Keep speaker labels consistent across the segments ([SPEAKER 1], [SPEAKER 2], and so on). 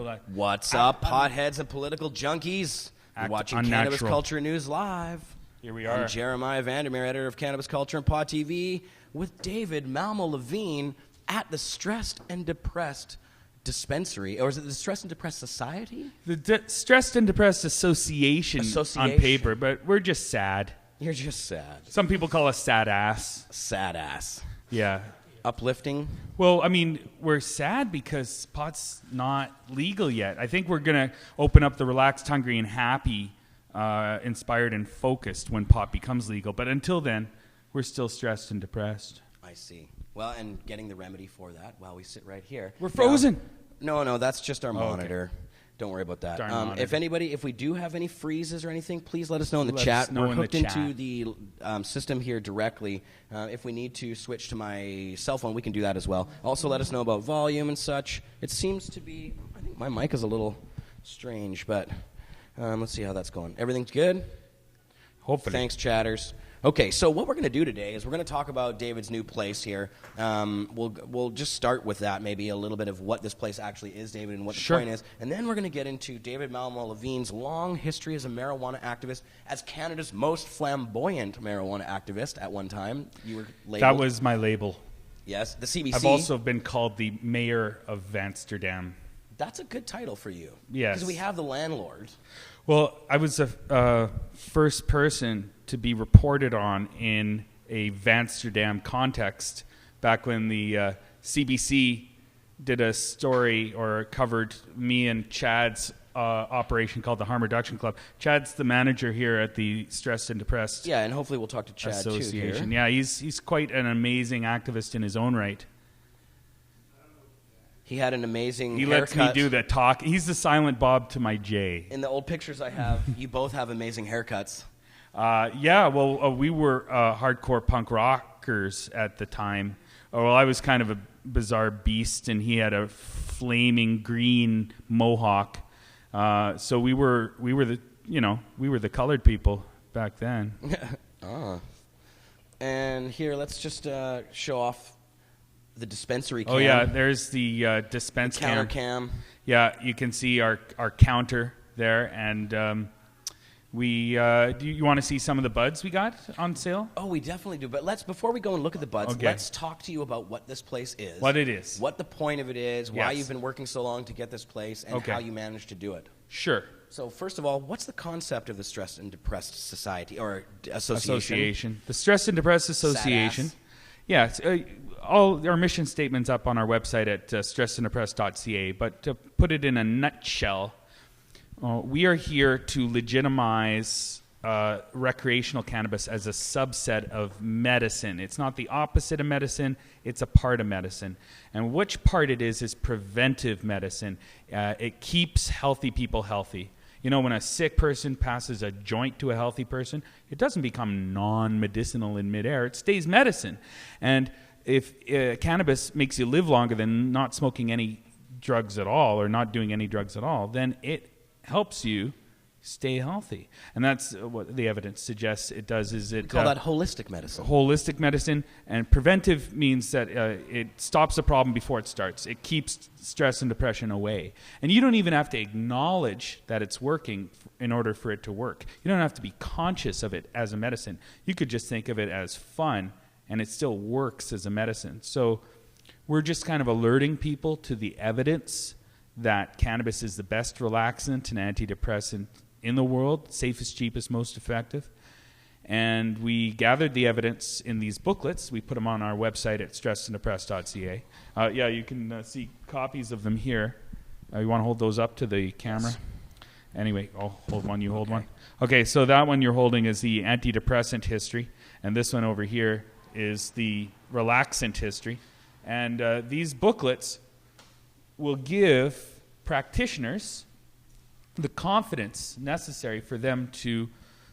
[SPEAKER 1] live.
[SPEAKER 2] What's up, potheads and political junkies? You're watching
[SPEAKER 1] unnatural.
[SPEAKER 2] Cannabis Culture News Live.
[SPEAKER 1] Here we are.
[SPEAKER 2] I'm Jeremiah Vandermeer, editor of Cannabis Culture and Pot TV, with David Levant at the Stressed and Depressed Dispensary. Or is it the Stressed and Depressed Society?
[SPEAKER 1] The Stressed and Depressed Association on paper, but we're just sad.
[SPEAKER 2] You're just sad.
[SPEAKER 1] Some people call us sad ass.
[SPEAKER 2] Sad ass.
[SPEAKER 1] Yeah.
[SPEAKER 2] Uplifting.
[SPEAKER 1] Well, I mean, we're sad because pot's not legal yet. I think we're going to open up the relaxed, hungry, and happy, inspired, and focused when pot becomes legal. But until then, we're still stressed and depressed.
[SPEAKER 2] I see. Well, and getting the remedy for that while we sit right here.
[SPEAKER 1] We're frozen.
[SPEAKER 2] No, that's just our monitor. Okay. Don't worry about that. If we do have any freezes or anything, please let us know in the chat. We're hooked into the system here directly. If we need to switch to my cell phone, we can do that as well. Also, let us know about volume and such. It seems to be, I think my mic is a little strange, but let's see how that's going. Everything's good?
[SPEAKER 1] Hopefully.
[SPEAKER 2] Thanks, chatters. Okay, so what we're going to do today is we're going to talk about David's new place here. We'll just start with that, maybe a little bit of what this place actually is, David, and what the point is. And then we're going to get into David Levant's long history as a marijuana activist, as Canada's most flamboyant marijuana activist at one time. You were labeled.
[SPEAKER 1] That was my label.
[SPEAKER 2] Yes, the CBC.
[SPEAKER 1] I've also been called the mayor of Amsterdam.
[SPEAKER 2] That's a good title for you.
[SPEAKER 1] Yes.
[SPEAKER 2] Because we have the landlord.
[SPEAKER 1] Well, I was the first person to be reported on in a Amsterdam context back when the CBC did a story or covered me and Chad's operation called the Harm Reduction Club. Chad's the manager here at the Stressed and Depressed
[SPEAKER 2] Yeah, and hopefully we'll talk to Chad
[SPEAKER 1] Association.
[SPEAKER 2] too here.
[SPEAKER 1] Yeah, he's quite an amazing activist in his own right.
[SPEAKER 2] He had an amazing
[SPEAKER 1] He
[SPEAKER 2] haircut.
[SPEAKER 1] lets me do the talk. He's the silent Bob to my J.
[SPEAKER 2] In the old pictures I have, you both have amazing haircuts.
[SPEAKER 1] We were hardcore punk rockers at the time. Well, I was kind of a bizarre beast, and he had a flaming green mohawk. So we were the colored people back then.
[SPEAKER 2] And here, let's just show off the dispensary cam.
[SPEAKER 1] Oh yeah, there's the dispense
[SPEAKER 2] counter cam.
[SPEAKER 1] Yeah, you can see our counter there, and do you want to see some of the buds we got on sale?
[SPEAKER 2] Oh, we definitely do. But before we go and look at the buds, let's talk to you about what this place is.
[SPEAKER 1] What it is.
[SPEAKER 2] What the point of it is, why you've been working so long to get this place, and how you managed to do it.
[SPEAKER 1] Sure.
[SPEAKER 2] So first of all, what's the concept of the Stressed and Depressed Society, or association?
[SPEAKER 1] The Stressed and Depressed Association. Yeah, all our mission statement's up on our website at stressedanddepressed.ca, but to put it in a nutshell, we are here to legitimize recreational cannabis as a subset of medicine. It's not the opposite of medicine, it's a part of medicine. And which part it is preventive medicine. It keeps healthy people healthy. You know, when a sick person passes a joint to a healthy person, it doesn't become non-medicinal in midair. It stays medicine. And if cannabis makes you live longer than not smoking any drugs at all or not doing any drugs at all, then it helps you stay healthy. And that's what the evidence suggests it does. We
[SPEAKER 2] call that holistic medicine.
[SPEAKER 1] Holistic medicine. And preventive means that it stops a problem before it starts. It keeps stress and depression away. And you don't even have to acknowledge that it's working in order for it to work. You don't have to be conscious of it as a medicine. You could just think of it as fun, and it still works as a medicine. So we're just kind of alerting people to the evidence that cannabis is the best relaxant and antidepressant in the world, safest, cheapest, most effective. And we gathered the evidence in these booklets. We put them on our website at stressedanddepressed.ca. You can see copies of them here. You want to hold those up to the camera? Yes. Anyway, I'll hold one, you hold one. Okay, so that one you're holding is the antidepressant history, and this one over here is the relaxant history. And these booklets will give practitioners the confidence necessary for them to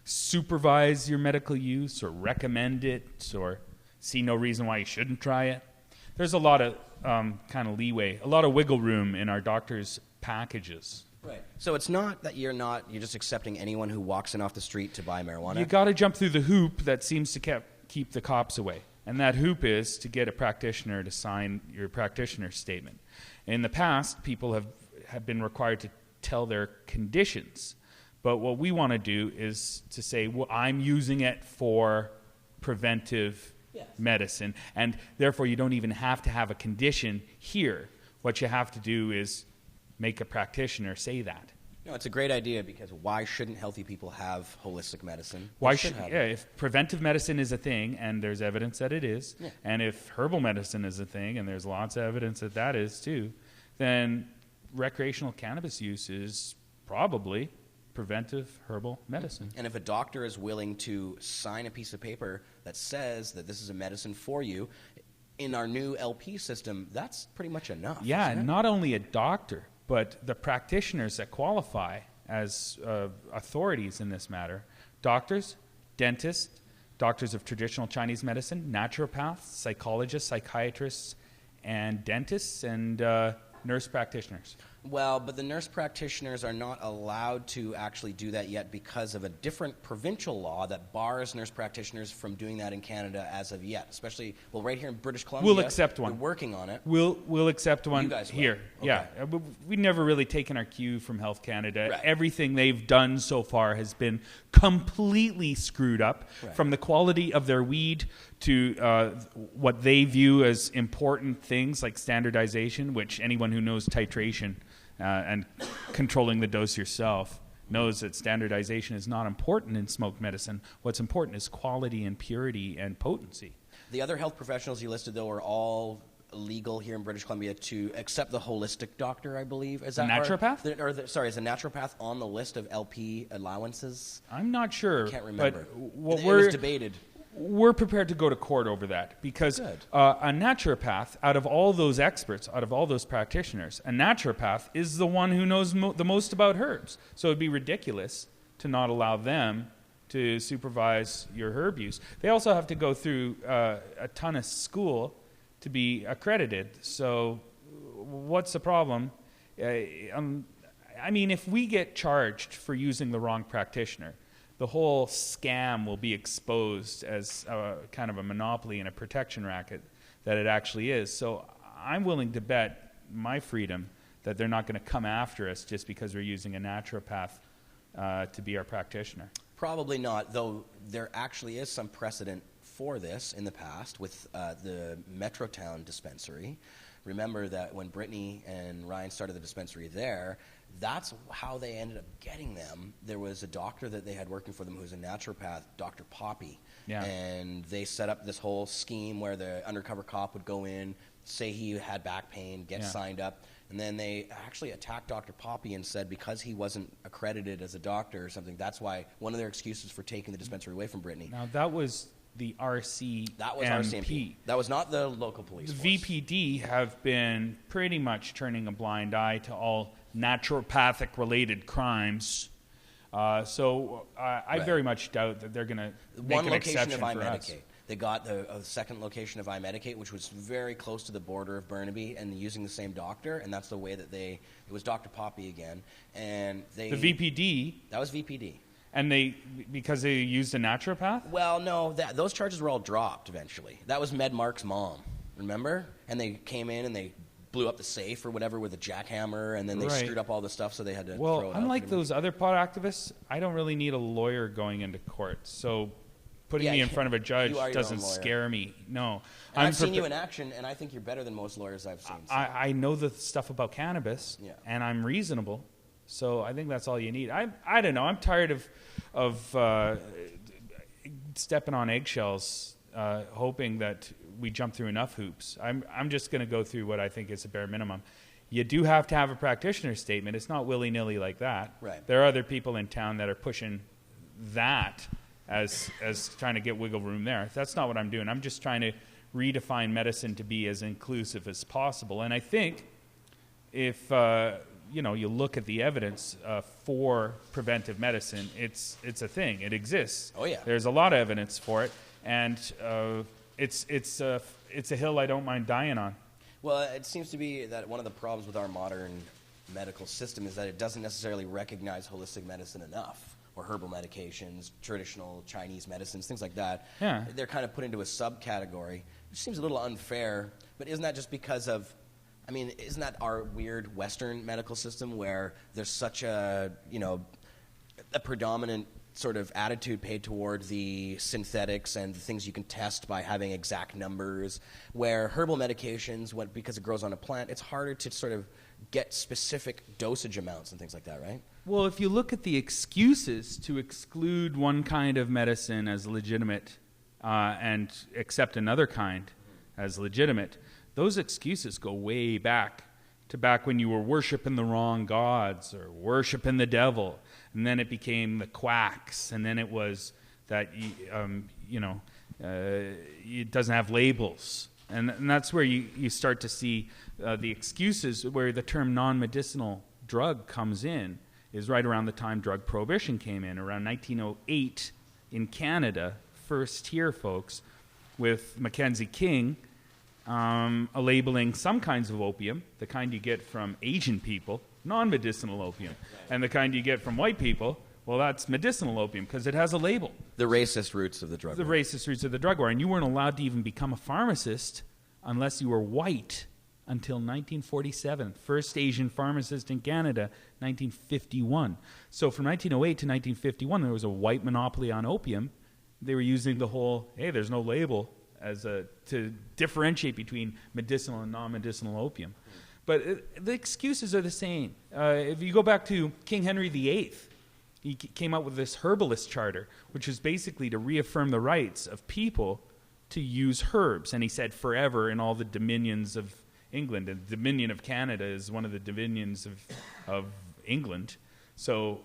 [SPEAKER 1] supervise your medical use or recommend it or see no reason why you shouldn't try it. There's a lot of kind of leeway, a lot of wiggle room in our doctors' packages.
[SPEAKER 2] Right. So it's not that you're just accepting anyone who walks in off the street to buy marijuana.
[SPEAKER 1] You got to jump through the hoop that seems to keep the cops away. And that hoop is to get a practitioner to sign your practitioner statement. In the past, people have have been required to tell their conditions. But what we want to do is to say, well, I'm using it for preventive medicine, and therefore you don't even have to have a condition here. What you have to do is make a practitioner say that.
[SPEAKER 2] No, it's a great idea, because why shouldn't healthy people have holistic medicine?
[SPEAKER 1] Why should if preventive medicine is a thing, and there's evidence that it is, and if herbal medicine is a thing, and there's lots of evidence that that is too, then recreational cannabis use is probably preventive herbal medicine.
[SPEAKER 2] And if a doctor is willing to sign a piece of paper that says that this is a medicine for you, in our new LP system, that's pretty much enough.
[SPEAKER 1] Yeah, not only a doctor, but the practitioners that qualify as authorities in this matter: doctors, dentists, doctors of traditional Chinese medicine, naturopaths, psychologists, psychiatrists, and dentists, and nurse practitioners.
[SPEAKER 2] Well, but the nurse practitioners are not allowed to actually do that yet because of a different provincial law that bars nurse practitioners from doing that in Canada as of yet. Especially, well, right here in British Columbia,
[SPEAKER 1] we'll accept one.
[SPEAKER 2] We're working on it.
[SPEAKER 1] We'll accept one
[SPEAKER 2] you guys will.
[SPEAKER 1] here.
[SPEAKER 2] Okay.
[SPEAKER 1] Yeah, we've never really taken our cue from Health Canada.
[SPEAKER 2] Right.
[SPEAKER 1] Everything they've done so far has been completely screwed up, from the quality of their weed to what they view as important things like standardization, which anyone who knows titration and controlling the dose yourself knows that standardization is not important in smoke medicine. What's important is quality and purity and potency.
[SPEAKER 2] The other health professionals you listed, though, are all legal here in British Columbia to accept the holistic doctor, I believe. Is that
[SPEAKER 1] naturopath?
[SPEAKER 2] Is a naturopath on the list of LP allowances?
[SPEAKER 1] I'm not sure.
[SPEAKER 2] I can't remember.
[SPEAKER 1] But
[SPEAKER 2] it was debated.
[SPEAKER 1] We're prepared to go to court over that, because a naturopath, out of all those experts, out of all those practitioners, a naturopath is the one who knows the most about herbs. So it'd be ridiculous to not allow them to supervise your herb use. They also have to go through a ton of school to be accredited. So what's the problem? I mean, if we get charged for using the wrong practitioner, the whole scam will be exposed as kind of a monopoly and a protection racket that it actually is. So I'm willing to bet my freedom that they're not going to come after us just because we're using a naturopath to be our practitioner.
[SPEAKER 2] Probably not, though there actually is some precedent for this in the past with the Metrotown dispensary. Remember that when Brittany and Ryan started the dispensary there, that's how they ended up getting them. There was a doctor that they had working for them who was a naturopath, Dr. Poppy. Yeah. And they set up this whole scheme where the undercover cop would go in, say he had back pain, get signed up, and then they actually attacked Dr. Poppy and said because he wasn't accredited as a doctor or something, that's why one of their excuses for taking the dispensary away from Brittany.
[SPEAKER 1] Now, that was the RCMP.
[SPEAKER 2] That was RCMP. That was not the local police force.
[SPEAKER 1] The VPD have been pretty much turning a blind eye to all naturopathic-related crimes. So I very much doubt that they're going to make an exception for us.
[SPEAKER 2] They got a second location of iMedicate, which was very close to the border of Burnaby, and using the same doctor, and that's the way that it was Dr. Poppy again. And the
[SPEAKER 1] VPD.
[SPEAKER 2] That was VPD.
[SPEAKER 1] And because they used a naturopath?
[SPEAKER 2] Well, no, those charges were all dropped eventually. That was MedMark's mom, remember? And they came in and they blew up the safe or whatever with a jackhammer, and then they screwed up all the stuff, so they had to throw it out.
[SPEAKER 1] Unlike those other pot activists, I don't really need a lawyer going into court. So putting me in front of a judge doesn't scare me. No.
[SPEAKER 2] And I've seen you in action, and I think you're better than most lawyers I've seen. So.
[SPEAKER 1] I know the stuff about cannabis, and I'm reasonable. So I think that's all you need. I don't know. I'm tired of stepping on eggshells, hoping that we jump through enough hoops. I'm just going to go through what I think is a bare minimum. You do have to have a practitioner statement. It's not willy-nilly like that.
[SPEAKER 2] Right.
[SPEAKER 1] There are other people in town that are pushing that as trying to get wiggle room there. That's not what I'm doing. I'm just trying to redefine medicine to be as inclusive as possible. And I think if you look at the evidence for preventive medicine, it's a thing. It exists.
[SPEAKER 2] Oh yeah.
[SPEAKER 1] There's a lot of evidence for it, and it's a hill I don't mind dying on.
[SPEAKER 2] Well, it seems to be that one of the problems with our modern medical system is that it doesn't necessarily recognize holistic medicine enough, or herbal medications, traditional Chinese medicines, things like that.
[SPEAKER 1] Yeah.
[SPEAKER 2] They're kind of put into a subcategory, which seems a little unfair. But isn't that just because of I mean, isn't that our weird Western medical system where there's such a predominant sort of attitude paid toward the synthetics and the things you can test by having exact numbers, where herbal medications, because it grows on a plant, it's harder to sort of get specific dosage amounts and things like that, right?
[SPEAKER 1] Well, if you look at the excuses to exclude one kind of medicine as legitimate and accept another kind as legitimate, those excuses go way back to back when you were worshiping the wrong gods or worshiping the devil. And then it became the quacks, and then it was that it doesn't have labels, and that's where you start to see the excuses where the term non-medicinal drug comes in is right around the time drug prohibition came in, around 1908 in Canada, first here, folks, with Mackenzie King labeling some kinds of opium, the kind you get from Asian people, non-medicinal opium, and the kind you get from white people, well, that's medicinal opium because it has a label.
[SPEAKER 2] The racist roots of the drug war.
[SPEAKER 1] The racist roots of the drug war. And you weren't allowed to even become a pharmacist unless you were white until 1947. First Asian pharmacist in Canada, 1951. So from 1908 to 1951, there was a white monopoly on opium. They were using the whole, hey, there's no label, to differentiate between medicinal and non-medicinal opium. But the excuses are the same. If you go back to King Henry VIII, he came out with this herbalist charter, which is basically to reaffirm the rights of people to use herbs. And he said forever in all the dominions of England. And the Dominion of Canada is one of the dominions of England. So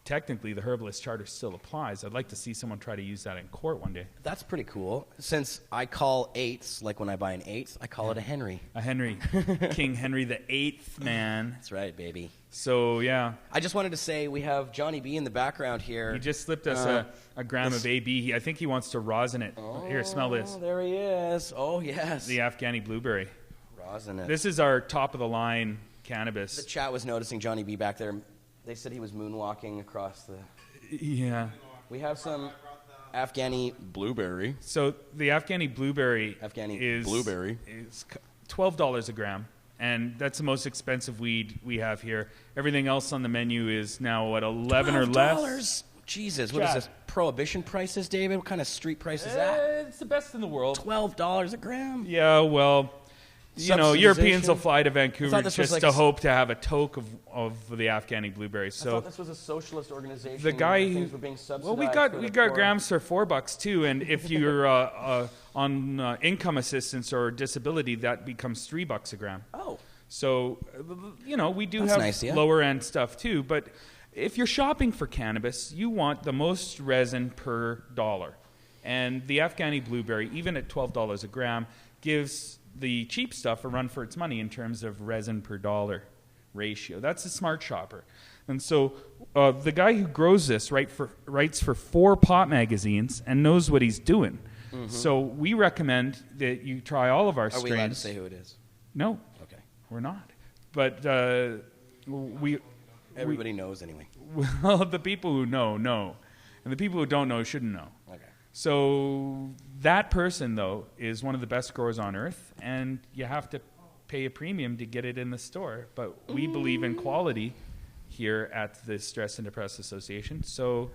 [SPEAKER 1] technically the herbalist charter still applies. I'd like to see someone try to use that in court one day.
[SPEAKER 2] That's pretty cool. Since I call eighths, like when I buy an eighth, I call it a Henry.
[SPEAKER 1] A Henry. King Henry VIII, man.
[SPEAKER 2] That's right, baby.
[SPEAKER 1] So, yeah.
[SPEAKER 2] I just wanted to say we have Johnny B in the background here.
[SPEAKER 1] He just slipped us a gram of AB. I think he wants to rosin it. Here, smell this.
[SPEAKER 2] There he is. Oh, yes.
[SPEAKER 1] The Afghani blueberry.
[SPEAKER 2] Rosin it.
[SPEAKER 1] This is our top-of-the-line cannabis.
[SPEAKER 2] The chat was noticing Johnny B back there. They said he was moonwalking across the...
[SPEAKER 1] Yeah.
[SPEAKER 2] We have some Afghani blueberry.
[SPEAKER 1] So the Afghani blueberry is $12 a gram, and that's the most expensive weed we have here. Everything else on the menu is now, what, $11 or less?
[SPEAKER 2] Jesus, what is this? Prohibition prices, David? What kind of street price is that?
[SPEAKER 1] It's the best in the world.
[SPEAKER 2] $12 a gram?
[SPEAKER 1] Yeah, well... You know, Europeans will fly to Vancouver just to hope to have a toke of the Afghani blueberries. So
[SPEAKER 2] I thought this was a socialist organization.
[SPEAKER 1] The guy who
[SPEAKER 2] were being subsidized.
[SPEAKER 1] Well, we got grams for $4 too, and if you're on income assistance or disability, that becomes $3 a gram.
[SPEAKER 2] Oh,
[SPEAKER 1] so we do have lower end stuff too. But if you're shopping for cannabis, you want the most resin per dollar, and the Afghani blueberry, even at $12 a gram, gives the cheap stuff a run for its money in terms of resin per dollar ratio. That's a smart shopper. And so the guy who grows this writes for 4 pot magazines and knows what he's doing. Mm-hmm. So we recommend that you try all of our strains.
[SPEAKER 2] Are we allowed to say who it is?
[SPEAKER 1] No.
[SPEAKER 2] Okay.
[SPEAKER 1] We're not. But
[SPEAKER 2] everybody knows anyway.
[SPEAKER 1] Well, the people who know. And the people who don't know shouldn't know.
[SPEAKER 2] Okay.
[SPEAKER 1] So that person, though, is one of the best growers on earth, and you have to pay a premium to get it in the store. But we believe in quality here at the Stress and Depressed Association. So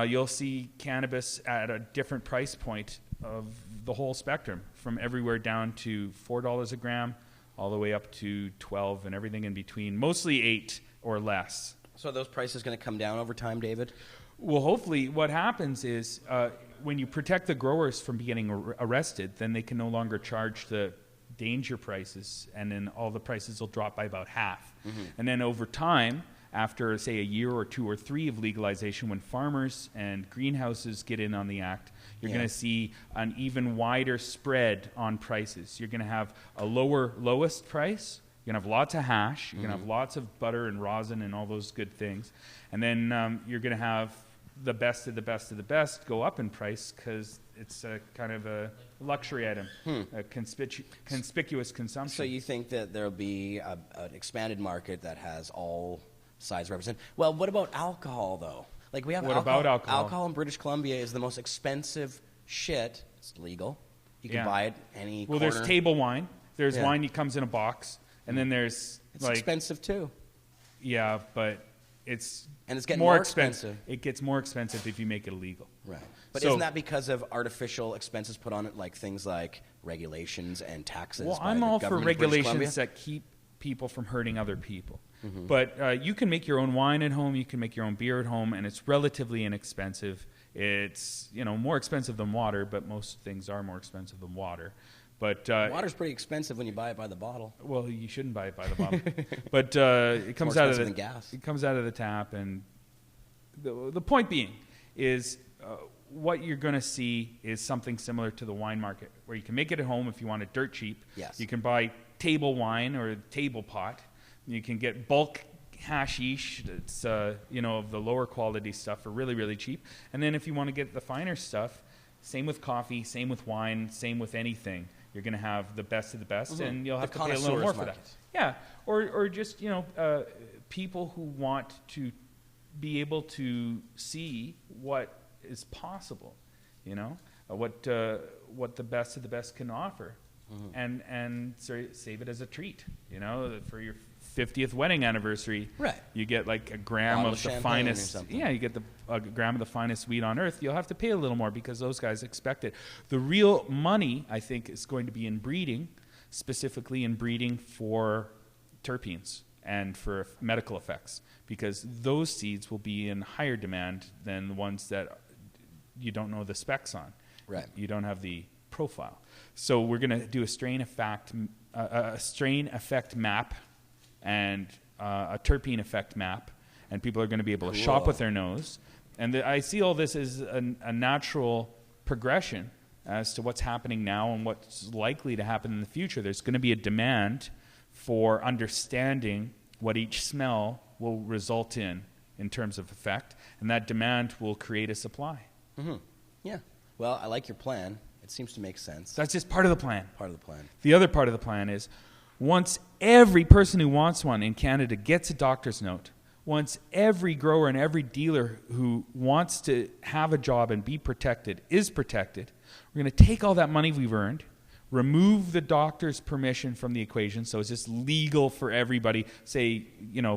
[SPEAKER 1] you'll see cannabis at a different price point of the whole spectrum, from everywhere down to $4 a gram all the way up to 12 and everything in between, mostly 8 or less.
[SPEAKER 2] So are those prices going to come down over time, David?
[SPEAKER 1] Well, hopefully what happens is when you protect the growers from getting arrested, then they can no longer charge the danger prices, and then all the prices will drop by about half. Mm-hmm. And then over time, after, say, a year or 2 or 3 of legalization, when farmers and greenhouses get in on the act, you're going to see an even wider spread on prices. You're going to have a lowest price. You're going to have lots of hash. You're going to have lots of butter and rosin and all those good things. And then you're going to have the best of the best of the best go up in price because it's a kind of a luxury item, a conspicuous consumption.
[SPEAKER 2] So you think that there'll be an expanded market that has all sides represented? Well, what about alcohol, though? Like we have
[SPEAKER 1] what about alcohol?
[SPEAKER 2] Alcohol in British Columbia is the most expensive shit. It's legal. You can buy it any corner.
[SPEAKER 1] There's table wine. There's wine that comes in a box, and then there's
[SPEAKER 2] it's expensive too.
[SPEAKER 1] Yeah, but it's
[SPEAKER 2] getting more expensive.
[SPEAKER 1] It gets more expensive if you make it illegal.
[SPEAKER 2] Right. But isn't that because of artificial expenses put on it, like things like regulations and taxes?
[SPEAKER 1] Well, I'm all for regulations that keep people from hurting other people. Mm-hmm. But you can make your own wine at home. You can make your own beer at home, and it's relatively inexpensive. It's more expensive than water, but most things are more expensive than water. But
[SPEAKER 2] water's pretty expensive when you buy it by the bottle.
[SPEAKER 1] Well, you shouldn't buy it by the bottle. But it comes out of the
[SPEAKER 2] gas.
[SPEAKER 1] It comes out of the tap, and the point being is what you're going to see is something similar to the wine market, where you can make it at home if you want it dirt cheap.
[SPEAKER 2] Yes.
[SPEAKER 1] You can buy table wine or table pot. You can get bulk hashish that's of the lower quality stuff for really, really cheap. And then if you want to get the finer stuff, same with coffee, same with wine, same with anything. You're going to have the best of the best, and you'll have to pay a little more for that. Yeah, or just people who want to be able to see what is possible, what the best of the best can offer, and save it as a treat, for your 50th wedding anniversary.
[SPEAKER 2] Right.
[SPEAKER 1] You get like a gram of the finest. Yeah, you get a gram of the finest weed on earth. You'll have to pay a little more because those guys expect it. The real money, I think, is going to be in breeding, specifically in breeding for terpenes and for medical effects, because those seeds will be in higher demand than the ones that you don't know the specs on.
[SPEAKER 2] Right.
[SPEAKER 1] You don't have the profile. So we're going to do a strain effect map and a terpene effect map, and people are going to be able to shop with their nose. And I see all this as a natural progression as to what's happening now and what's likely to happen in the future. There's going to be a demand for understanding what each smell will result in terms of effect, and that demand will create a supply.
[SPEAKER 2] Mm-hmm. Yeah. Well, I like your plan. It seems to make sense.
[SPEAKER 1] That's just part of the plan.
[SPEAKER 2] Part of the plan.
[SPEAKER 1] The other part of the plan is once every person who wants one in Canada gets a doctor's note, once every grower and every dealer who wants to have a job and be protected is protected, we're going to take all that money we've earned, remove the doctor's permission from the equation, so it's just legal for everybody, say,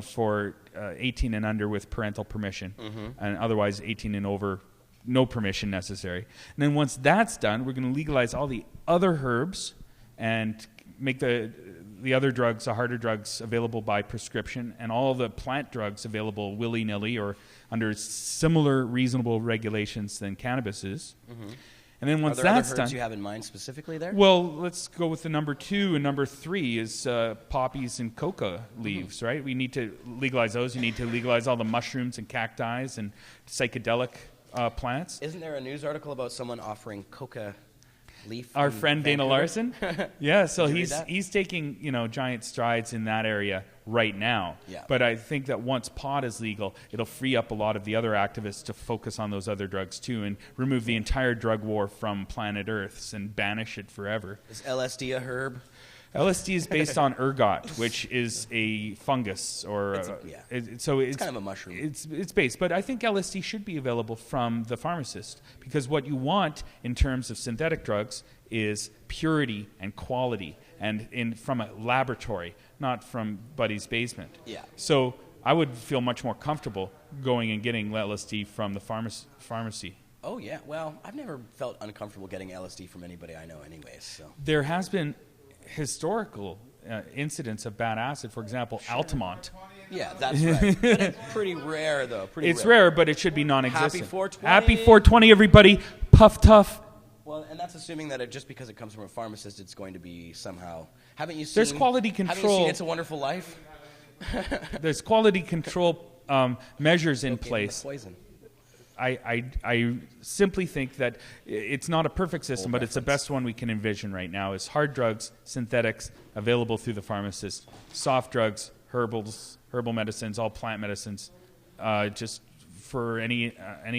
[SPEAKER 1] for 18 and under with parental permission, and otherwise 18 and over, no permission necessary. And then once that's done, we're going to legalize all the other herbs and make the other drugs, the harder drugs, available by prescription, and all the plant drugs available willy-nilly or under similar reasonable regulations than cannabis is. And then once that's done,
[SPEAKER 2] you have in mind specifically there?
[SPEAKER 1] Well, let's go with the number 2 and number 3 is poppies and coca leaves, right? We need to legalize those. You need to legalize all the mushrooms and cacti and psychedelic plants.
[SPEAKER 2] Isn't there a news article about someone offering coca leaf?
[SPEAKER 1] Our friend Dana Larson? Yeah, so he's taking giant strides in that area right now.
[SPEAKER 2] Yeah.
[SPEAKER 1] But I think that once pot is legal, it'll free up a lot of the other activists to focus on those other drugs too and remove the entire drug war from planet Earth and banish it forever.
[SPEAKER 2] Is LSD a herb?
[SPEAKER 1] LSD is based on ergot, which is a fungus, or
[SPEAKER 2] it's kind of a mushroom.
[SPEAKER 1] It's based, but I think LSD should be available from the pharmacist, because what you want in terms of synthetic drugs is purity and quality, and from a laboratory, not from Buddy's basement.
[SPEAKER 2] Yeah.
[SPEAKER 1] So I would feel much more comfortable going and getting LSD from the pharmacy.
[SPEAKER 2] Oh yeah. Well, I've never felt uncomfortable getting LSD from anybody I know, anyways. So
[SPEAKER 1] there has been historical incidents of bad acid, for example, Altamont.
[SPEAKER 2] Yeah, that's right. But it's pretty rare, though.
[SPEAKER 1] It's rare, but it should be non-existent.
[SPEAKER 2] Happy 420.
[SPEAKER 1] Happy 420, everybody. Puff tough.
[SPEAKER 2] Well, and that's assuming that just because it comes from a pharmacist, it's going to be somehow. Haven't you seen?
[SPEAKER 1] There's quality control.
[SPEAKER 2] Haven't you seen It's a Wonderful Life?
[SPEAKER 1] There's quality control measures in place.
[SPEAKER 2] Poison.
[SPEAKER 1] I simply think that it's not a perfect system, but it's the best one we can envision right now. Is hard drugs, synthetics, available through the pharmacist, soft drugs, herbal medicines, all plant medicines, just for any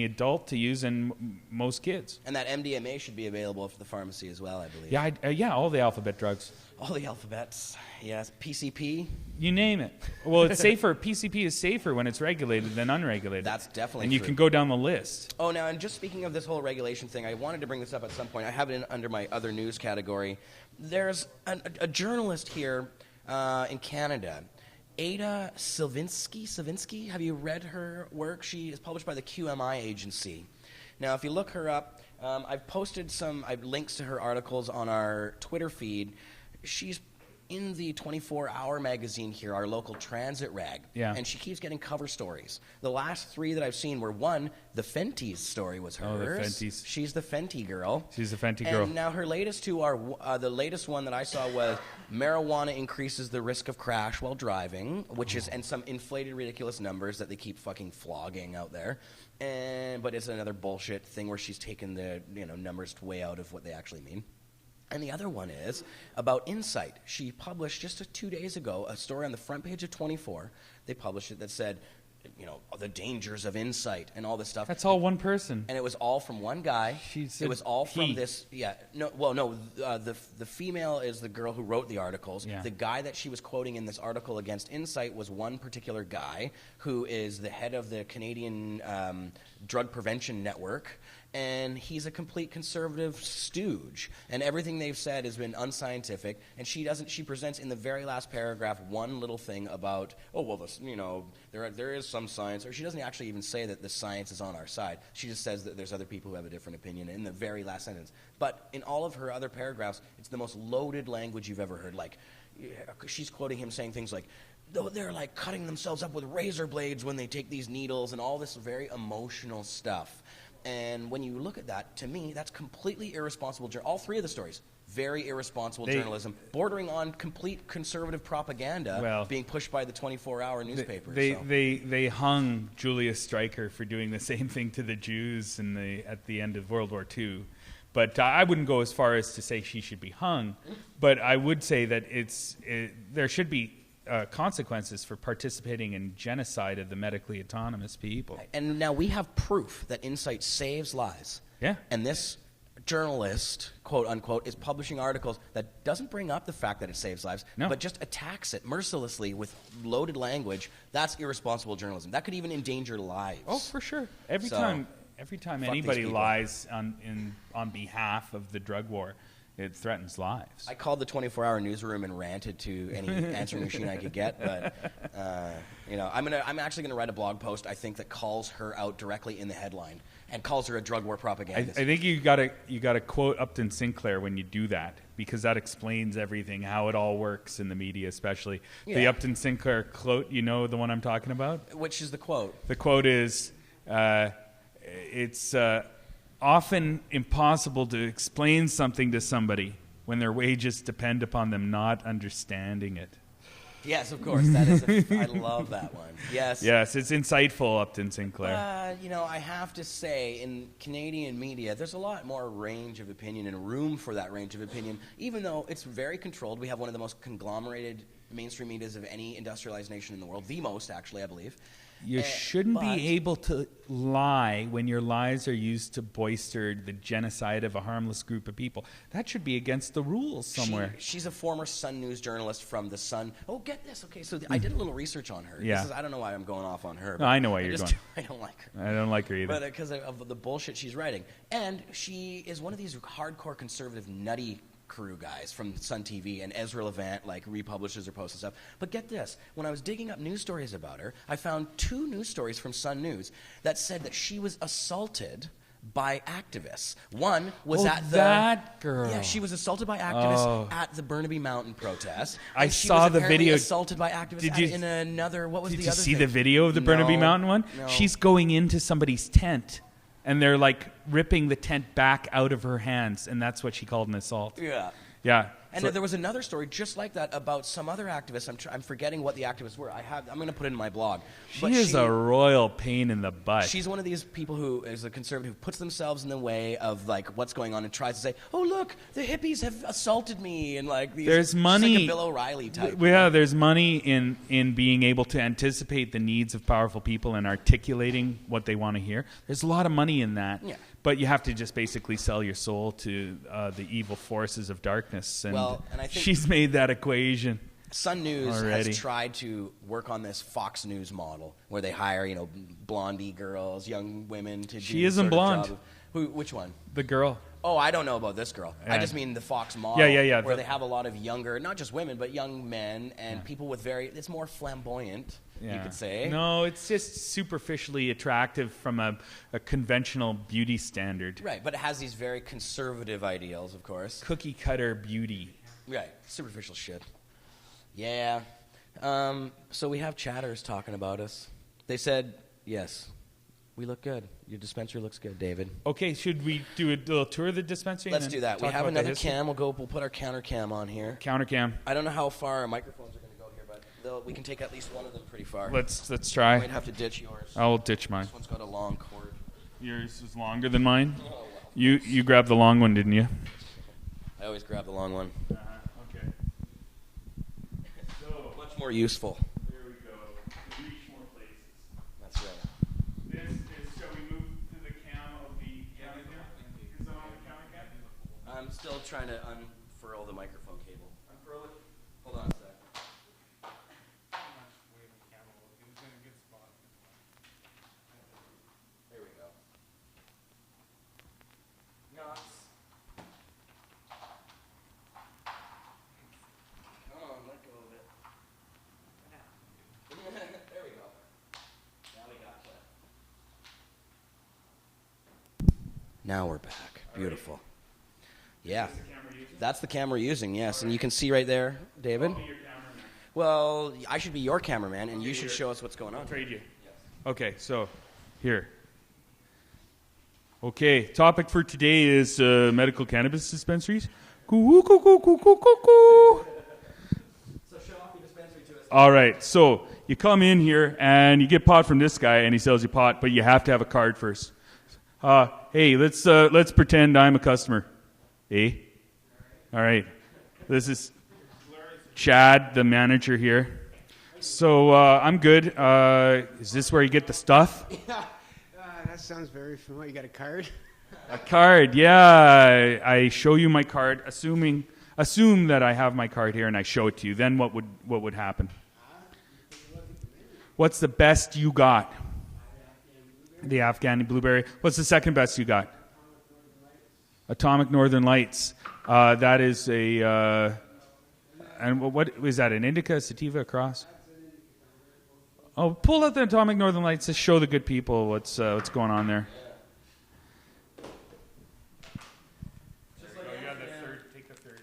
[SPEAKER 1] adult to use and most kids.
[SPEAKER 2] And that MDMA should be available for the pharmacy as well, I believe.
[SPEAKER 1] Yeah, all the alphabet drugs.
[SPEAKER 2] All the alphabets. Yes, PCP.
[SPEAKER 1] You name it. Well, it's safer. PCP is safer when it's regulated than unregulated.
[SPEAKER 2] That's definitely
[SPEAKER 1] And you
[SPEAKER 2] true.
[SPEAKER 1] can go down the list.
[SPEAKER 2] Oh, now, and just speaking of this whole regulation thing, I wanted to bring this up at some point. I have it under my other news category, There's a journalist here in Canada, Ada Savinsky. Have you read her work? She is published by the QMI agency. Now, if you look her up, I've posted some links to her articles on our Twitter feed. She's in the 24-hour magazine here, our local transit rag.
[SPEAKER 1] Yeah.
[SPEAKER 2] And she keeps getting cover stories. The last 3 that I've seen were, one, the Fenty's story was hers.
[SPEAKER 1] Oh, the Fenty's.
[SPEAKER 2] She's the Fenty girl.
[SPEAKER 1] She's the Fenty girl.
[SPEAKER 2] And now her latest 2 are, the latest one that I saw was marijuana increases the risk of crash while driving, which is, and some inflated, ridiculous numbers that they keep fucking flogging out there. But it's another bullshit thing where she's taken the numbers way out of what they actually mean. And the other one is about insight. She published just 2 days ago a story on the front page of 24. They published it that said, the dangers of insight and all this stuff.
[SPEAKER 1] That's all one person.
[SPEAKER 2] And it was all from one guy. It was all from this. Yeah. No. Well, no. The female is the girl who wrote the articles.
[SPEAKER 1] Yeah.
[SPEAKER 2] The guy that she was quoting in this article against insight was one particular guy who is the head of the Canadian Drug Prevention Network. And he's a complete conservative stooge, and everything they've said has been unscientific. And she presents in the very last paragraph one little thing about, there is some science, or she doesn't actually even say that the science is on our side. She just says that there's other people who have a different opinion in the very last sentence. But in all of her other paragraphs, it's the most loaded language you've ever heard. Like, she's quoting him saying things like, they're like cutting themselves up with razor blades when they take these needles, and all this very emotional stuff. And when you look at that, to me, that's completely irresponsible. All 3 of the stories, very irresponsible journalism, bordering on complete conservative propaganda being pushed by the 24-hour newspapers.
[SPEAKER 1] They hung Julius Streicher for doing the same thing to the Jews at the end of World War II. But I wouldn't go as far as to say she should be hung. But I would say that there should be consequences for participating in genocide of the medically autonomous people.
[SPEAKER 2] And now we have proof that insight saves lives.
[SPEAKER 1] Yeah.
[SPEAKER 2] And this journalist, quote unquote, is publishing articles that doesn't bring up the fact that it saves lives, but just attacks it mercilessly with loaded language. That's irresponsible journalism. That could even endanger lives.
[SPEAKER 1] Oh, for sure. Every time anybody lies on behalf of the drug war, it threatens lives.
[SPEAKER 2] I called the 24-hour newsroom and ranted to any answering machine I could get, but I'm actually gonna write a blog post, I think, that calls her out directly in the headline and calls her a drug war propagandist.
[SPEAKER 1] I think you gotta quote Upton Sinclair when you do that, because that explains everything, how it all works in the media, especially the Upton Sinclair quote. You know the one I'm talking about?
[SPEAKER 2] Which is the quote?
[SPEAKER 1] The quote is, it's often impossible to explain something to somebody when their wages depend upon them not understanding it.
[SPEAKER 2] Yes, of course. That is I love that one. Yes.
[SPEAKER 1] Yes, it's insightful, Upton Sinclair.
[SPEAKER 2] I have to say, in Canadian media, there's a lot more range of opinion and room for that range of opinion, even though it's very controlled. We have one of the most conglomerated mainstream medias of any industrialized nation in the world, the most, actually, I believe.
[SPEAKER 1] You shouldn't be able to lie when your lies are used to bolster the genocide of a harmless group of people. That should be against the rules somewhere.
[SPEAKER 2] She's a former Sun News journalist from the Sun. Oh, get this. Okay, so I did a little research on her.
[SPEAKER 1] Yeah.
[SPEAKER 2] I don't know why I'm going off on her.
[SPEAKER 1] No, I know why you're going.
[SPEAKER 2] I don't like her.
[SPEAKER 1] I don't like her either.
[SPEAKER 2] But because of the bullshit she's writing. And she is one of these hardcore conservative nutty crew guys from Sun TV, and Ezra Levant republishes her posts and stuff. But get this, when I was digging up news stories about her, I found 2 news stories from Sun News that said that she was assaulted by activists. One was at the...
[SPEAKER 1] that girl.
[SPEAKER 2] Yeah, she was assaulted by activists at the Burnaby Mountain protest.
[SPEAKER 1] I saw the video.
[SPEAKER 2] Assaulted by activists in another... What was the other thing?
[SPEAKER 1] Did you see the video of the Burnaby Mountain one?
[SPEAKER 2] No.
[SPEAKER 1] She's going into somebody's tent, and they're like ripping the tent back out of her hands, and that's what she called an assault.
[SPEAKER 2] Yeah.
[SPEAKER 1] Yeah.
[SPEAKER 2] And there was another story just like that about some other activists. I'm forgetting what the activists were. I'm going to put it in my blog.
[SPEAKER 1] She is a royal pain in the butt.
[SPEAKER 2] She's one of these people who is a conservative who puts themselves in the way of like what's going on and tries to say, "Oh look, the hippies have assaulted me," and like these.
[SPEAKER 1] There's money.
[SPEAKER 2] Like a Bill O'Reilly type.
[SPEAKER 1] Yeah, there's money in being able to anticipate the needs of powerful people and articulating what they want to hear. There's a lot of money in that.
[SPEAKER 2] Yeah.
[SPEAKER 1] But you have to just basically sell your soul to the evil forces of darkness. And, and I think she's made that equation.
[SPEAKER 2] Sun News has tried to work on this Fox News model where they hire, blondie girls, young women to do
[SPEAKER 1] She isn't blonde.
[SPEAKER 2] Job. Which one?
[SPEAKER 1] The girl.
[SPEAKER 2] Oh, I don't know about this girl. I just mean the Fox model.
[SPEAKER 1] Yeah.
[SPEAKER 2] Where they have a lot of younger, not just women, but young men and people with it's more flamboyant, you could say.
[SPEAKER 1] No, it's just superficially attractive from a conventional beauty standard.
[SPEAKER 2] Right, but it has these very conservative ideals, of course.
[SPEAKER 1] Cookie cutter beauty.
[SPEAKER 2] Right, superficial shit. Yeah. So we have chatters talking about us. They said, yes, we look good. Your dispensary looks good, David.
[SPEAKER 1] Okay, should we do a little tour of the dispensary?
[SPEAKER 2] Let's do that. We have another cam. We'll put our counter cam on here.
[SPEAKER 1] Counter cam.
[SPEAKER 2] I don't know how far our microphones are going to go here, but we can take at least one of them pretty far.
[SPEAKER 1] Let's try.
[SPEAKER 2] I might have to ditch yours.
[SPEAKER 1] I'll ditch mine.
[SPEAKER 2] This one's got a long cord.
[SPEAKER 1] Yours is longer than mine? Oh, well. You grabbed the long one, didn't you?
[SPEAKER 2] I always grab the long one.
[SPEAKER 1] Okay. So,
[SPEAKER 2] much more useful.
[SPEAKER 1] There we go. Reach more places.
[SPEAKER 2] That's right.
[SPEAKER 1] Shall we move to the cam of the counter cam? Is that on the counter cam?
[SPEAKER 2] I'm still trying to unfurl the microphone cable. Unfurl it? Hold on a sec. There we go. Nuts. Come on, let go of it. There we go. Now we got you. Now we're back. Beautiful. Yeah. That's the camera we're using, yes. And you can see right there, David.
[SPEAKER 1] I'll be your cameraman.
[SPEAKER 2] Well, I should be your cameraman, and you should show us what's going on.
[SPEAKER 1] I'll trade you.
[SPEAKER 2] Yes.
[SPEAKER 1] Okay, so here. Okay, topic for today is medical cannabis dispensaries. Coo, coo, coo, coo, coo, coo, coo.
[SPEAKER 2] So show off your dispensary to us.
[SPEAKER 1] All right, so you come in here and you get pot from this guy, and he sells you pot, but you have to have a card first. Hey, let's pretend I'm a customer. Eh? All right. This is Chad, the manager here. So I'm good. Is this where you get the stuff?
[SPEAKER 3] Yeah, that sounds very familiar. You got a card?
[SPEAKER 1] A card, yeah. I show you my card, assume that I have my card here, and I show it to you. Then what would happen? What's the best you got? The Afghani blueberry. What's the second best you got? Atomic Northern Lights. That is a. And what is that? An indica, a sativa, a cross? Oh, pull out the Atomic Northern Lights to show the good people what's going on there. Take the third.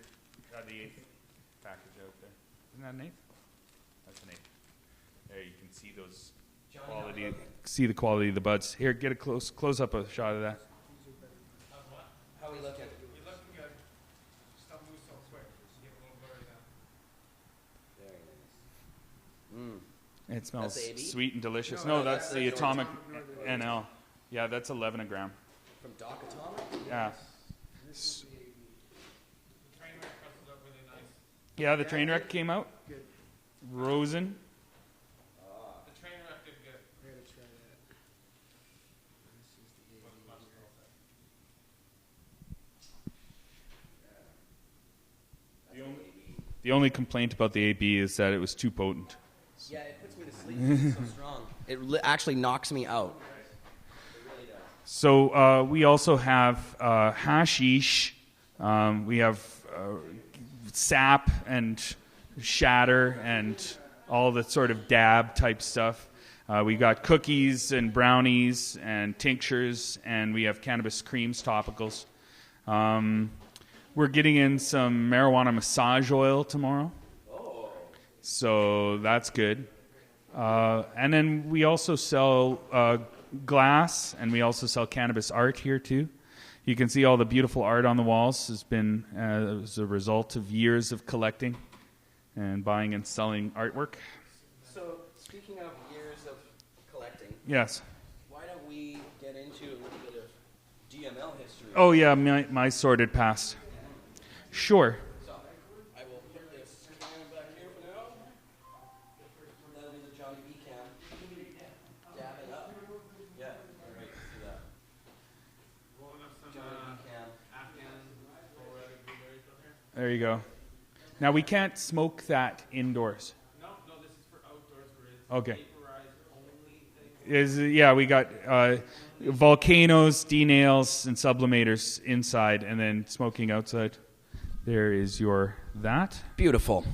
[SPEAKER 1] The eighth package out there. Isn't that an eighth? That's an eighth. There, you can see those quality. See the quality of the buds. Here, get a close up a shot of that.
[SPEAKER 2] How are we looking?
[SPEAKER 3] You're looking good. Stop moving so quick. Just get a little blurry now.
[SPEAKER 2] Very nice.
[SPEAKER 1] It smells
[SPEAKER 2] That's AB?
[SPEAKER 1] sweet and delicious.
[SPEAKER 2] No,
[SPEAKER 1] No, that's the
[SPEAKER 2] that's
[SPEAKER 1] Atomic
[SPEAKER 2] Atomic
[SPEAKER 1] NL. Yeah, that's 11 a gram.
[SPEAKER 2] From Doc Atomic?
[SPEAKER 1] Yeah.
[SPEAKER 3] The train wreck crusted up really nice.
[SPEAKER 1] Yeah, the train wreck came out.
[SPEAKER 3] Good.
[SPEAKER 1] Rosin.
[SPEAKER 3] The train wreck did good. We're going to try that. This is the
[SPEAKER 1] The only complaint about the AB is that it was too potent.
[SPEAKER 2] Yeah, it puts me to sleep. It's so strong. It actually knocks me out. It really does.
[SPEAKER 1] So we also have hashish. We have sap and shatter and all the sort of dab type stuff. We got cookies and brownies and tinctures, and we have cannabis creams, topicals. We're getting in some marijuana massage oil tomorrow.
[SPEAKER 2] Oh.
[SPEAKER 1] So that's good. And then we also sell glass, and we also sell cannabis art here too. You can see all the beautiful art on the walls has been as a result of years of collecting and buying and selling artwork.
[SPEAKER 2] So, speaking of years of collecting,
[SPEAKER 1] Yes.
[SPEAKER 2] why don't we get into a little bit of DML history?
[SPEAKER 1] Oh yeah, my sordid past. Sure.
[SPEAKER 2] So, I will put this cam back here for now. That'll be the Johnny B cam. Dab it up. Yeah, right, see that.
[SPEAKER 3] rolling up some
[SPEAKER 2] Johnny B cam.
[SPEAKER 3] Afghan red blueberries out here.
[SPEAKER 1] There you go. Now we can't smoke that indoors.
[SPEAKER 3] No, this is for outdoors where it's
[SPEAKER 1] Okay.
[SPEAKER 3] vaporized only thing.
[SPEAKER 1] we got volcanoes, denails, and sublimators inside, and then smoking outside. There is that.
[SPEAKER 2] Beautiful.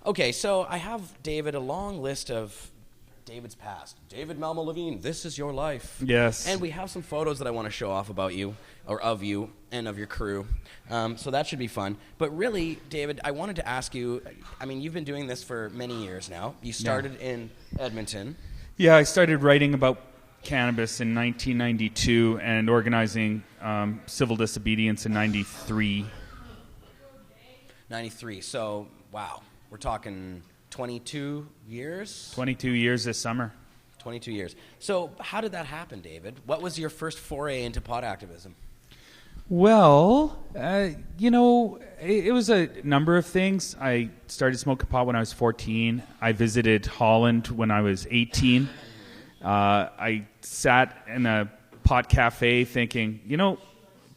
[SPEAKER 2] Okay, so I have, David, a long list of David's past. David Malmo Levine, this is your life.
[SPEAKER 1] Yes.
[SPEAKER 2] And we have some photos that I want to show off about you, or of you, and of your crew. So that should be fun. But really, David, I wanted to ask you, I mean, you've been doing this for many years now. You started in Edmonton.
[SPEAKER 1] Yeah, I started writing about cannabis in 1992 and organizing civil disobedience in 93.
[SPEAKER 2] 93, so, wow. We're talking 22 years?
[SPEAKER 1] 22 years this summer.
[SPEAKER 2] 22 years. So how did that happen, David? What was your first foray into pot activism?
[SPEAKER 1] Well, it was a number of things. I started smoking pot when I was 14. I visited Holland when I was 18. I sat in a pot cafe thinking,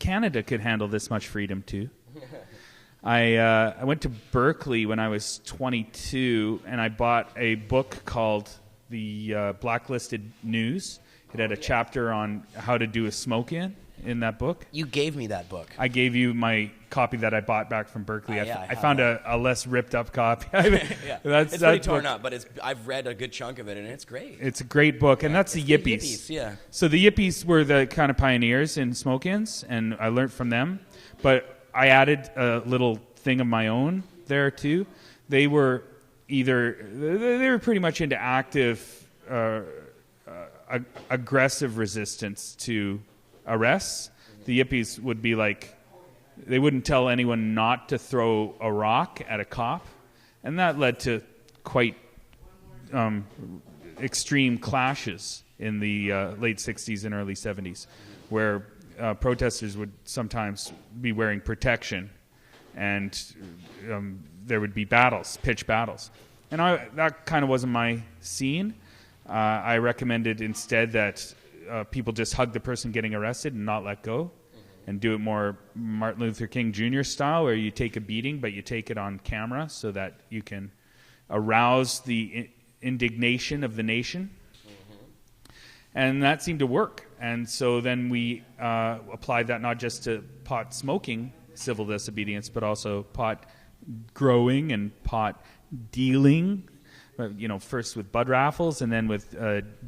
[SPEAKER 1] Canada could handle this much freedom too. I went to Berkeley when I was 22, and I bought a book called The Blacklisted News. It had a chapter on how to do a smoke-in that book.
[SPEAKER 2] You gave me that book.
[SPEAKER 1] I gave you my copy that I bought back from Berkeley.
[SPEAKER 2] I
[SPEAKER 1] found a less ripped-up copy.
[SPEAKER 2] Yeah. It's pretty torn up, but I've read a good chunk of it, and it's great.
[SPEAKER 1] It's a great book, and that's the Yippies.
[SPEAKER 2] The Yippies, yeah.
[SPEAKER 1] So the Yippies were the kind of pioneers in smoke-ins, and I learned from them. But I added a little thing of my own there too. They were pretty much into active, aggressive resistance to arrests. The Yippies would be like, they wouldn't tell anyone not to throw a rock at a cop, and that led to quite extreme clashes in the late 60s and early 70s, where protesters would sometimes be wearing protection, and there would be pitched battles. And that kind of wasn't my scene. I recommended instead that people just hug the person getting arrested and not let go, and do it more Martin Luther King Jr. style, where you take a beating, but you take it on camera so that you can arouse the indignation of the nation. And that seemed to work. And so then we applied that not just to pot smoking civil disobedience, but also pot growing and pot dealing, first with bud raffles and then with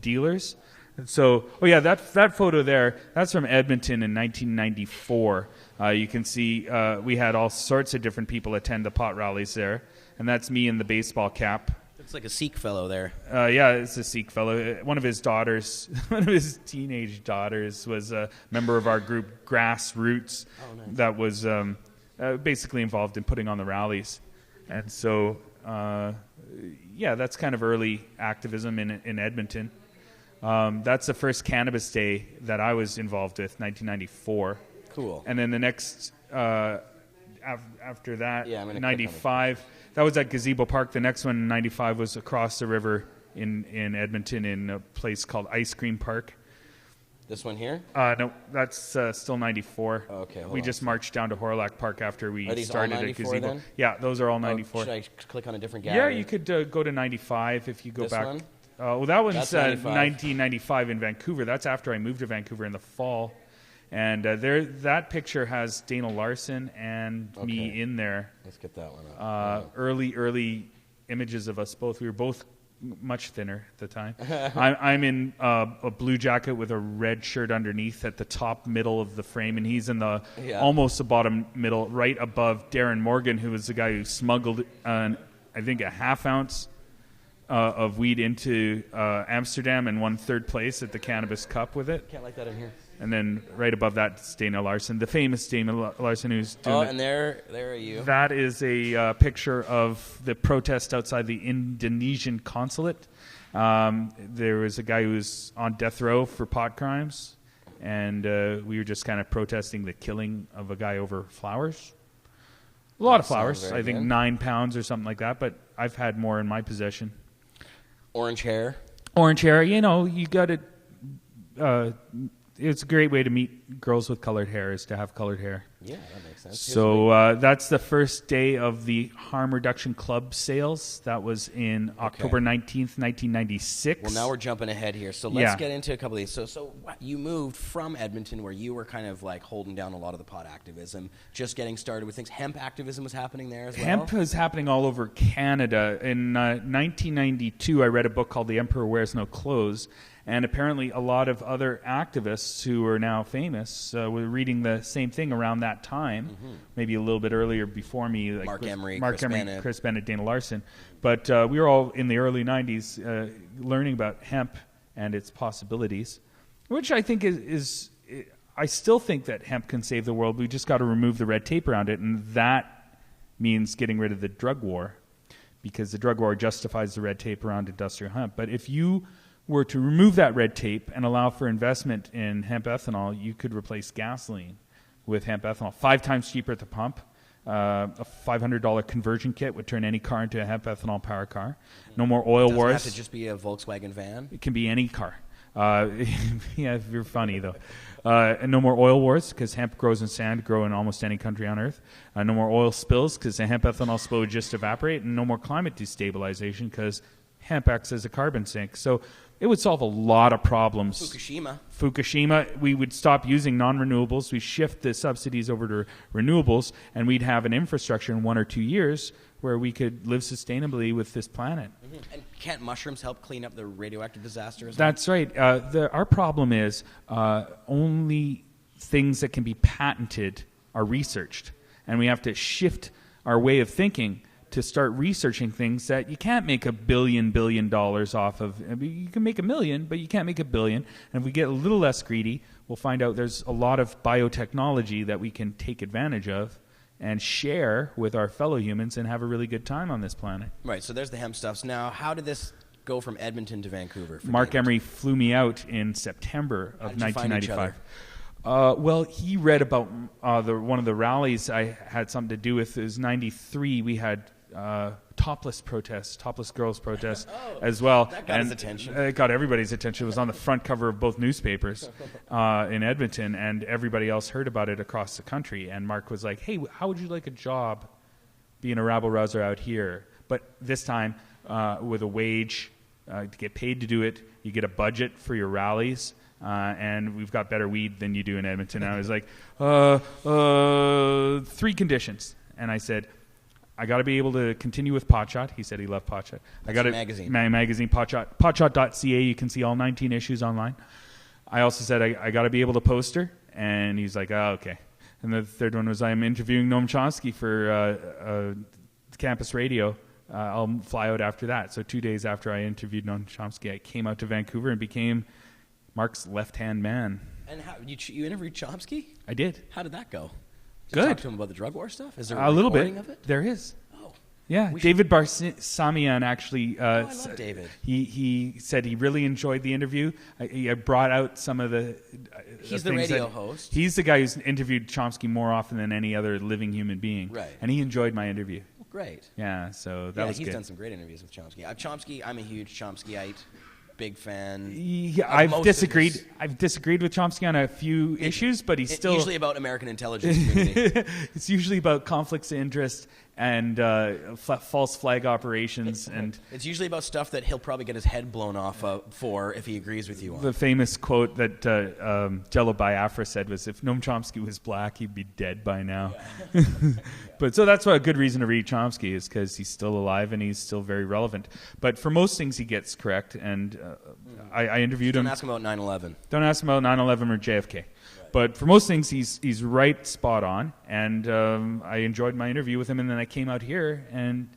[SPEAKER 1] dealers. And so, that photo there, that's from Edmonton in 1994. You can see we had all sorts of different people attend the pot rallies there. And that's me in the baseball cap.
[SPEAKER 2] Looks like a Sikh fellow there.
[SPEAKER 1] Yeah, it's a Sikh fellow. One of his daughters, one of his teenage daughters, was a member of our group, Grassroots,
[SPEAKER 2] nice.
[SPEAKER 1] That was basically involved in putting on the rallies. And so, that's kind of early activism in Edmonton. That's the first Cannabis Day that I was involved with, 1994.
[SPEAKER 2] Cool.
[SPEAKER 1] And then the next, after that,
[SPEAKER 2] 95.
[SPEAKER 1] That was at Gazebo Park. The next one, 95, was across the river in Edmonton in a place called Ice Cream Park.
[SPEAKER 2] This one here?
[SPEAKER 1] No, that's still 94.
[SPEAKER 2] Oh, okay,
[SPEAKER 1] we just marched down to Horlac Park after we started at Gazebo.
[SPEAKER 2] Then?
[SPEAKER 1] Yeah, those are all 94.
[SPEAKER 2] Should I click on a different gallery?
[SPEAKER 1] Yeah, you could go to 95 if you go
[SPEAKER 2] this
[SPEAKER 1] back.
[SPEAKER 2] One?
[SPEAKER 1] That one's 1995 in Vancouver. That's after I moved to Vancouver in the fall. And that picture has Dana Larson and me in there.
[SPEAKER 2] Let's get that one up.
[SPEAKER 1] Early images of us both. We were both much thinner at the time. I'm in a blue jacket with a red shirt underneath at the top middle of the frame, and he's in the almost the bottom middle, right above Darren Morgan, who was the guy who smuggled, I think, a half ounce of weed into Amsterdam and won third place at the Cannabis Cup with it.
[SPEAKER 2] Can't like that in here.
[SPEAKER 1] And then right above that, Dana Larson, the famous Dana Larson, who's doing.
[SPEAKER 2] Oh, and there are you.
[SPEAKER 1] That is a picture of the protest outside the Indonesian consulate. There was a guy who was on death row for pot crimes, and we were just kind of protesting the killing of a guy over flowers. A lot of flowers, I think 9 pounds or something like that, but I've had more in my possession.
[SPEAKER 2] Orange hair.
[SPEAKER 1] You got to it's a great way to meet girls with colored hair is to have colored hair.
[SPEAKER 2] Yeah, that makes sense.
[SPEAKER 1] So that's the first day of the Harm Reduction Club sales. That was in October 19th, 1996.
[SPEAKER 2] Well, now we're jumping ahead here. So let's get into a couple of these. So you moved from Edmonton, where you were kind of like holding down a lot of the pot activism, just getting started with things. Hemp activism was happening there as well?
[SPEAKER 1] Hemp was happening all over Canada. In 1992, I read a book called The Emperor Wears No Clothes. And apparently a lot of other activists who are now famous were reading the same thing around that time, maybe a little bit earlier before me. Like
[SPEAKER 2] Mark Emery,
[SPEAKER 1] Chris Bennett, Dana Larson. But we were all in the early 90s learning about hemp and its possibilities, which I think is I still think that hemp can save the world. We just got to remove the red tape around it, and that means getting rid of the drug war, because the drug war justifies the red tape around industrial hemp. But if you were to remove that red tape and allow for investment in hemp ethanol, you could replace gasoline with hemp ethanol. 5 times cheaper at the pump. A $500 conversion kit would turn any car into a hemp ethanol power car. No more oil wars.
[SPEAKER 2] It doesn't have to just be a Volkswagen van?
[SPEAKER 1] It can be any car. Yeah, you're funny, though. And no more oil wars, because hemp grows in sand, grow in almost any country on Earth. No more oil spills, because the hemp ethanol spill would just evaporate. And no more climate destabilization, because hemp acts as a carbon sink. So it would solve a lot of problems. Fukushima, we would stop using non-renewables. We shift the subsidies over to renewables, and we'd have an infrastructure in 1 or 2 years where we could live sustainably with this planet.
[SPEAKER 2] And can't mushrooms help clean up the radioactive disasters?
[SPEAKER 1] That's right. Our problem is only things that can be patented are researched, and we have to shift our way of thinking to start researching things that you can't make $1 billion off of. I mean, you can make $1 million, but you can't make $1 billion. And if we get a little less greedy, we'll find out there's a lot of biotechnology that we can take advantage of and share with our fellow humans and have a really good time on this planet.
[SPEAKER 2] Right, so there's the hemp stuff. So now, how did this go from Edmonton to Vancouver?
[SPEAKER 1] Mark Emery flew me out in September of 1995. Well, he read about one of the rallies I had something to do with. It was 93. We had topless girls protests as well.
[SPEAKER 2] That got his attention.
[SPEAKER 1] It got everybody's attention. It was on the front cover of both newspapers in Edmonton, and everybody else heard about it across the country. And Mark was like, hey, how would you like a job being a rabble-rouser out here? But this time with a wage, to get paid to do it, you get a budget for your rallies. And we've got better weed than you do in Edmonton. And I was like, 3 conditions. And I said, I got to be able to continue with Potshot. He said he loved Potshot.
[SPEAKER 2] I got a magazine.
[SPEAKER 1] Magazine, Potshot. Potshot.ca. You can see all 19 issues online. I also said I got to be able to poster. And he's like, oh, okay. And the third one was I'm interviewing Noam Chomsky for campus radio. I'll fly out after that. So 2 days after I interviewed Noam Chomsky, I came out to Vancouver and became Mark's left-hand man.
[SPEAKER 2] And how, you interviewed Chomsky?
[SPEAKER 1] I did.
[SPEAKER 2] How did that go?
[SPEAKER 1] Good.
[SPEAKER 2] Did you talk to him about the drug war stuff? Is there
[SPEAKER 1] a little bit
[SPEAKER 2] of it?
[SPEAKER 1] There is.
[SPEAKER 2] Oh.
[SPEAKER 1] Yeah. David Barsamian actually.
[SPEAKER 2] I love David.
[SPEAKER 1] He said he really enjoyed the interview. I brought out some of the.
[SPEAKER 2] He's the radio host.
[SPEAKER 1] He's the guy who's interviewed Chomsky more often than any other living human being.
[SPEAKER 2] Right.
[SPEAKER 1] And he enjoyed my interview.
[SPEAKER 2] Well, great.
[SPEAKER 1] Yeah. So that was good.
[SPEAKER 2] He's done some great interviews with Chomsky. Chomsky, I'm a huge Chomskyite. Big fan.
[SPEAKER 1] Yeah, I've disagreed with Chomsky on a few issues, but he's still
[SPEAKER 2] usually about American intelligence community.
[SPEAKER 1] It's usually about conflicts of interest and false flag operations, and
[SPEAKER 2] it's usually about stuff that he'll probably get his head blown off for if he agrees with you on.
[SPEAKER 1] The famous quote that Jello Biafra said was, "If Noam Chomsky was black, he'd be dead by now." Yeah. But so that's a good reason to read Chomsky is because he's still alive and he's still very relevant. But for most things, he gets correct. And I interviewed him.
[SPEAKER 2] Don't ask him about 9/11.
[SPEAKER 1] Don't ask him about 9/11 or JFK. Right. But for most things, he's right spot on. And I enjoyed my interview with him. And then I came out here and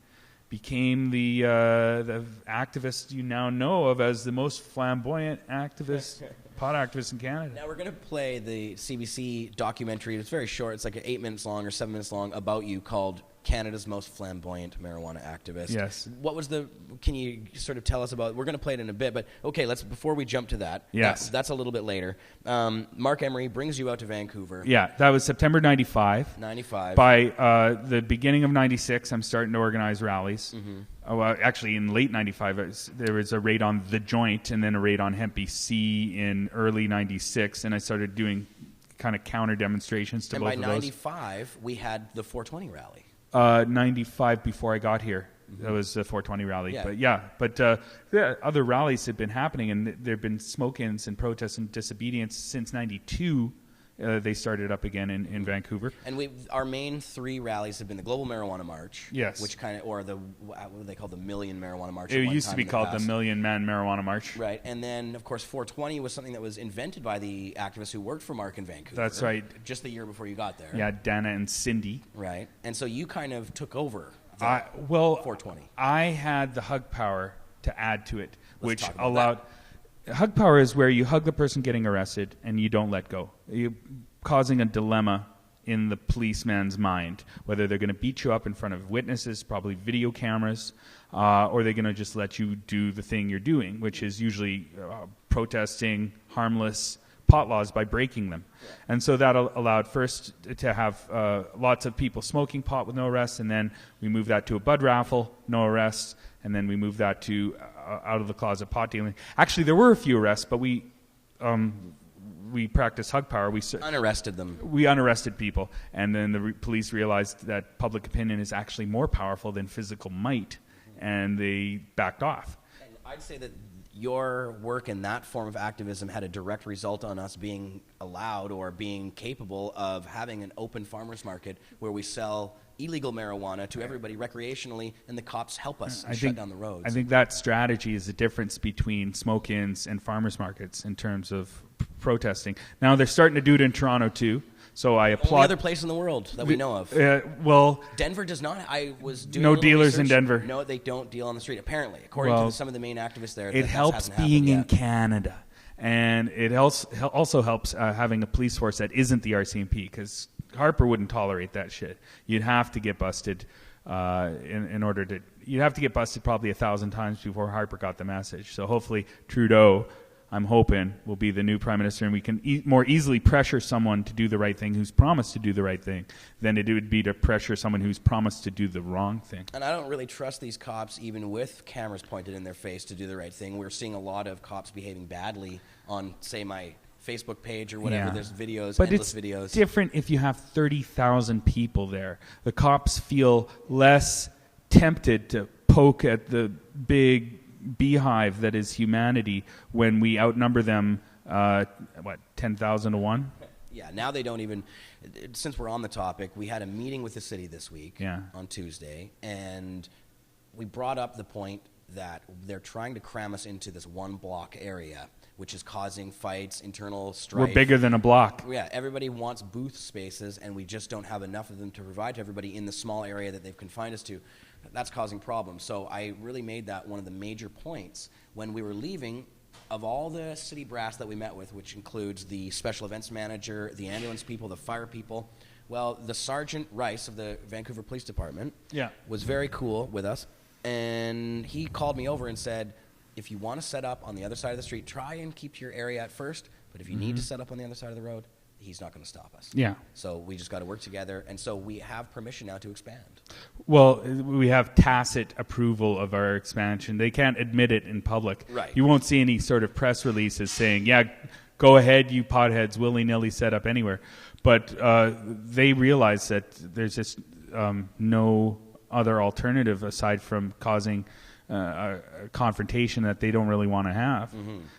[SPEAKER 1] became the activist you now know of as the most flamboyant activist. Pot activist in Canada.
[SPEAKER 2] Now we're going to play the CBC documentary. It's very short. It's like 8 minutes long or 7 minutes long about you called Canada's Most Flamboyant Marijuana Activist.
[SPEAKER 1] Yes.
[SPEAKER 2] What was can you sort of tell us about, we're going to play it in a bit, but okay, before we jump to that.
[SPEAKER 1] Yes.
[SPEAKER 2] That's a little bit later. Mark Emery brings you out to Vancouver.
[SPEAKER 1] Yeah, that was September 95.
[SPEAKER 2] 95.
[SPEAKER 1] By the beginning of 96, I'm starting to organize rallies.
[SPEAKER 2] Mm-hmm.
[SPEAKER 1] actually in late 95, there was a raid on The Joint and then a raid on Hemp BC in early 96, and I started doing kind of counter demonstrations to both of those.
[SPEAKER 2] And by 95, we had the 420 rally.
[SPEAKER 1] 95 before I got here. That was the 420 rally.
[SPEAKER 2] Yeah.
[SPEAKER 1] But other rallies had been happening, and there have been smoke-ins and protests and disobedience since 92. They started up again in Vancouver.
[SPEAKER 2] And our main 3 rallies have been the Global Marijuana March,
[SPEAKER 1] yes,
[SPEAKER 2] which or what do they call the Million Marijuana March?
[SPEAKER 1] It used to be called the Million Man Marijuana March.
[SPEAKER 2] Right, and then, of course, 420 was something that was invented by the activists who worked for Mark in Vancouver.
[SPEAKER 1] That's right.
[SPEAKER 2] Just the year before you got there.
[SPEAKER 1] Yeah, Dana and Cindy.
[SPEAKER 2] Right, and so you kind of took over 420.
[SPEAKER 1] I had the hug power to add to it, which allowed... Hug power is where you hug the person getting arrested and you don't let go. You're causing a dilemma in the policeman's mind, whether they're going to beat you up in front of witnesses, probably video cameras, or they're going to just let you do the thing you're doing, which is usually protesting harmless pot laws by breaking them. And so that allowed first to have lots of people smoking pot with no arrests, and then we moved that to a bud raffle, no arrests, and then we moved that to out of the closet pot dealing. Actually, there were a few arrests, but we practiced hug power. We
[SPEAKER 2] unarrested them.
[SPEAKER 1] We unarrested people, and then the police realized that public opinion is actually more powerful than physical might, and they backed off.
[SPEAKER 2] And I'd say that your work in that form of activism had a direct result on us being allowed or being capable of having an open farmers market where we sell illegal marijuana to everybody recreationally, and the cops help us shut down the roads.
[SPEAKER 1] I think that strategy is the difference between smoke-ins and farmers markets in terms of protesting. Now they're starting to do it in Toronto too. So I applaud.
[SPEAKER 2] Only other place in the world that we know of.
[SPEAKER 1] Well,
[SPEAKER 2] Denver does not. I was doing
[SPEAKER 1] no dealers
[SPEAKER 2] research.
[SPEAKER 1] in Denver.
[SPEAKER 2] No, they don't deal on the street. Apparently, according to some of the main activists there,
[SPEAKER 1] it helps being in Canada, and it also helps having a police force that isn't the RCMP, because Harper wouldn't tolerate that shit. You'd have to get busted in order to. You'd have to get busted probably 1,000 times before Harper got the message. So hopefully Trudeau, I'm hoping, will be the new prime minister, and we can more easily pressure someone to do the right thing who's promised to do the right thing than it would be to pressure someone who's promised to do the wrong thing.
[SPEAKER 2] And I don't really trust these cops, even with cameras pointed in their face, to do the right thing. We're seeing a lot of cops behaving badly on, say, my Facebook page or whatever. There's videos,
[SPEAKER 1] but
[SPEAKER 2] endless
[SPEAKER 1] it's
[SPEAKER 2] videos.
[SPEAKER 1] Different if you have 30,000 people there. The cops feel less tempted to poke at the big beehive that is humanity when we outnumber them 10,000 to 1.
[SPEAKER 2] Yeah, now they don't even. Since we're on the topic, we had a meeting with the city this week on Tuesday, and we brought up the point that they're trying to cram us into this one block area, which is causing fights, internal strife.
[SPEAKER 1] We're bigger than a block.
[SPEAKER 2] Yeah, everybody wants booth spaces, and we just don't have enough of them to provide to everybody in the small area that they've confined us to. That's causing problems. So I really made that one of the major points when we were leaving. Of all the city brass that we met with, which includes the special events manager, the ambulance people, the fire people, well, the Sergeant Rice of the Vancouver Police Department was very cool with us, and he called me over and said, if you want to set up on the other side of the street, try and keep your area at first, but if you need to set up on the other side of the road, he's not going to stop us. Yeah. So we just got to work together, and so we have permission now to expand.
[SPEAKER 1] Well, we have tacit approval of our expansion. They can't admit it in public.
[SPEAKER 2] Right.
[SPEAKER 1] You won't see any sort of press releases saying, yeah, go ahead, you potheads, willy-nilly set up anywhere. But they realize that there's just no other alternative aside from causing a confrontation that they don't really want to have.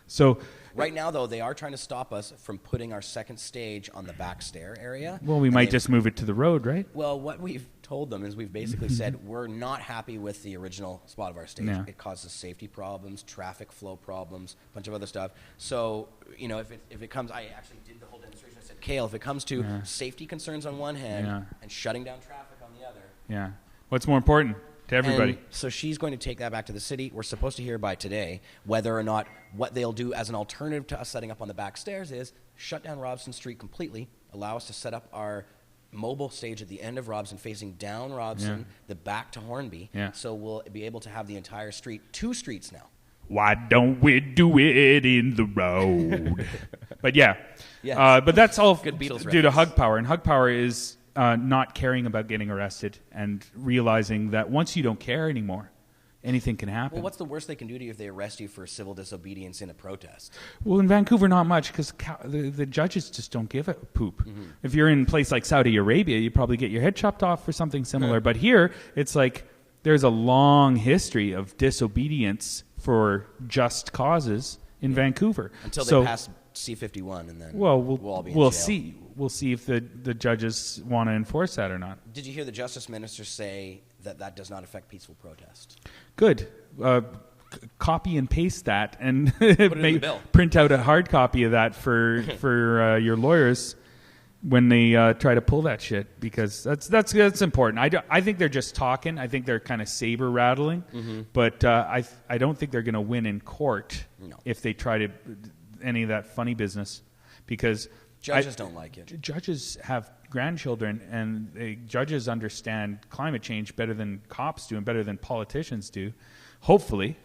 [SPEAKER 1] So
[SPEAKER 2] right now, though, they are trying to stop us from putting our second stage on the back stair area.
[SPEAKER 1] Well, we might just move it to the road, right?
[SPEAKER 2] Well, what we've told them is we've basically said we're not happy with the original spot of our stage. Yeah. It causes safety problems, traffic flow problems, a bunch of other stuff. So, you know, if it comes, I actually did the whole demonstration. I said, Kale, if it comes to safety concerns on one hand and shutting down traffic on the other.
[SPEAKER 1] What's more important? To everybody.
[SPEAKER 2] And so she's going to take that back to the city. We're supposed to hear by today whether or not what they'll do as an alternative to us setting up on the back stairs is shut down Robson Street completely, allow us to set up our mobile stage at the end of Robson facing down Robson, the back to Hornby. So we'll be able to have the entire street, 2 streets now.
[SPEAKER 1] Why don't we do it in the road? But but that's all
[SPEAKER 2] good Beatles
[SPEAKER 1] due to hug power. And hug power is not caring about getting arrested and realizing that once you don't care anymore, anything can happen.
[SPEAKER 2] Well, what's the worst they can do to you if they arrest you for civil disobedience in a protest?
[SPEAKER 1] Well, in Vancouver, not much, because the judges just don't give a poop. If you're in a place like Saudi Arabia, you probably get your head chopped off for something similar. But here, it's like there's a long history of disobedience for just causes in Vancouver.
[SPEAKER 2] Until they pass C-51, and then we'll all be in
[SPEAKER 1] we'll
[SPEAKER 2] jail.
[SPEAKER 1] see. We'll see if the judges want to enforce that or not.
[SPEAKER 2] Did you hear the Justice Minister say that does not affect peaceful protest?
[SPEAKER 1] Good. Copy and paste that, and
[SPEAKER 2] Put it in the bill.
[SPEAKER 1] Print out a hard copy of that for your lawyers when they try to pull that shit, because that's important. I think they're just talking. I think they're kind of saber rattling, but I don't think they're going to win in court if they try to any of that funny business, because
[SPEAKER 2] judges don't like it.
[SPEAKER 1] Judges have grandchildren, and judges understand climate change better than cops do and better than politicians do, hopefully.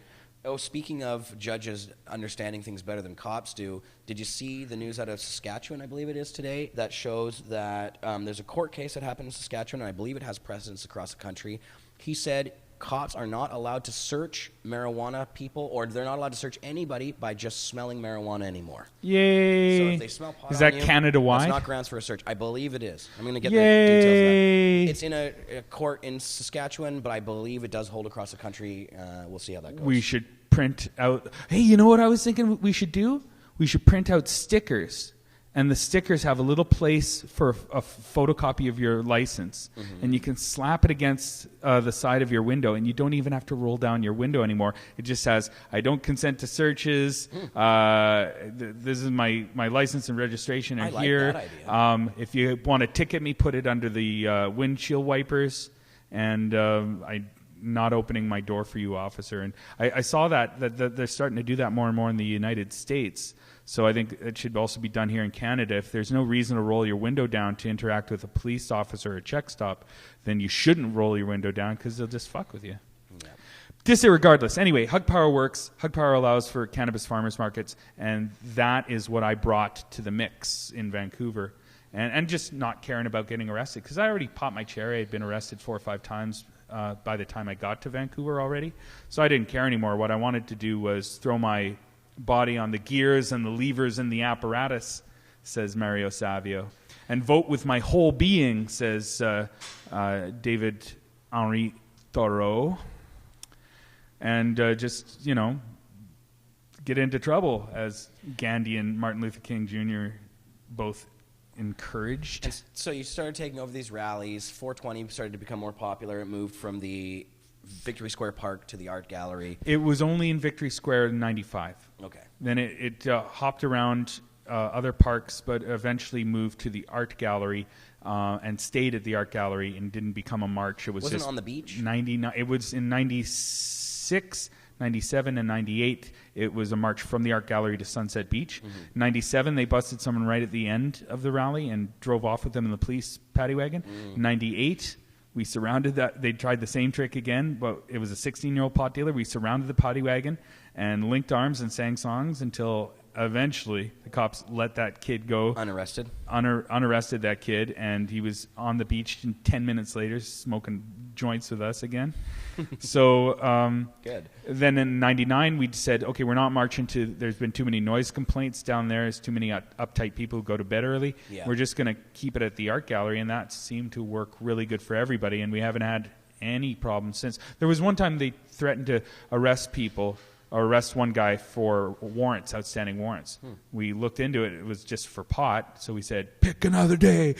[SPEAKER 2] Oh, speaking of judges understanding things better than cops do, did you see the news out of Saskatchewan, I believe it is today, that shows that there's a court case that happened in Saskatchewan, and I believe it has precedence across the country. He said cops are not allowed to search marijuana people, or they're not allowed to search anybody by just smelling marijuana anymore.
[SPEAKER 1] Yay.
[SPEAKER 2] So if they smell pot
[SPEAKER 1] is that Canada-wide?
[SPEAKER 2] That's not grounds for a search. I believe it is. I'm going to get the details of that. It's in a court in Saskatchewan, but I believe it does hold across the country. We'll see how that goes.
[SPEAKER 1] We should print out... Hey, you know what I was thinking we should do? We should print out stickers. And the stickers have a little place for a photocopy of your license. And you can slap it against the side of your window, and you don't even have to roll down your window anymore. It just says, I don't consent to searches. This is my license and registration are here.
[SPEAKER 2] Like that idea.
[SPEAKER 1] If you want to ticket me, put it under the windshield wipers. And I'm not opening my door for you, officer. And I saw that they're starting to do that more and more in the United States. So I think it should also be done here in Canada. If there's no reason to roll your window down to interact with a police officer or a check stop, then you shouldn't roll your window down, because they'll just fuck with you. Yeah. Disregardless. Anyway, Hug Power works. Hug Power allows for cannabis farmers markets, and that is what I brought to the mix in Vancouver. And just not caring about getting arrested, because I already popped my cherry. I'd been arrested 4 or 5 times by the time I got to Vancouver already. So I didn't care anymore. What I wanted to do was throw my body on the gears and the levers and the apparatus, says Mario Savio, and vote with my whole being, says David Henri Thoreau, and just, get into trouble, as Gandhi and Martin Luther King Jr. both encouraged.
[SPEAKER 2] And so you started taking over these rallies. 420 started to become more popular. It moved from the Victory Square Park to the Art Gallery.
[SPEAKER 1] It was only in Victory Square in 95.
[SPEAKER 2] Okay.
[SPEAKER 1] Then it hopped around other parks, but eventually moved to the Art Gallery and stayed at the Art Gallery and didn't become a march. It was
[SPEAKER 2] Wasn't
[SPEAKER 1] just
[SPEAKER 2] on the beach?
[SPEAKER 1] 99. It was in 96, 97, and 98. It was a march from the Art Gallery to Sunset Beach. 97, they busted someone right at the end of the rally and drove off with them in the police paddy wagon. 98... we surrounded that. They tried the same trick again, but it was a 16-year-old pot dealer. We surrounded the paddy wagon and linked arms and sang songs until eventually the cops let that kid go.
[SPEAKER 2] Unarrested?
[SPEAKER 1] Unarrested that kid, and he was on the beach 10 minutes later smoking joints with us again. So
[SPEAKER 2] good.
[SPEAKER 1] Then in 99, we said, okay, we're not marching to, there's been too many noise complaints down there. There's too many uptight people who go to bed early. Yeah. We're just going to keep it at the Art Gallery, and that seemed to work really good for everybody, and we haven't had any problems since. There was one time they threatened to arrest people, or arrest one guy for warrants, outstanding warrants. We looked into it. It was just for pot, so we said, pick another day,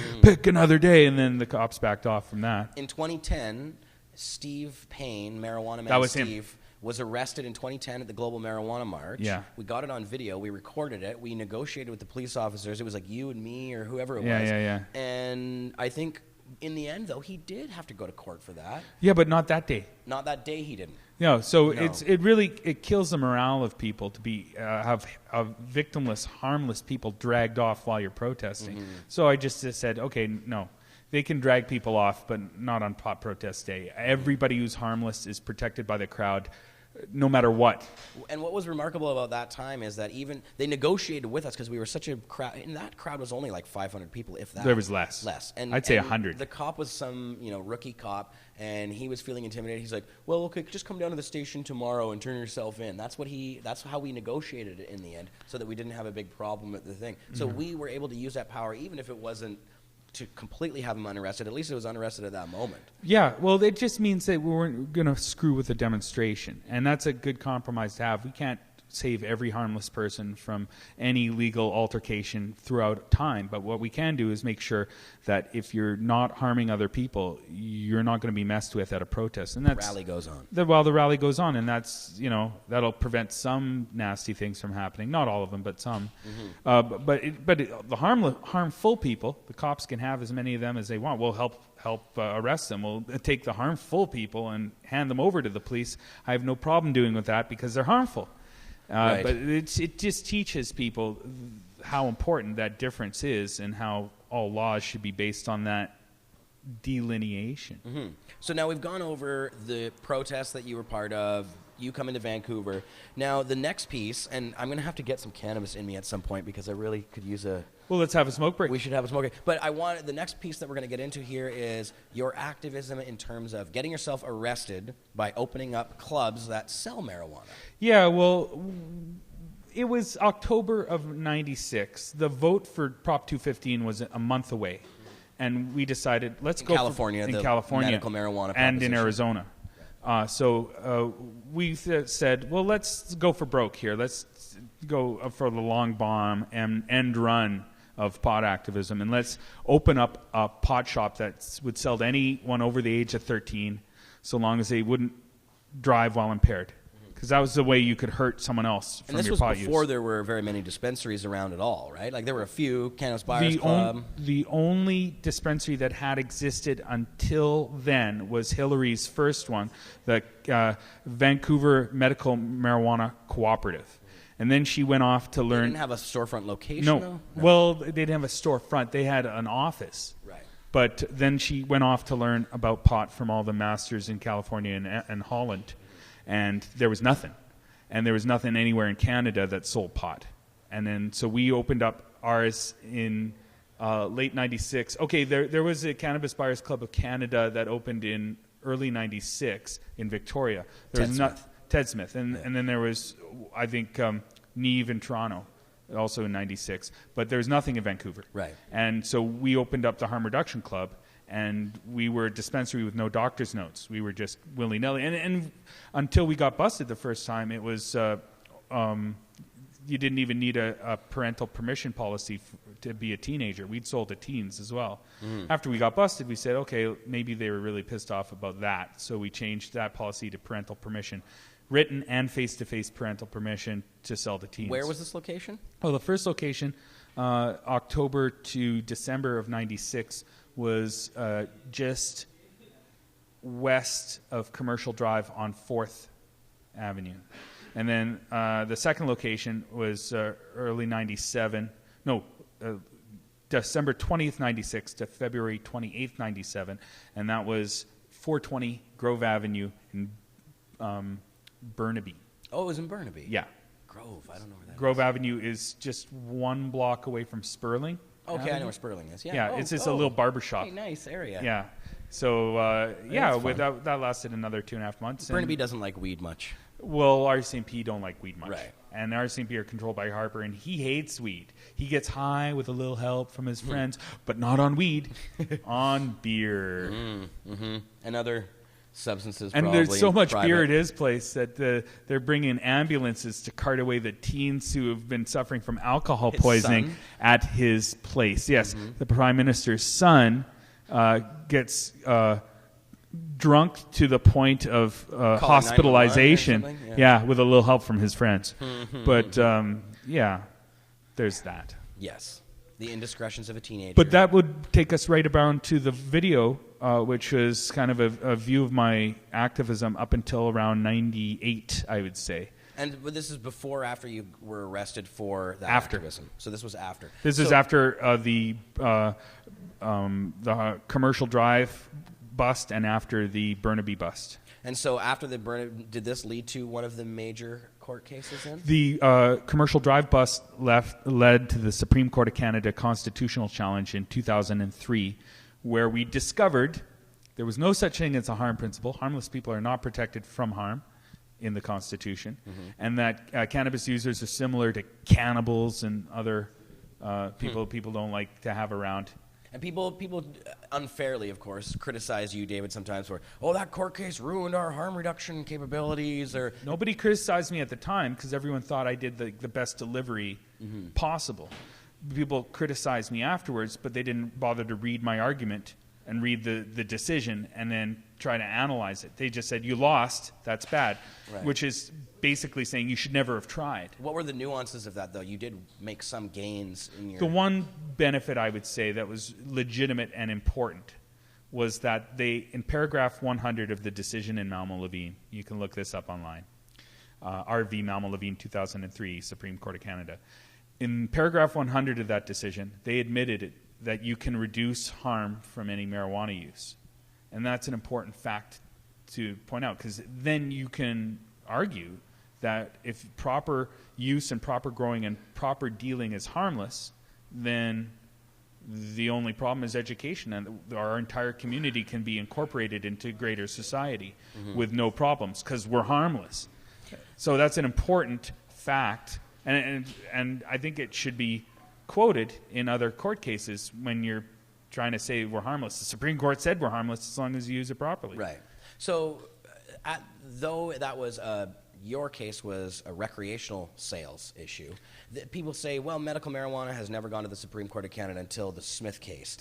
[SPEAKER 1] and then the cops backed off from that.
[SPEAKER 2] In 2010... Steve Payne, Marijuana Man Steve, was arrested in 2010 at the Global Marijuana March.
[SPEAKER 1] Yeah.
[SPEAKER 2] We got it on video. We recorded it. We negotiated with the police officers. It was like you and me or whoever it was.
[SPEAKER 1] Yeah.
[SPEAKER 2] And I think in the end, though, he did have to go to court for that.
[SPEAKER 1] Yeah, but not that day.
[SPEAKER 2] Not that day he didn't.
[SPEAKER 1] No, so it really kills the morale of people to be have victimless, harmless people dragged off while you're protesting. So I just said, okay, no. They can drag people off, but not on pot protest day. Everybody who's harmless is protected by the crowd. no matter what.
[SPEAKER 2] And what was remarkable about that time is that even they negotiated with us because we were such a crowd. And that crowd was only like 500 people, if that.
[SPEAKER 1] There was less.
[SPEAKER 2] And
[SPEAKER 1] I'd say 100.
[SPEAKER 2] The cop was some, rookie cop, and he was feeling intimidated. He's like, "Well, okay, just come down to the station tomorrow and turn yourself in." That's how we negotiated it in the end, so that we didn't have a big problem with the thing. So we were able to use that power, even if it wasn't to completely have him unarrested. At least it was unarrested at that moment.
[SPEAKER 1] Yeah, well, it just means that we weren't going to screw with the demonstration, and that's a good compromise to have. We can't save every harmless person from any legal altercation throughout time, but what we can do is make sure that if you're not harming other people, you're not going to be messed with at a protest. And that's
[SPEAKER 2] the rally goes on.
[SPEAKER 1] The rally goes on, and that's, that'll prevent some nasty things from happening. Not all of them, but some. The harmful people, the cops can have as many of them as they want. We'll help arrest them. We'll take the harmful people and hand them over to the police. I have no problem doing with that because they're harmful.
[SPEAKER 2] Right.
[SPEAKER 1] But it just teaches people how important that difference is and how all laws should be based on that delineation.
[SPEAKER 2] Mm-hmm. So now we've gone over the protests that you were part of, you coming to Vancouver. Now the next piece, and I'm going to have to get some cannabis in me at some point because I really could use a...
[SPEAKER 1] Well, let's have a smoke break.
[SPEAKER 2] We should have a smoke break. But the next piece that we're going to get into here is your activism in terms of getting yourself arrested by opening up clubs that sell marijuana.
[SPEAKER 1] Yeah, well, it was October of '96. The vote for Prop 215 was a month away. And we decided, let's go
[SPEAKER 2] in California, medical marijuana
[SPEAKER 1] and in Arizona. So we said, well, let's go for broke here. Let's go for the long bomb and end run of pot activism, and let's open up a pot shop that would sell to anyone over the age of 13, so long as they wouldn't drive while impaired. Because that was the way you could hurt someone else from your pot use.
[SPEAKER 2] And this was before there were very many dispensaries around at all, right? Like there were a few, Cannabis Buyers Club.
[SPEAKER 1] The only dispensary that had existed until then was Hillary's first one, the Vancouver Medical Marijuana Cooperative. And then she went off to learn...
[SPEAKER 2] They didn't have a storefront location,
[SPEAKER 1] though?
[SPEAKER 2] No.
[SPEAKER 1] Well, they didn't have a storefront. They had an office.
[SPEAKER 2] Right.
[SPEAKER 1] But then she went off to learn about pot from all the masters in California and Holland. And there was nothing. And there was nothing anywhere in Canada that sold pot. And then so we opened up ours in late 96. Okay, there was a Cannabis Buyers Club of Canada that opened in early 96 in Victoria. Ted Smith. And then there was, I think, Neve in Toronto, also in 96. But there was nothing in Vancouver.
[SPEAKER 2] Right.
[SPEAKER 1] And so we opened up the Harm Reduction Club, and we were a dispensary with no doctor's notes. We were just willy-nilly. And until we got busted the first time, it was you didn't even need a parental permission policy to be a teenager. We'd sold to teens as well. Mm. After we got busted, we said, okay, maybe they were really pissed off about that. So we changed that policy to parental permission. Written and face-to-face parental permission to sell to teens.
[SPEAKER 2] Where was this location?
[SPEAKER 1] Well, the first location, October to December of 96, was just west of Commercial Drive on 4th Avenue. And then the second location was early 97. No, December 20th, 96 to February 28th, 97. And that was 420 Grove Avenue in Burnaby.
[SPEAKER 2] Oh, it was in Burnaby?
[SPEAKER 1] Yeah.
[SPEAKER 2] Grove, I don't know where that
[SPEAKER 1] Grove Avenue is just 1 block away from Sperling.
[SPEAKER 2] Okay,
[SPEAKER 1] Avenue.
[SPEAKER 2] I know where Sperling is. Yeah,
[SPEAKER 1] yeah, it's just a little barber shop.
[SPEAKER 2] Hey, nice area.
[SPEAKER 1] Yeah. So, that lasted another 2.5 months.
[SPEAKER 2] Burnaby doesn't like weed much.
[SPEAKER 1] Well, RCMP don't like weed much.
[SPEAKER 2] Right.
[SPEAKER 1] And RCMP are controlled by Harper, and he hates weed. He gets high with a little help from his friends, but not on weed, on beer.
[SPEAKER 2] Mm-hmm. And other substances,
[SPEAKER 1] and
[SPEAKER 2] probably.
[SPEAKER 1] There's so much beer at his place that they're bringing ambulances to cart away the teens who have been suffering from alcohol poisoning at his place. Yes, the Prime Minister's son gets drunk to the point of hospitalization. Yeah, with a little help from his friends. But there's that.
[SPEAKER 2] Yes, the indiscretions of a teenager.
[SPEAKER 1] But that would take us right around to the video, which was kind of a view of my activism up until around 98, I would say.
[SPEAKER 2] And this is before or after you were arrested for that
[SPEAKER 1] after.
[SPEAKER 2] Activism? So this was after.
[SPEAKER 1] This is after the Commercial Drive bust and after the Burnaby bust.
[SPEAKER 2] And so after the burn, did this lead to one of the major court cases then?
[SPEAKER 1] The commercial drive bus led to the Supreme Court of Canada constitutional challenge in 2003, where we discovered there was no such thing as a harm principle. Harmless people are not protected from harm in the Constitution, and that cannabis users are similar to cannibals and other people don't like to have around.
[SPEAKER 2] And people unfairly, of course, criticize you, David, sometimes for, that court case ruined our harm reduction capabilities. Or
[SPEAKER 1] nobody criticized me at the time because everyone thought I did the best delivery possible. People criticized me afterwards, but they didn't bother to read my argument and read the decision and then try to analyze it. They just said, you lost, that's bad, which is basically saying you should never have tried.
[SPEAKER 2] What were the nuances of that, though? You did make some gains in your...
[SPEAKER 1] The one benefit I would say that was legitimate and important was that they, in paragraph 100 of the decision in Malmo-Levine, you can look this up online, RV Malmo-Levine 2003, Supreme Court of Canada. In paragraph 100 of that decision, they admitted that you can reduce harm from any marijuana use. And that's an important fact to point out, because then you can argue that if proper use and proper growing and proper dealing is harmless, then the only problem is education, and our entire community can be incorporated into greater society with no problems because we're harmless. So that's an important fact, and I think it should be quoted in other court cases when you're trying to say we're harmless. The Supreme Court said we're harmless as long as you use it properly.
[SPEAKER 2] Right. So though that was your case was a recreational sales issue, people say, well, medical marijuana has never gone to the Supreme Court of Canada until the Smith case.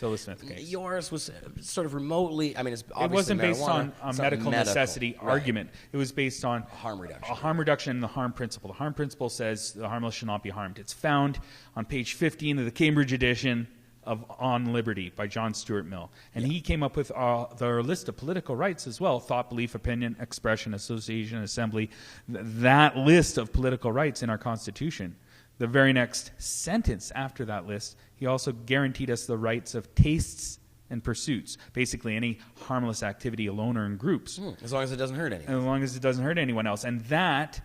[SPEAKER 2] Yours was sort of remotely, I mean, it's obviously
[SPEAKER 1] it wasn't based
[SPEAKER 2] marijuana,
[SPEAKER 1] on a medical necessity argument. It was based on
[SPEAKER 2] harm reduction.
[SPEAKER 1] A harm reduction and the harm principle. The harm principle says the harmless shall not be harmed. It's found on page 15 of the Cambridge edition of On Liberty by John Stuart Mill. And he came up with the list of political rights as well: thought, belief, opinion, expression, association, assembly. That list of political rights in our Constitution. The very next sentence after that list, he also guaranteed us the rights of tastes and pursuits, basically any harmless activity alone or in groups.
[SPEAKER 2] As long as it doesn't hurt anyone.
[SPEAKER 1] As long as it doesn't hurt anyone else. And that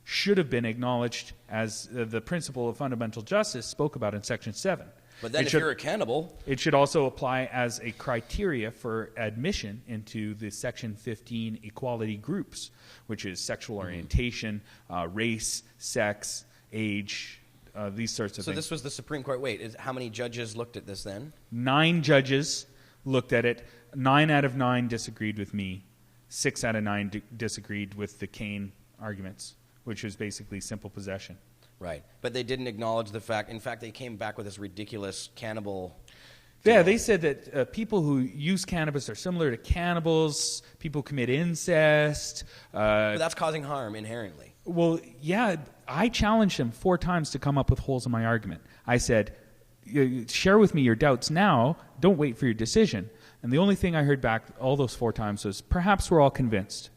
[SPEAKER 1] should have been acknowledged as the principle of fundamental justice spoke about in Section 7.
[SPEAKER 2] But then if you're a cannibal...
[SPEAKER 1] It should also apply as a criteria for admission into the Section 15 equality groups, which is sexual orientation, race, sex, age, these sorts of things.
[SPEAKER 2] So this was the Supreme Court. Wait, how many judges looked at this then?
[SPEAKER 1] 9 judges looked at it. 9 out of 9 disagreed with me. 6 out of 9 disagreed with the Kane arguments, which was basically simple possession.
[SPEAKER 2] Right. But they didn't acknowledge the fact. In fact, they came back with this ridiculous cannibal...
[SPEAKER 1] Yeah, they said that people who use cannabis are similar to cannibals, people who commit incest.
[SPEAKER 2] But that's causing harm inherently.
[SPEAKER 1] Well, yeah, I challenged them 4 times to come up with holes in my argument. I said, share with me your doubts now, don't wait for your decision. And the only thing I heard back all those 4 times was, perhaps we're all convinced.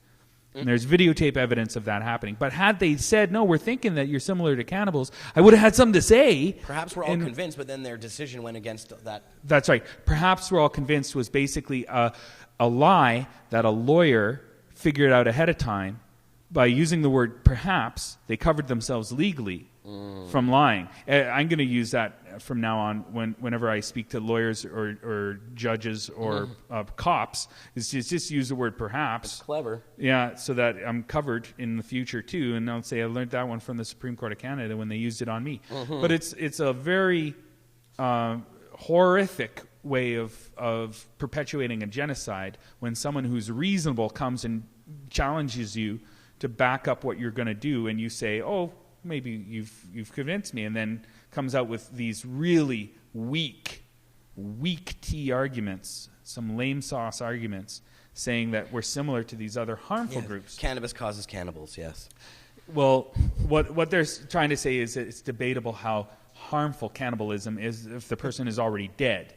[SPEAKER 1] And there's videotape evidence of that happening. But had they said, no, we're thinking that you're similar to cannibals, I would have had something to say.
[SPEAKER 2] Perhaps we're all convinced, but then their decision went against that.
[SPEAKER 1] That's right. Perhaps we're all convinced was basically a lie that a lawyer figured out ahead of time. By using the word perhaps, they covered themselves legally from lying. I'm going to use that from now on whenever I speak to lawyers or judges or cops, is just use the word perhaps.
[SPEAKER 2] That's clever.
[SPEAKER 1] Yeah, so that I'm covered in the future too. And I'll say I learned that one from the Supreme Court of Canada when they used it on me. But it's a very horrific way of perpetuating a genocide when someone who's reasonable comes and challenges you to back up what you're going to do, and you say, oh, maybe you've convinced me, and then comes out with these really weak tea arguments, some lame sauce arguments, saying that we're similar to these other harmful groups.
[SPEAKER 2] Cannabis causes cannibals, yes.
[SPEAKER 1] Well, what they're trying to say is that it's debatable how harmful cannibalism is if the person is already dead.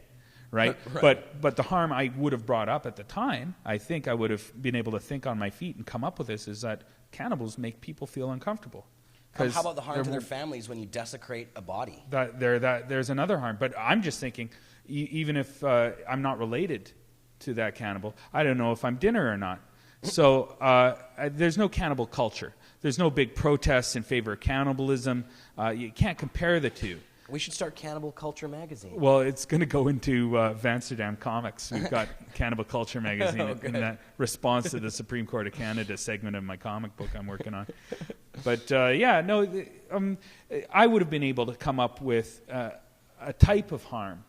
[SPEAKER 1] Right? But the harm I would have brought up at the time, I think I would have been able to think on my feet and come up with this, is that cannibals make people feel uncomfortable.
[SPEAKER 2] How about the harm to their families when you desecrate a body?
[SPEAKER 1] There's another harm. But I'm just thinking, even if I'm not related to that cannibal, I don't know if I'm dinner or not. So there's no cannibal culture. There's no big protests in favor of cannibalism. You can't compare the two.
[SPEAKER 2] We should start Cannibal Culture magazine.
[SPEAKER 1] Well, it's going to go into Amsterdam Comics. We've got Cannibal Culture magazine in that response to the Supreme Court of Canada segment of my comic book I'm working on. But I would have been able to come up with a type of harm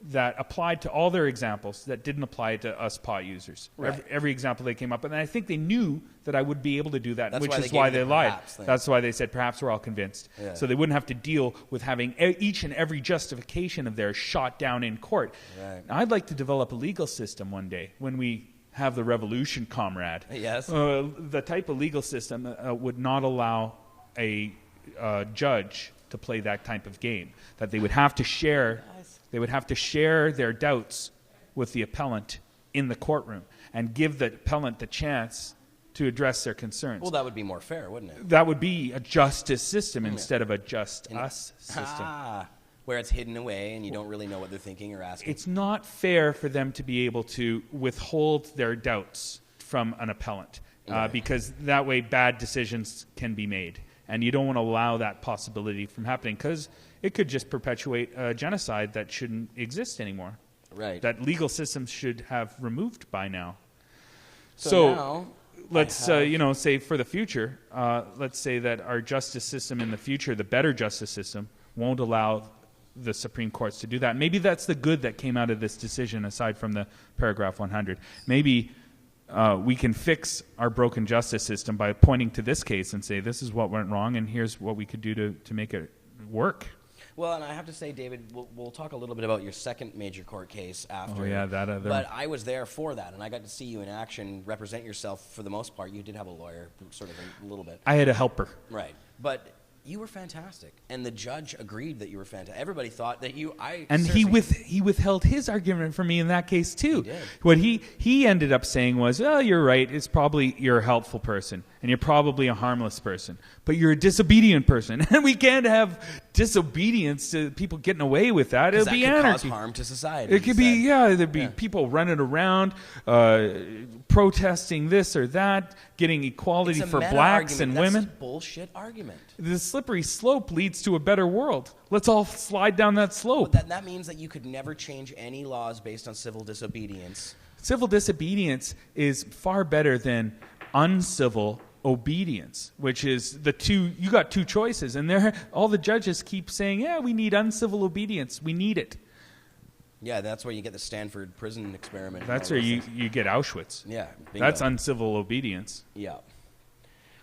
[SPEAKER 1] that applied to all their examples that didn't apply to us pot users.
[SPEAKER 2] Right.
[SPEAKER 1] Every example they came up with. And I think they knew that I would be able to do that,
[SPEAKER 2] That's
[SPEAKER 1] which
[SPEAKER 2] why
[SPEAKER 1] is
[SPEAKER 2] they
[SPEAKER 1] why
[SPEAKER 2] gave
[SPEAKER 1] they
[SPEAKER 2] you the
[SPEAKER 1] lied.
[SPEAKER 2] perhaps thing.
[SPEAKER 1] That's why they said perhaps we're all convinced.
[SPEAKER 2] Yeah.
[SPEAKER 1] So they wouldn't have to deal with having each and every justification of theirs shot down in court.
[SPEAKER 2] Right.
[SPEAKER 1] I'd like to develop a legal system one day when we have the revolution, comrade.
[SPEAKER 2] Yes.
[SPEAKER 1] The type of legal system would not allow a judge to play that type of game. That they would have to share. They would have to share their doubts with the appellant in the courtroom and give the appellant the chance to address their concerns.
[SPEAKER 2] Well, that would be more fair, wouldn't it?
[SPEAKER 1] That would be a justice system instead of a just us system.
[SPEAKER 2] Where it's hidden away and you don't really know what they're thinking or asking.
[SPEAKER 1] It's not fair for them to be able to withhold their doubts from an appellant because that way bad decisions can be made. And you don't want to allow that possibility from happening because it could just perpetuate a genocide that shouldn't exist anymore.
[SPEAKER 2] Right.
[SPEAKER 1] That legal systems should have removed by now. So
[SPEAKER 2] now
[SPEAKER 1] let's say for the future, let's say that our justice system in the future, the better justice system, won't allow the Supreme Courts to do that. Maybe that's the good that came out of this decision, aside from the paragraph 100. Maybe we can fix our broken justice system by pointing to this case and say this is what went wrong, and here's what we could do to make it work.
[SPEAKER 2] Well, and I have to say, David, we'll talk a little bit about your second major court case after.
[SPEAKER 1] Oh, yeah, that other.
[SPEAKER 2] But I was there for that, and I got to see you in action, represent yourself for the most part. You did have a lawyer, sort of a little bit.
[SPEAKER 1] I had a helper.
[SPEAKER 2] Right. But you were fantastic, and the judge agreed that you were fantastic. Everybody thought that you.
[SPEAKER 1] And he withheld his argument from me in that case too.
[SPEAKER 2] He did.
[SPEAKER 1] What he ended up saying was, "Well, you're right. It's probably you're a helpful person, and you're probably a harmless person, but you're a disobedient person, and we can't have disobedience to people getting away with that. It'll be anarchy.
[SPEAKER 2] Cause harm to society.
[SPEAKER 1] It could be there'd be people running around, protesting this or that, getting equality for blacks and women.
[SPEAKER 2] That's a bullshit argument.
[SPEAKER 1] The slippery slope leads to a better world. Let's all slide down that slope.
[SPEAKER 2] Well, that means that you could never change any laws based on civil disobedience.
[SPEAKER 1] Civil disobedience is far better than uncivil obedience, which is the two. You got two choices, and all the judges keep saying, "Yeah, we need uncivil obedience. We need it."
[SPEAKER 2] Yeah, that's where you get the Stanford prison experiment.
[SPEAKER 1] That's where you get Auschwitz.
[SPEAKER 2] Yeah, bingo.
[SPEAKER 1] That's uncivil obedience.
[SPEAKER 2] Yeah.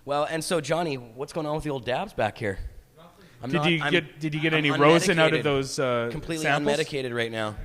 [SPEAKER 2] Well, and so Johnny, what's going on with the old dabs back here?
[SPEAKER 1] Did you get any rosin out of those
[SPEAKER 2] completely
[SPEAKER 1] samples?
[SPEAKER 2] unmedicated right now.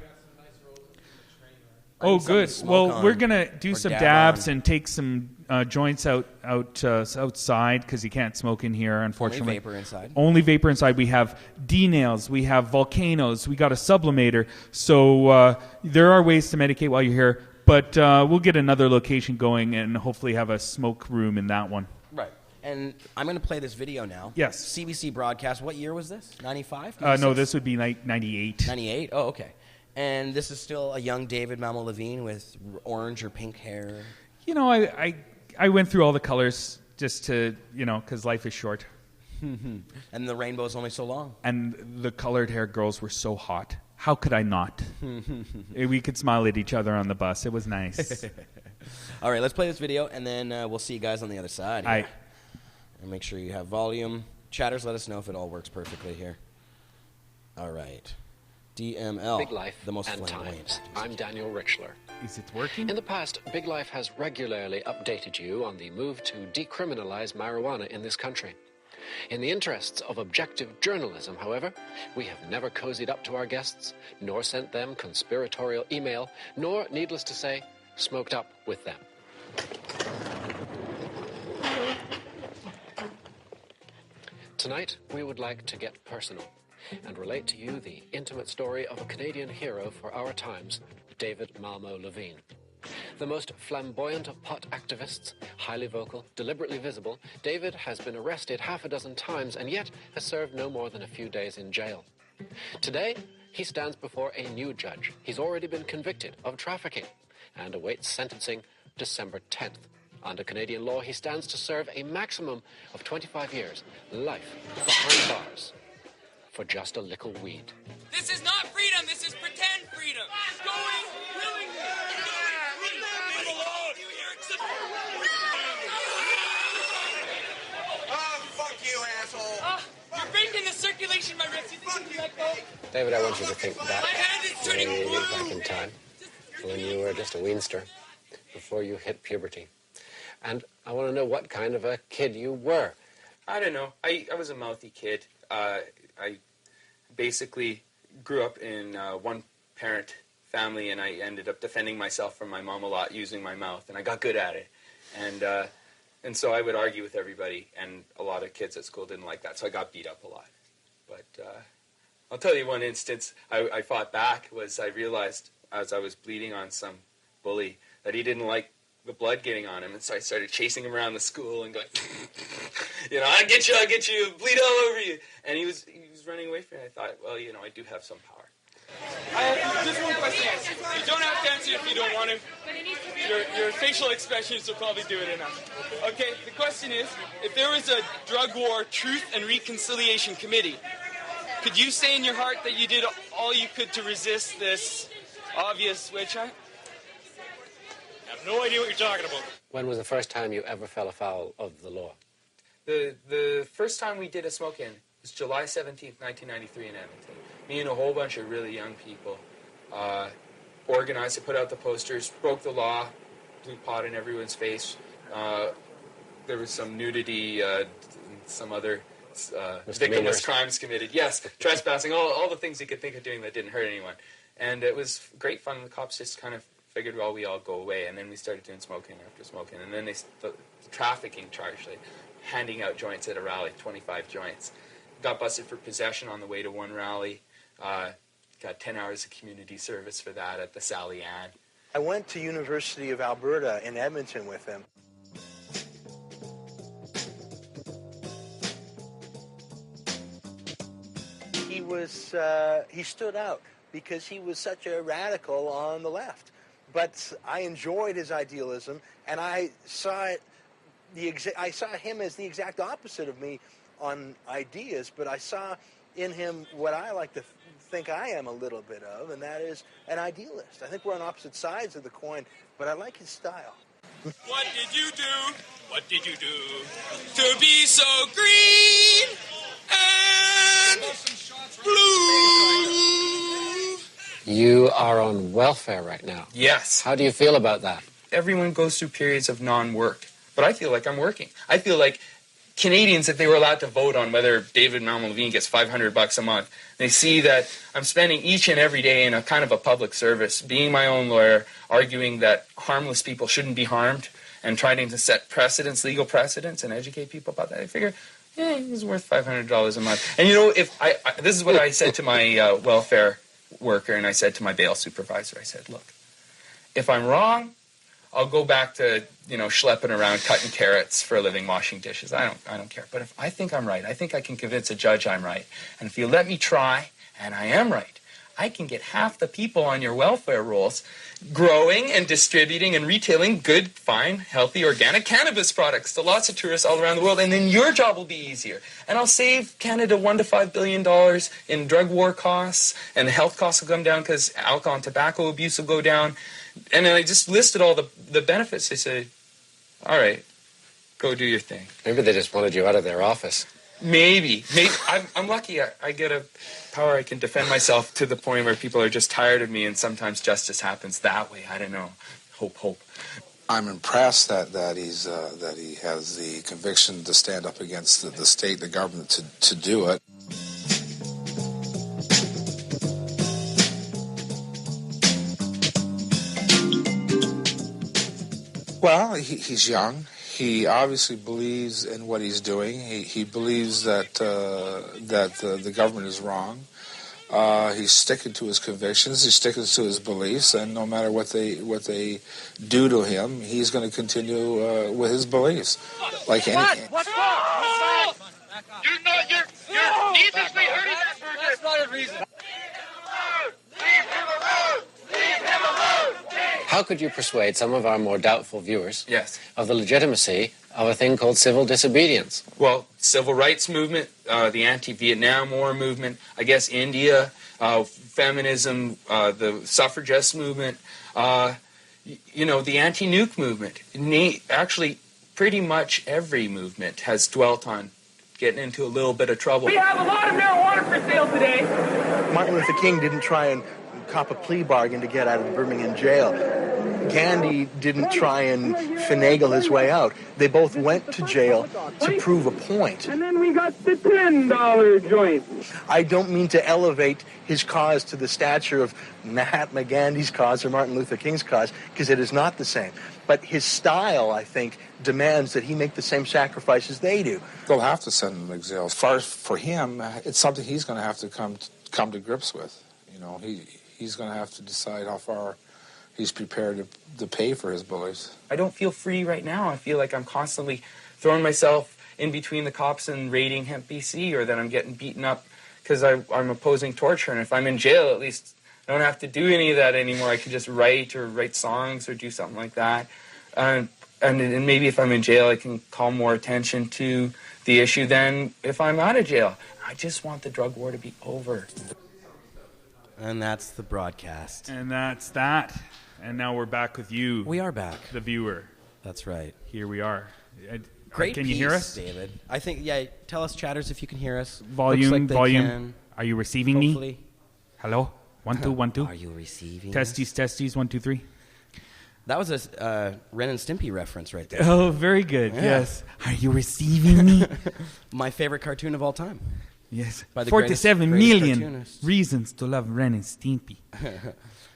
[SPEAKER 1] Oh, good. Well, we're gonna do some dabs and take some joints outside because you can't smoke in here, unfortunately.
[SPEAKER 2] Only vapor inside.
[SPEAKER 1] Only vapor inside. We have D-nails. We have volcanoes. We got a sublimator. So there are ways to medicate while you're here, but we'll get another location going and hopefully have a smoke room in that one.
[SPEAKER 2] Right. And I'm going to play this video now.
[SPEAKER 1] Yes.
[SPEAKER 2] CBC broadcast. What year was this? 95?
[SPEAKER 1] No, this would be 98.
[SPEAKER 2] 98? Oh, okay. And this is still a young David Mamo Levine with orange or pink hair.
[SPEAKER 1] You know, I went through all the colors just to, because life is short.
[SPEAKER 2] And the rainbow's only so long.
[SPEAKER 1] And the colored hair girls were so hot. How could I not? We could smile at each other on the bus. It was nice.
[SPEAKER 2] All right, let's play this video, and then we'll see you guys on the other side.
[SPEAKER 1] Aye.
[SPEAKER 2] And make sure you have volume. Chatters, let us know if it all works perfectly here. All right. DML,
[SPEAKER 4] Big Life
[SPEAKER 2] the most
[SPEAKER 4] and
[SPEAKER 2] flamboyant.
[SPEAKER 4] Times. I'm Daniel Richler.
[SPEAKER 1] Is it working?
[SPEAKER 4] In the past, Big Life has regularly updated you on the move to decriminalize marijuana in this country. In the interests of objective journalism, however, we have never cozied up to our guests, nor sent them conspiratorial email, nor, needless to say, smoked up with them. Tonight, we would like to get personal and relate to you the intimate story of a Canadian hero for our times, David Malmo Levine. The most flamboyant of pot activists, highly vocal, deliberately visible, David has been arrested half a dozen times and yet has served no more than a few days in jail. Today, he stands before a new judge. He's already been convicted of trafficking and awaits sentencing December 10th. Under Canadian law, he stands to serve a maximum of 25 years, life behind bars, for just a little weed.
[SPEAKER 5] This is not freedom, this is pretend freedom. Going willingly. Leave him alone. You hear it?
[SPEAKER 6] Oh, fuck you, asshole.
[SPEAKER 5] You're breaking the circulation, my wrist. You think you can let go?
[SPEAKER 4] David, I want you to think back
[SPEAKER 5] My hand is turning blue.
[SPEAKER 4] back in time to when you were just a weenster before you hit puberty. And I want to know what kind of a kid you were.
[SPEAKER 3] I don't know. I was a mouthy kid. I basically grew up in a one-parent family, and I ended up defending myself from my mom a lot using my mouth, and I got good at it. And so I would argue with everybody, and a lot of kids at school didn't like that, so I got beat up a lot. But I'll tell you one instance I fought back was I realized as I was bleeding on some bully that he didn't like the blood getting on him, and so I started chasing him around the school and going, I'll get you, bleed all over you. And he was running away from me. I thought, well, I do have some power. I have just one question. You don't have to answer if you don't want to. Your facial expressions will probably do it enough. Okay, the question is, if there was a drug war truth and reconciliation committee, could you say in your heart that you did all you could to resist this obvious witch hunt? I have no idea what you're talking about.
[SPEAKER 4] When was the first time you ever fell afoul of the law?
[SPEAKER 3] The first time we did a smoke-in was July 17th, 1993 in Edmonton. Me and a whole bunch of really young people organized to put out the posters, broke the law, blew pot in everyone's face. There was some nudity, some other victimless crimes committed. Yes, trespassing, all the things you could think of doing that didn't hurt anyone. And it was great fun. The cops just kind of figured, well, we all go away. And then we started doing smoking after smoking. And then the trafficking charge, like handing out joints at a rally, 25 joints. Got busted for possession on the way to one rally. Got 10 hours of community service for that at the Sally Ann.
[SPEAKER 7] I went to University of Alberta in Edmonton with him. He stood out because he was such a radical on the left. But I enjoyed his idealism, and I saw him as the exact opposite of me on ideas, but I saw in him what I like to think I am a little bit of, and that is an idealist. I think we're on opposite sides of the coin, but I like his style.
[SPEAKER 5] What did you do? What did you do to be so green and blue?
[SPEAKER 4] You are on welfare right now.
[SPEAKER 3] Yes.
[SPEAKER 4] How do you feel about that?
[SPEAKER 3] Everyone goes through periods of non-work, but I feel like I'm working. I feel like Canadians, if they were allowed to vote on whether David Malmo Levine gets $500 a month, they see that I'm spending each and every day in a kind of a public service, being my own lawyer, arguing that harmless people shouldn't be harmed, and trying to set precedents, legal precedents, and educate people about that. I figure, he's worth $500 a month. And if this is what I said to my welfare worker, and I said to my bail supervisor, I said, look, if I'm wrong, I'll go back to, schlepping around, cutting carrots for a living, washing dishes. I don't care. But if I think I'm right, I think I can convince a judge I'm right. And if you let me try, and I am right, I can get half the people on your welfare rolls growing and distributing and retailing good, fine, healthy, organic cannabis products to lots of tourists all around the world. And then your job will be easier. And I'll save Canada $1 to $5 billion in drug war costs, and the health costs will come down because alcohol and tobacco abuse will go down. And then I just listed all the benefits. They said, all right, go do your thing.
[SPEAKER 4] Maybe they just wanted you out of their office.
[SPEAKER 3] Maybe. I'm lucky. I get a power. I can defend myself to the point where people are just tired of me, and sometimes justice happens that way. I don't know. Hope.
[SPEAKER 8] I'm impressed that he has the conviction to stand up against the state, the government, to do it. Well, he's young. He obviously believes in what he's doing. He believes that the government is wrong. He's sticking to his convictions. He's sticking to his beliefs, and no matter what they do to him, he's going to continue with his beliefs. Like anything.
[SPEAKER 5] What? You're needlessly hurting that person. That's not a reason. Leave him alone! Leave him alone!
[SPEAKER 4] how could you persuade some of our more doubtful viewers
[SPEAKER 3] Yes.
[SPEAKER 4] of the legitimacy of a thing called civil disobedience?
[SPEAKER 3] Well, civil rights movement, the anti-Vietnam War movement, I guess India, feminism, the suffragist movement, the anti-nuke movement. Actually, pretty much every movement has dwelt on getting into a little bit of trouble.
[SPEAKER 5] We have a lot of marijuana for sale today.
[SPEAKER 7] Martin Luther King didn't try and cop a plea bargain to get out of the Birmingham jail. Gandhi didn't try and finagle his way out. They both went to jail to prove a point.
[SPEAKER 5] And then we got the $10 joint.
[SPEAKER 7] I don't mean to elevate his cause to the stature of Mahatma Gandhi's cause or Martin Luther King's cause, because it is not the same. But his style, I think, demands that he make the same sacrifices they do.
[SPEAKER 8] They'll have to send him to jail. As far as for him, it's something he's going to have to come to grips with. He's going to have to decide how far he's prepared to pay for his beliefs.
[SPEAKER 3] I don't feel free right now. I feel like I'm constantly throwing myself in between the cops and raiding Hemp BC, or that I'm getting beaten up because I'm opposing torture. And if I'm in jail, at least I don't have to do any of that anymore. I can just write songs or do something like that. And maybe if I'm in jail, I can call more attention to the issue than if I'm out of jail. I just want the drug war to be over.
[SPEAKER 2] And that's the broadcast.
[SPEAKER 1] And that's that. And now we're back with you.
[SPEAKER 2] We are back.
[SPEAKER 1] The viewer.
[SPEAKER 2] That's right.
[SPEAKER 1] Here we are.
[SPEAKER 2] Great
[SPEAKER 1] Can
[SPEAKER 2] piece,
[SPEAKER 1] you hear us?
[SPEAKER 2] David? I think, yeah, tell us, chatters, if you can hear us.
[SPEAKER 1] Volume.
[SPEAKER 2] Can.
[SPEAKER 1] Are you receiving
[SPEAKER 2] Hopefully.
[SPEAKER 1] me? Hello? 1, 2, 1, 2.
[SPEAKER 2] Are you receiving
[SPEAKER 1] Testes, 1, 2, 3.
[SPEAKER 2] That was a Ren and Stimpy reference right there.
[SPEAKER 1] Oh, very good. Yeah. Yes. Are you receiving me?
[SPEAKER 2] My favorite cartoon of all time.
[SPEAKER 1] Yes.
[SPEAKER 2] By the
[SPEAKER 1] 47
[SPEAKER 2] greatest
[SPEAKER 1] million
[SPEAKER 2] cartoonist.
[SPEAKER 1] reasons to love Ren and Stimpy.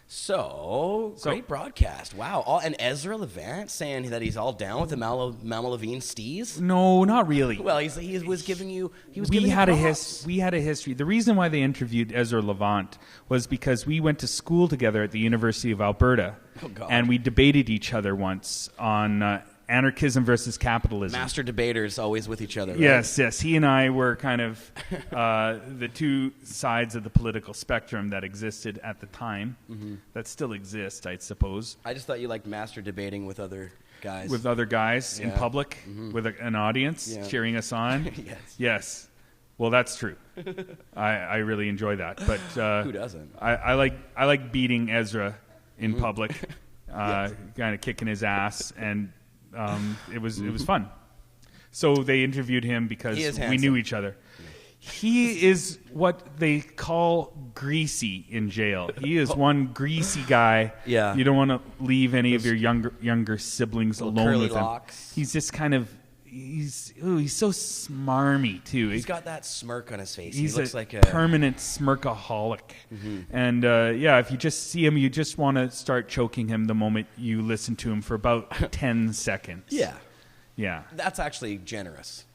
[SPEAKER 2] So, great broadcast. Wow. And Ezra Levant saying that he's all down with the Mama Levine steez?
[SPEAKER 1] No, not really.
[SPEAKER 2] Well, he was giving you
[SPEAKER 1] We had a history. The reason why they interviewed Ezra Levant was because we went to school together at the University of Alberta.
[SPEAKER 2] Oh, God.
[SPEAKER 1] And we debated each other once on anarchism versus capitalism.
[SPEAKER 2] Master debaters always with each other, right?
[SPEAKER 1] Yes. He and I were kind of the two sides of the political spectrum that existed at the time. Mm-hmm. That still exist, I suppose.
[SPEAKER 2] I just thought you liked master debating with other guys.
[SPEAKER 1] With other guys in public, with an audience cheering us on. Yes. Well, that's true. I really enjoy that. But
[SPEAKER 2] who doesn't?
[SPEAKER 1] I like beating Ezra in public, kind of kicking his ass, and it was fun. So they interviewed him because we knew each other. He is what they call greasy in jail. He is one greasy guy.
[SPEAKER 2] Yeah.
[SPEAKER 1] You don't want to leave any of your younger siblings alone with him.
[SPEAKER 2] Locks.
[SPEAKER 1] He's just kind of he's so smarmy too.
[SPEAKER 2] He's got that smirk on his face.
[SPEAKER 1] He's
[SPEAKER 2] he looks like a
[SPEAKER 1] permanent smirkaholic. Mm-hmm. And if you just see him, you just want to start choking him the moment you listen to him for about 10 seconds. Yeah.
[SPEAKER 2] That's actually generous.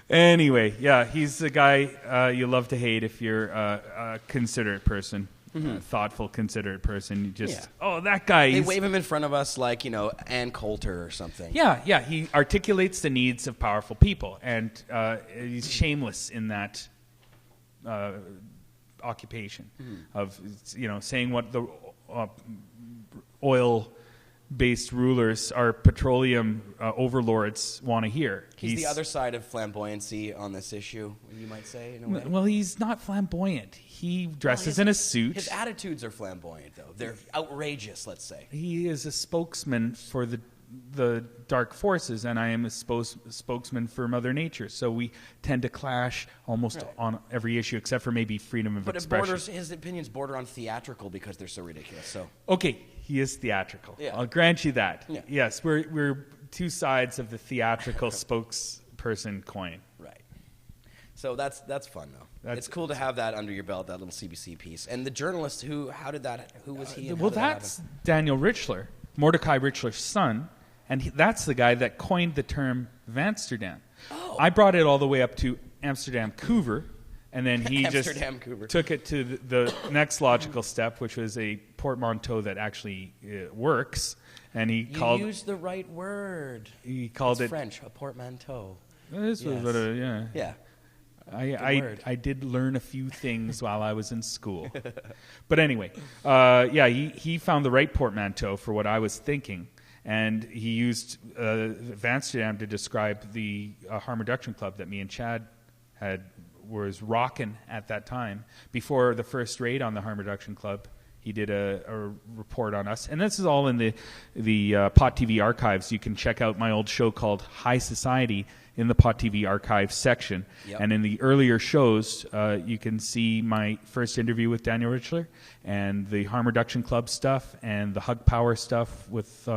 [SPEAKER 1] Anyway, he's the guy you love to hate if you're a considerate person. Mm-hmm. Thoughtful, considerate person. You just, that guy.
[SPEAKER 2] They wave him in front of us like, Ann Coulter or something.
[SPEAKER 1] Yeah. He articulates the needs of powerful people, and he's shameless in that occupation of, saying what the oil-based rulers, our petroleum overlords want to hear.
[SPEAKER 2] He's the other side of flamboyancy on this issue, you might say, in a way.
[SPEAKER 1] Well, he's not flamboyant. He dresses in a suit.
[SPEAKER 2] His attitudes are flamboyant, though. They're outrageous, let's say.
[SPEAKER 1] He is a spokesman for the dark forces, and I am a spokesman for Mother Nature. So we tend to clash almost on every issue, except for maybe freedom of expression.
[SPEAKER 2] His opinions border on theatrical because they're so ridiculous. So
[SPEAKER 1] okay, he is theatrical. Yeah. I'll grant you that. Yeah. Yes, we're two sides of the theatrical spokesperson coin.
[SPEAKER 2] Right. So that's fun though. It's cool to have that under your belt, that little CBC piece. And the journalist who was he?
[SPEAKER 1] Well, that's Daniel Richler, Mordecai Richler's son, and that's the guy that coined the term Vansterdam. Oh. I brought it all the way up to Amsterdam-Couver, and then he just took it to the next logical step, which was a portmanteau that actually works. And he
[SPEAKER 2] used the right word.
[SPEAKER 1] He called it
[SPEAKER 2] French, a portmanteau.
[SPEAKER 1] This was
[SPEAKER 2] Yeah.
[SPEAKER 1] I did learn a few things while I was in school. But anyway, he found the right portmanteau for what I was thinking. And he used Amsterdam to describe the harm reduction club that me and Chad was rocking at that time. Before the first raid on the harm reduction club, he did a report on us. And this is all in the Pot TV archives. You can check out my old show called High Society in the Pot TV archive section. Yep. And in the earlier shows, you can see my first interview with Daniel Richler and the Harm Reduction Club stuff and the Hug Power stuff with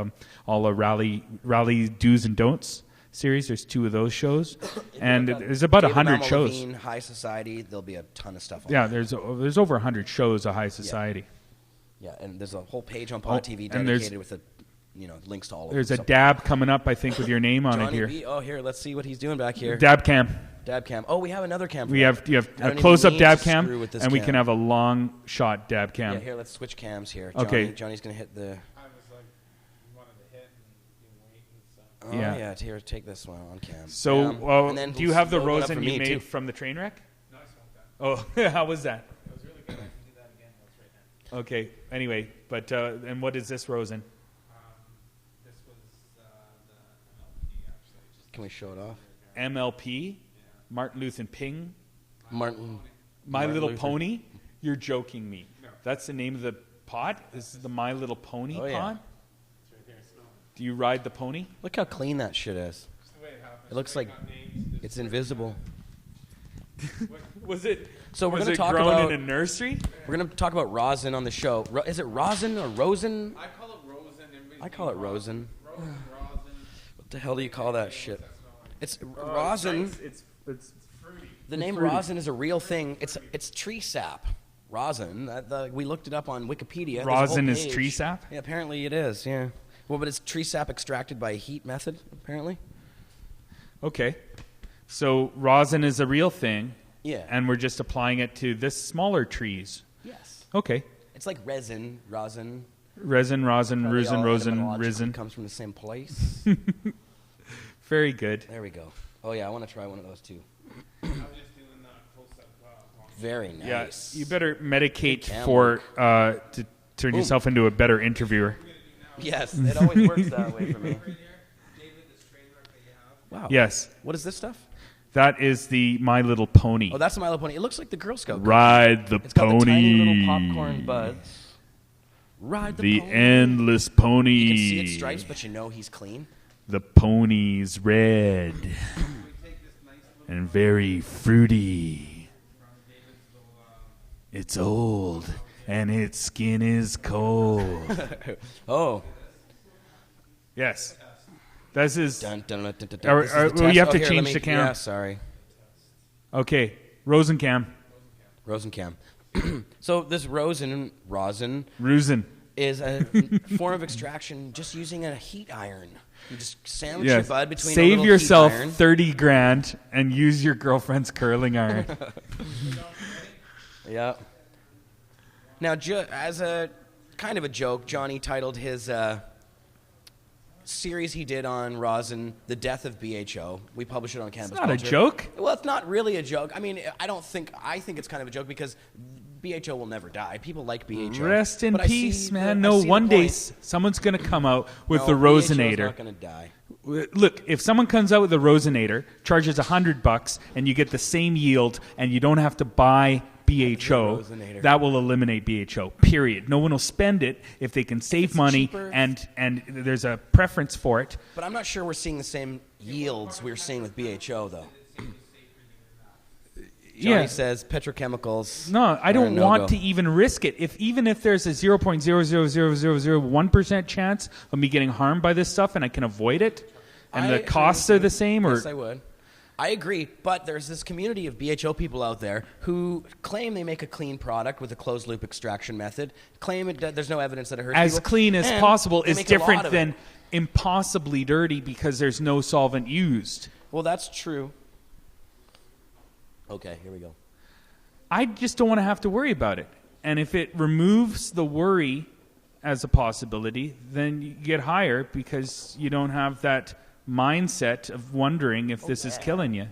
[SPEAKER 1] all the rally do's and don'ts series. There's 2 of those shows. And there's about 100 shows.
[SPEAKER 2] Levine, High Society, there'll be a ton of stuff on
[SPEAKER 1] there. There's over 100 shows of High Society.
[SPEAKER 2] Yeah, and there's a whole page on Pot TV dedicated with links to all of them.
[SPEAKER 1] There's a dab coming up, I think, with your name on it here.
[SPEAKER 2] Here, let's see what he's doing back here.
[SPEAKER 1] Dab cam.
[SPEAKER 2] Oh, we have another cam.
[SPEAKER 1] You have a close-up dab cam, and we can have a long-shot dab cam.
[SPEAKER 2] Yeah, here, let's switch cams here.
[SPEAKER 1] Okay.
[SPEAKER 2] Johnny's going to hit the...
[SPEAKER 1] Yeah,
[SPEAKER 2] here, take this one on cam.
[SPEAKER 1] So, do you have the Rosin you made from the train wreck?
[SPEAKER 9] No, I smoked that.
[SPEAKER 1] Oh, how was that?
[SPEAKER 9] It was really good. I can do that again. That's right now.
[SPEAKER 1] Okay, anyway, but, and what is this Rosin?
[SPEAKER 9] This was the MLP, actually.
[SPEAKER 2] Can we show it off?
[SPEAKER 1] MLP? Yeah. Martin Luther King? My Little Pony? You're joking me. No. That's the name of the pod? This is the My Little Pony pod?
[SPEAKER 9] Yeah.
[SPEAKER 1] Do you ride the pony?
[SPEAKER 2] Look how clean that shit is. It looks like it's invisible.
[SPEAKER 1] Was it?
[SPEAKER 2] So we're going to talk
[SPEAKER 1] grown
[SPEAKER 2] about
[SPEAKER 1] in a nursery.
[SPEAKER 2] We're going to talk about Rosin on the show. Is it Rosin or Rosin?
[SPEAKER 9] I call it Rosin.
[SPEAKER 2] I call it Rosin.
[SPEAKER 9] Rosin.
[SPEAKER 2] What the hell do you call that shit? It's Rosin.
[SPEAKER 1] It's fruity.
[SPEAKER 2] The name Rosin is a real thing. It's tree sap. Rosin. We looked it up on Wikipedia.
[SPEAKER 1] Rosin is tree sap?
[SPEAKER 2] Yeah, apparently it is. Yeah. Well, but it's tree sap extracted by heat method, apparently.
[SPEAKER 1] Okay. So rosin is a real thing.
[SPEAKER 2] Yeah.
[SPEAKER 1] And we're just applying it to this smaller trees.
[SPEAKER 2] Yes.
[SPEAKER 1] Okay.
[SPEAKER 2] It's like rosin.
[SPEAKER 1] Rosin,
[SPEAKER 2] comes from the same place.
[SPEAKER 1] Very good.
[SPEAKER 2] There we go. Oh, yeah, I want to try one of those, too.
[SPEAKER 9] I was just doing close-up.
[SPEAKER 2] Very nice.
[SPEAKER 1] Yeah, you better medicate to turn yourself into a better interviewer.
[SPEAKER 2] Yes, it always works that way for me. Wow.
[SPEAKER 1] Yes.
[SPEAKER 2] What is this stuff?
[SPEAKER 1] That is the My Little Pony.
[SPEAKER 2] Oh, that's the My Little Pony. It looks like the Girl Scout.
[SPEAKER 1] Ride the
[SPEAKER 2] it's
[SPEAKER 1] pony.
[SPEAKER 2] Got the tiny little popcorn buds. Ride the pony.
[SPEAKER 1] Endless pony.
[SPEAKER 2] You can see its stripes, but you know he's clean.
[SPEAKER 1] The pony's red and very fruity. It's old. And its skin is cold.
[SPEAKER 2] Oh.
[SPEAKER 1] Yes. This is...
[SPEAKER 2] Dun, dun, dun, dun, dun,
[SPEAKER 1] dun. Well, you have to change the cam.
[SPEAKER 2] Yeah, sorry.
[SPEAKER 1] Okay. Rosin cam.
[SPEAKER 2] Rosin cam. So this rosin is a form of extraction just using a heat iron. You just sandwich your bud between a little
[SPEAKER 1] yourself
[SPEAKER 2] heat iron.
[SPEAKER 1] $30,000 and use your girlfriend's curling iron.
[SPEAKER 2] Yeah. Now, as a kind of a joke, Johnny titled his series he did on Rosin, The Death of BHO. We published it on Cannabis Culture.
[SPEAKER 1] It's not a joke?
[SPEAKER 2] Well, it's not really a joke. I mean, I think it's kind of a joke because BHO will never die. People like BHO.
[SPEAKER 1] Rest in peace, man. No, one day someone's going to come out with the Rosinator.
[SPEAKER 2] BHO's not going to die.
[SPEAKER 1] Look, if someone comes out with a Rosinator, charges $100, and you get the same yield, and you don't have to buy BHO, that will eliminate BHO, period. No one will spend it if they can save money and there's a preference for it.
[SPEAKER 2] But I'm not sure we're seeing the same yields we're seeing with BHO, though. Johnny says petrochemicals.
[SPEAKER 1] No, I don't want to even risk it. Even if there's a 0.00001% chance of me getting harmed by this stuff and I can avoid it, and the costs are the same,
[SPEAKER 2] yes, I would. I agree, but there's this community of BHO people out there who claim they make a clean product with a closed-loop extraction method, claim there's no evidence that it hurts people.
[SPEAKER 1] As clean as possible is different than impossibly dirty because there's no solvent used.
[SPEAKER 2] Well, that's true. Okay, here we go.
[SPEAKER 1] I just don't want to have to worry about it. And if it removes the worry as a possibility, then you get higher because you don't have that mindset of wondering if this is killing you.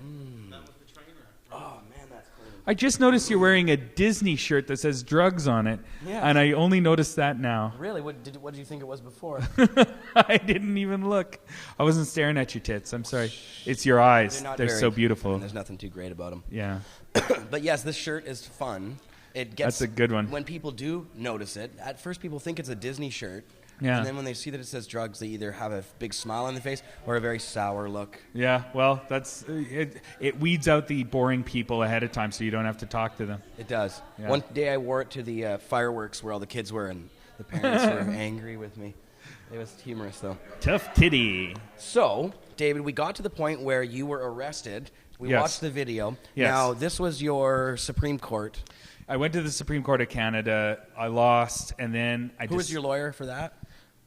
[SPEAKER 2] Oh,
[SPEAKER 1] I just noticed you're wearing a Disney shirt that says drugs on it, and I only noticed that now.
[SPEAKER 2] Really? What did you think it was before?
[SPEAKER 1] I didn't even look. I wasn't staring at your tits. I'm sorry. It's your eyes. They're so beautiful.
[SPEAKER 2] There's nothing too great about them.
[SPEAKER 1] Yeah.
[SPEAKER 2] But yes, this shirt is fun.
[SPEAKER 1] That's a good one.
[SPEAKER 2] When people do notice it, at first people think it's a Disney shirt.
[SPEAKER 1] Yeah.
[SPEAKER 2] And then when they see that it says drugs, they either have a big smile on their face or a very sour look.
[SPEAKER 1] Yeah, well, that's it weeds out the boring people ahead of time so you don't have to talk to them.
[SPEAKER 2] It does.
[SPEAKER 1] Yeah.
[SPEAKER 2] One day I wore it to the fireworks where all the kids were, and the parents were angry with me. It was humorous, though.
[SPEAKER 1] Tough titty.
[SPEAKER 2] So, David, we got to the point where you were arrested. We watched the video.
[SPEAKER 1] Yes.
[SPEAKER 2] Now, this was your Supreme Court.
[SPEAKER 1] I went to the Supreme Court of Canada. I lost, and then
[SPEAKER 2] Who was your lawyer for that?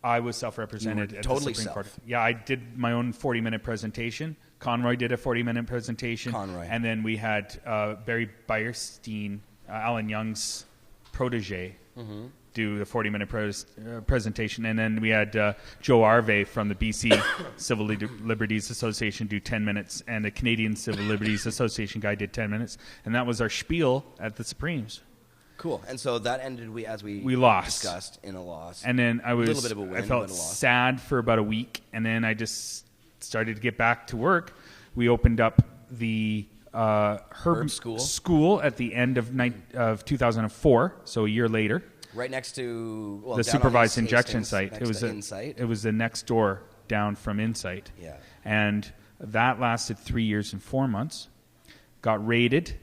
[SPEAKER 1] I was self-represented at
[SPEAKER 2] totally
[SPEAKER 1] the Supreme Court.
[SPEAKER 2] self.
[SPEAKER 1] Yeah, I did my own 40-minute presentation. Conroy did a 40-minute presentation. And then we had Barry Bierstein, Alan Young's protege, do the 40-minute presentation. And then we had Joe Arve from the BC Civil Liberties Association do 10 minutes, and the Canadian Civil Liberties Association guy did 10 minutes. And that was our spiel at the Supremes.
[SPEAKER 2] Cool. And so that ended, as we
[SPEAKER 1] lost.
[SPEAKER 2] Discussed, in a loss.
[SPEAKER 1] And then I was,
[SPEAKER 2] a little bit of a win,
[SPEAKER 1] I felt sad for about a week, and then I just started to get back to work. We opened up the Herb School at the end of 2004, so a year later.
[SPEAKER 2] Right next to
[SPEAKER 1] the supervised injection site.
[SPEAKER 2] It
[SPEAKER 1] was the next door down from Insight.
[SPEAKER 2] Yeah.
[SPEAKER 1] And that lasted 3 years and 4 months. Got raided.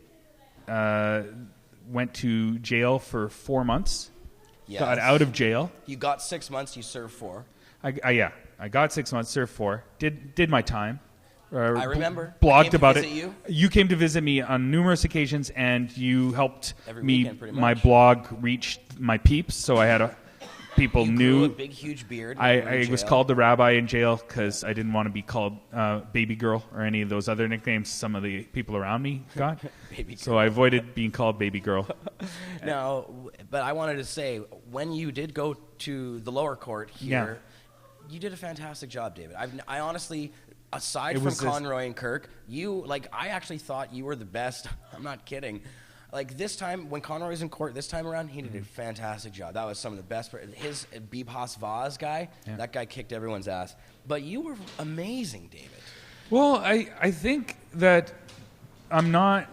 [SPEAKER 1] Went to jail for 4 months. Yes. Got out of jail.
[SPEAKER 2] You got 6 months. You served 4.
[SPEAKER 1] I got 6 months, served 4. Did my time.
[SPEAKER 2] I remember.
[SPEAKER 1] Blogged about it.
[SPEAKER 2] You
[SPEAKER 1] came to visit me on numerous occasions, and you helped my
[SPEAKER 2] much.
[SPEAKER 1] blog reach my peeps. So I had people
[SPEAKER 2] you
[SPEAKER 1] knew.
[SPEAKER 2] Grew a big, huge beard.
[SPEAKER 1] I was called the rabbi in jail because I didn't want to be called baby girl or any of those other nicknames some of the people around me got. So I avoided being called baby girl.
[SPEAKER 2] Now, but I wanted to say, when you did go to the lower court here, you did a fantastic job, David. I honestly, aside from Conroy and Kirk, I actually thought you were the best. I'm not kidding. Like this time, when Conroy was in court this time around, he did a fantastic job. That was some of the best. His Bibas Vaz guy, that guy kicked everyone's ass. But you were amazing, David.
[SPEAKER 1] Well, I think that I'm not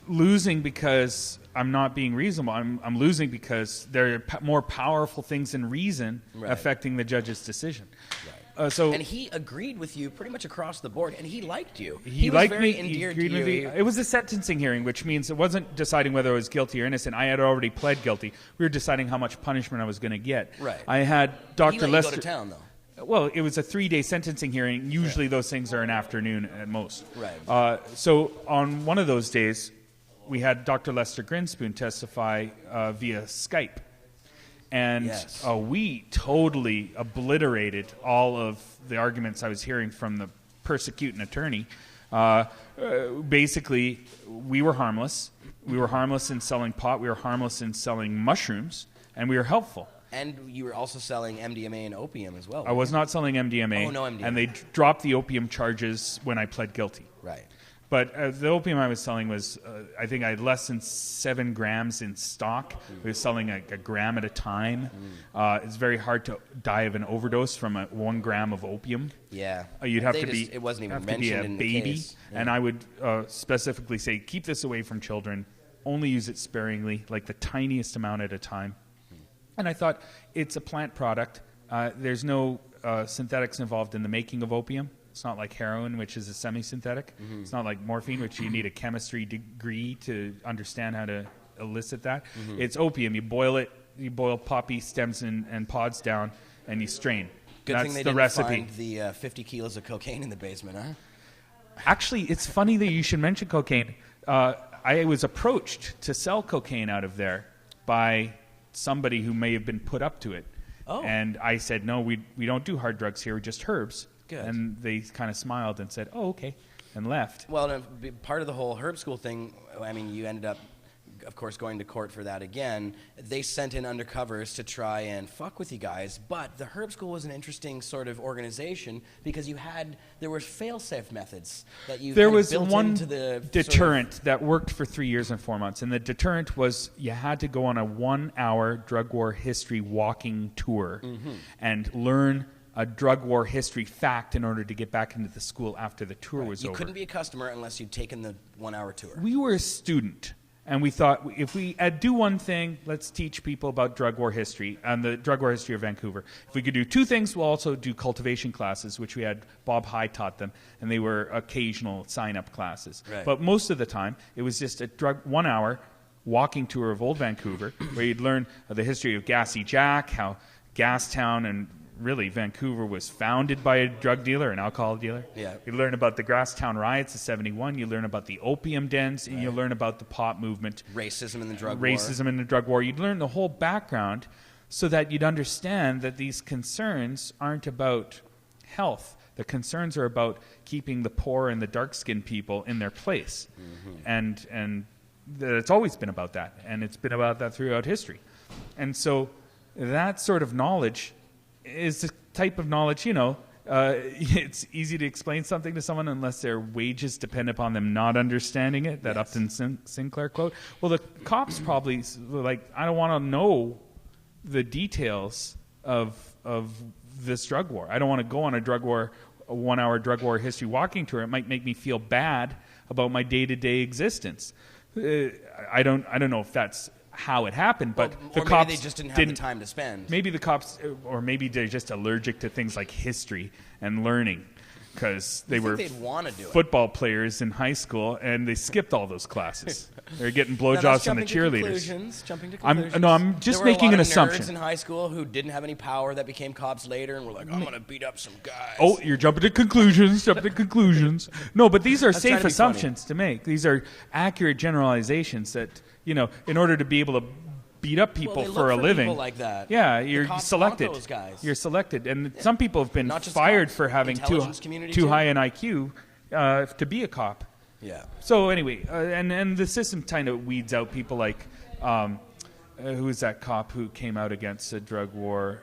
[SPEAKER 1] losing because I'm not being reasonable. I'm losing because there are more powerful things than reason affecting the judge's decision. Right.
[SPEAKER 2] And he agreed with you pretty much across the board, and he liked you.
[SPEAKER 1] He
[SPEAKER 2] was
[SPEAKER 1] liked
[SPEAKER 2] very
[SPEAKER 1] me.
[SPEAKER 2] endeared
[SPEAKER 1] He
[SPEAKER 2] to you.
[SPEAKER 1] It was a sentencing hearing, which means it wasn't deciding whether I was guilty or innocent. I had already pled guilty. We were deciding how much punishment I was going to get.
[SPEAKER 2] Right.
[SPEAKER 1] I had Dr.
[SPEAKER 2] He let
[SPEAKER 1] Lester.
[SPEAKER 2] you go to town, though.
[SPEAKER 1] Well, it was a 3-day sentencing hearing. Usually those things are an afternoon at most.
[SPEAKER 2] Right.
[SPEAKER 1] So on one of those days, we had Dr. Lester Grinspoon testify via Skype. And we totally obliterated all of the arguments I was hearing from the persecuting attorney. Basically, we were harmless. We were harmless in selling pot. We were harmless in selling mushrooms. And we were helpful.
[SPEAKER 2] And you were also selling MDMA and opium as well.
[SPEAKER 1] I was not selling MDMA.
[SPEAKER 2] Oh, no MDMA.
[SPEAKER 1] And they dropped the opium charges when I pled guilty.
[SPEAKER 2] Right.
[SPEAKER 1] But the opium I was selling was, I think I had less than 7 grams in stock. We were selling a gram at a time. It's very hard to die of an overdose from 1 gram of opium.
[SPEAKER 2] Yeah.
[SPEAKER 1] You'd have to be.
[SPEAKER 2] It wasn't even
[SPEAKER 1] have to be
[SPEAKER 2] mentioned
[SPEAKER 1] a
[SPEAKER 2] in
[SPEAKER 1] baby.
[SPEAKER 2] the case. Yeah.
[SPEAKER 1] And I would specifically say, keep this away from children. Only use it sparingly, like the tiniest amount at a time. And I thought, it's a plant product. There's no synthetics involved in the making of opium. It's not like heroin, which is a semi-synthetic. It's not like morphine, which you need a chemistry degree to understand how to elicit that. It's opium. You boil it. You boil poppy stems and pods down, and you strain.
[SPEAKER 2] Good
[SPEAKER 1] That's
[SPEAKER 2] thing they
[SPEAKER 1] the
[SPEAKER 2] didn't
[SPEAKER 1] recipe.
[SPEAKER 2] find the 50 kilos of cocaine in the basement, huh?
[SPEAKER 1] Actually, it's funny that you should mention cocaine. I was approached to sell cocaine out of there by somebody who may have been put up to it.
[SPEAKER 2] Oh.
[SPEAKER 1] And I said, no, we don't do hard drugs here, just herbs.
[SPEAKER 2] Good.
[SPEAKER 1] And they kind of smiled and said, oh, okay, and left.
[SPEAKER 2] Well, part of the whole herb school thing, I mean, you ended up of course, going to court for that again. They sent in undercovers to try and fuck with you guys. But the Herb School was an interesting sort of organization because there were fail-safe methods that you
[SPEAKER 1] there was
[SPEAKER 2] built
[SPEAKER 1] one
[SPEAKER 2] into the
[SPEAKER 1] deterrent that worked for 3 years and 4 months, and the deterrent was you had to go on a 1-hour drug war history walking tour and learn a drug war history fact in order to get back into the school after the tour was over.
[SPEAKER 2] You couldn't be a customer unless you'd taken the 1-hour tour.
[SPEAKER 1] We were a student, and we thought if we do one thing, let's teach people about drug war history and the drug war history of Vancouver. If we could do 2 things, we'll also do cultivation classes, which we had Bob High taught them, and they were occasional sign-up classes.
[SPEAKER 2] Right.
[SPEAKER 1] But most of the time, it was just a 1-hour walking tour of old Vancouver, where you'd learn the history of Gassy Jack, how Gastown and really Vancouver was founded by a drug dealer, an alcohol dealer.
[SPEAKER 2] Yeah.
[SPEAKER 1] You learn about the Grasstown riots of '71. You learn about the opium dens, and you learn about the pot movement.
[SPEAKER 2] Racism in the drug war.
[SPEAKER 1] Racism in the drug war. You'd learn the whole background so that you'd understand that these concerns aren't about health. The concerns are about keeping the poor and the dark-skinned people in their place. And it's always been about that, and it's been about that throughout history. And so that sort of knowledge is the type of knowledge, it's easy to explain something to someone unless their wages depend upon them not understanding it, that Upton Sinclair quote. Well, the cops probably were like, I don't want to know the details of this drug war. I don't want to go on a 1-hour drug war history walking tour. It might make me feel bad about my day-to-day existence. I don't know if that's how it happened, but the cops
[SPEAKER 2] maybe they just didn't have the time to spend.
[SPEAKER 1] Maybe the cops, or maybe they're just allergic to things like history and learning, because they were football players in high school and they skipped all those classes. They're getting blowjobs from the cheerleaders.
[SPEAKER 2] Jumping to conclusions.
[SPEAKER 1] I'm just making an assumption.
[SPEAKER 2] There were a lot of nerds in high school who didn't have any power that became cops later and were like, I'm going to beat up some guys.
[SPEAKER 1] Oh, you're jumping to conclusions. No, but these are safe assumptions to make. These are accurate generalizations that, in order to be able to beat up people for a living.
[SPEAKER 2] People like that.
[SPEAKER 1] Yeah, you're selected.
[SPEAKER 2] Those guys.
[SPEAKER 1] You're selected, and some people have been fired for having too high an IQ to be a cop.
[SPEAKER 2] Yeah.
[SPEAKER 1] So anyway, and the system kind of weeds out people like who is that cop who came out against a drug war?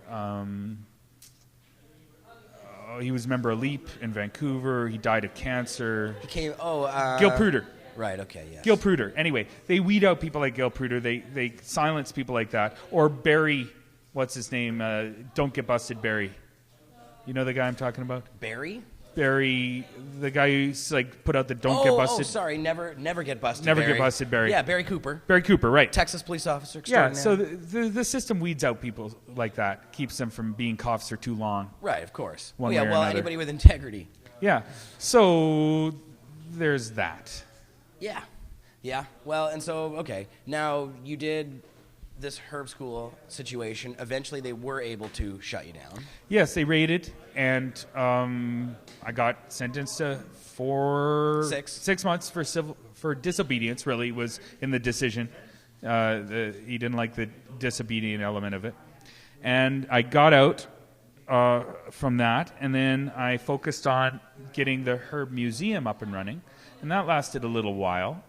[SPEAKER 1] He was a member of LEAP in Vancouver. He died of cancer.
[SPEAKER 2] Gil
[SPEAKER 1] Pruder.
[SPEAKER 2] Right, okay, yes.
[SPEAKER 1] Gil Pruder. Anyway, they weed out people like Gil Pruder. They silence people like that. Or Barry, what's his name? Don't Get Busted Barry. You know the guy I'm talking about?
[SPEAKER 2] Barry,
[SPEAKER 1] the guy who's put out the Don't Get Busted.
[SPEAKER 2] Oh, sorry, never get busted.
[SPEAKER 1] Never Get Busted Barry.
[SPEAKER 2] Yeah, Barry Cooper.
[SPEAKER 1] Barry Cooper, right?
[SPEAKER 2] Texas police officer extraordinaire.
[SPEAKER 1] Yeah, so the system weeds out people like that, keeps them from being cops for too long.
[SPEAKER 2] Right, of course.
[SPEAKER 1] One way or another.
[SPEAKER 2] Anybody with integrity.
[SPEAKER 1] Yeah, so there's that.
[SPEAKER 2] Yeah. Well, and so, okay. Now, you did this Herb School situation. Eventually, they were able to shut you down.
[SPEAKER 1] Yes, they raided, and I got sentenced to 6 months for disobedience, really, was in the decision. He didn't like the disobedient element of it. And I got out from that, and then I focused on getting the Herb Museum up and running, and that lasted a little while.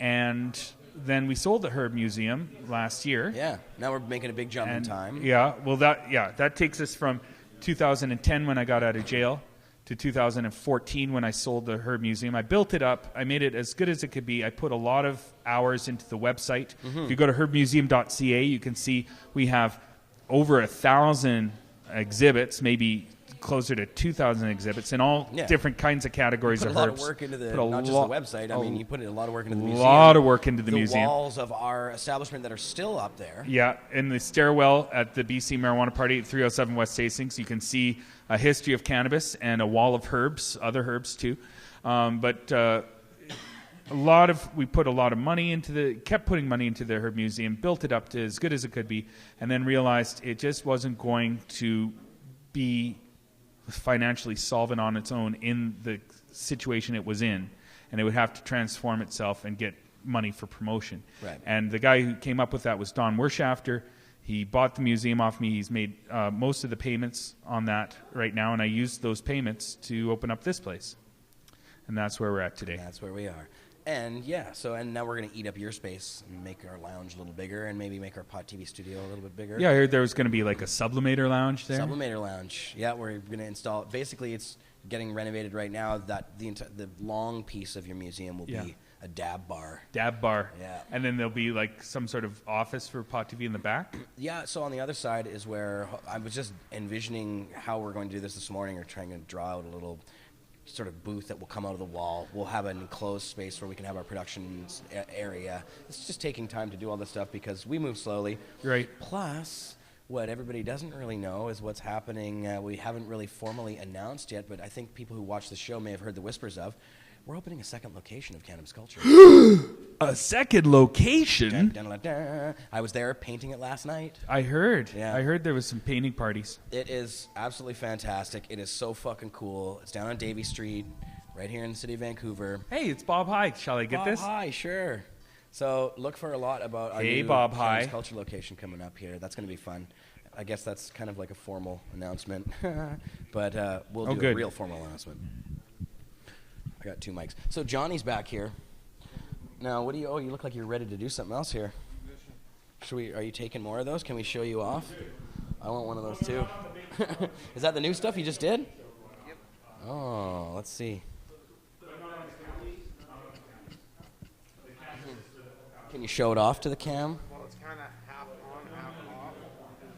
[SPEAKER 1] And then we sold the Herb Museum last year.
[SPEAKER 2] Yeah, now we're making a big jump in time.
[SPEAKER 1] Yeah, well, that takes us from 2010 when I got out of jail to 2014 when I sold the Herb Museum. I built it up. I made it as good as it could be. I put a lot of hours into the website. If you go to herbmuseum.ca, you can see we have over 1,000 exhibits, maybe closer to 2,000 exhibits in all different kinds of categories of herbs.
[SPEAKER 2] Put a lot of work into not just the website. I mean, you put a lot of work into the museum.
[SPEAKER 1] A lot of work into the museum.
[SPEAKER 2] The walls of our establishment that are still up there.
[SPEAKER 1] Yeah, in the stairwell at the BC Marijuana Party at 307 West Hastings, you can see a history of cannabis and a wall of herbs, other herbs too. We put a lot of money kept putting money into the Herb Museum, built it up to as good as it could be, and then realized it just wasn't going to be financially solvent on its own in the situation it was in, and it would have to transform itself and get money for promotion.
[SPEAKER 2] Right.
[SPEAKER 1] And the guy who came up with that was Don Wershafter. He bought the museum off me. He's made most of the payments on that right now, and I used those payments to open up this place. And that's where we're at today.
[SPEAKER 2] That's where we are. And and now we're going to eat up your space and make our lounge a little bigger and maybe make our Pot TV studio a little bit bigger.
[SPEAKER 1] Yeah, I heard there was going to be like a sublimator lounge there.
[SPEAKER 2] Sublimator lounge. Yeah, we're going to install. Basically, it's getting renovated right now. That the long piece of your museum will be a dab bar.
[SPEAKER 1] Dab bar.
[SPEAKER 2] Yeah.
[SPEAKER 1] And then there'll be like some sort of office for Pot TV in the back?
[SPEAKER 2] Yeah, so on the other side is where I was just envisioning how we're going to do this morning, or trying to draw out a little sort of booth that will come out of the wall. We'll have an enclosed space where we can have our production area. It's just taking time to do all this stuff because we move slowly.
[SPEAKER 1] Right.
[SPEAKER 2] Plus, what everybody doesn't really know is what's happening. We haven't really formally announced yet, but I think people who watch the show may have heard the whispers of. We're opening a second location of Cannabis Culture.
[SPEAKER 1] A second location?
[SPEAKER 2] Dun, dun, dun, dun. I was there painting it last night.
[SPEAKER 1] I heard.
[SPEAKER 2] Yeah.
[SPEAKER 1] I heard there was some painting parties.
[SPEAKER 2] It is absolutely fantastic. It is so fucking cool. It's down on Davie Street, right here in the city of Vancouver.
[SPEAKER 1] Hey, it's Bob High. Shall I get this?
[SPEAKER 2] Bob High, sure. So look for a lot about our new
[SPEAKER 1] Bob
[SPEAKER 2] Cannabis
[SPEAKER 1] High.
[SPEAKER 2] Culture location coming up here. That's going to be fun. I guess that's kind of like a formal announcement, but we'll do a real formal announcement. I got 2 mics. So Johnny's back here. Now, what do you? Oh, you look like you're ready to do something else here. Are you taking more of those? Can we show you off? I want one of those too. Is that the new stuff you just did?
[SPEAKER 9] Yep.
[SPEAKER 2] Oh, let's see. Can you show it off to the cam?
[SPEAKER 9] Well, it's kind of half on, half off.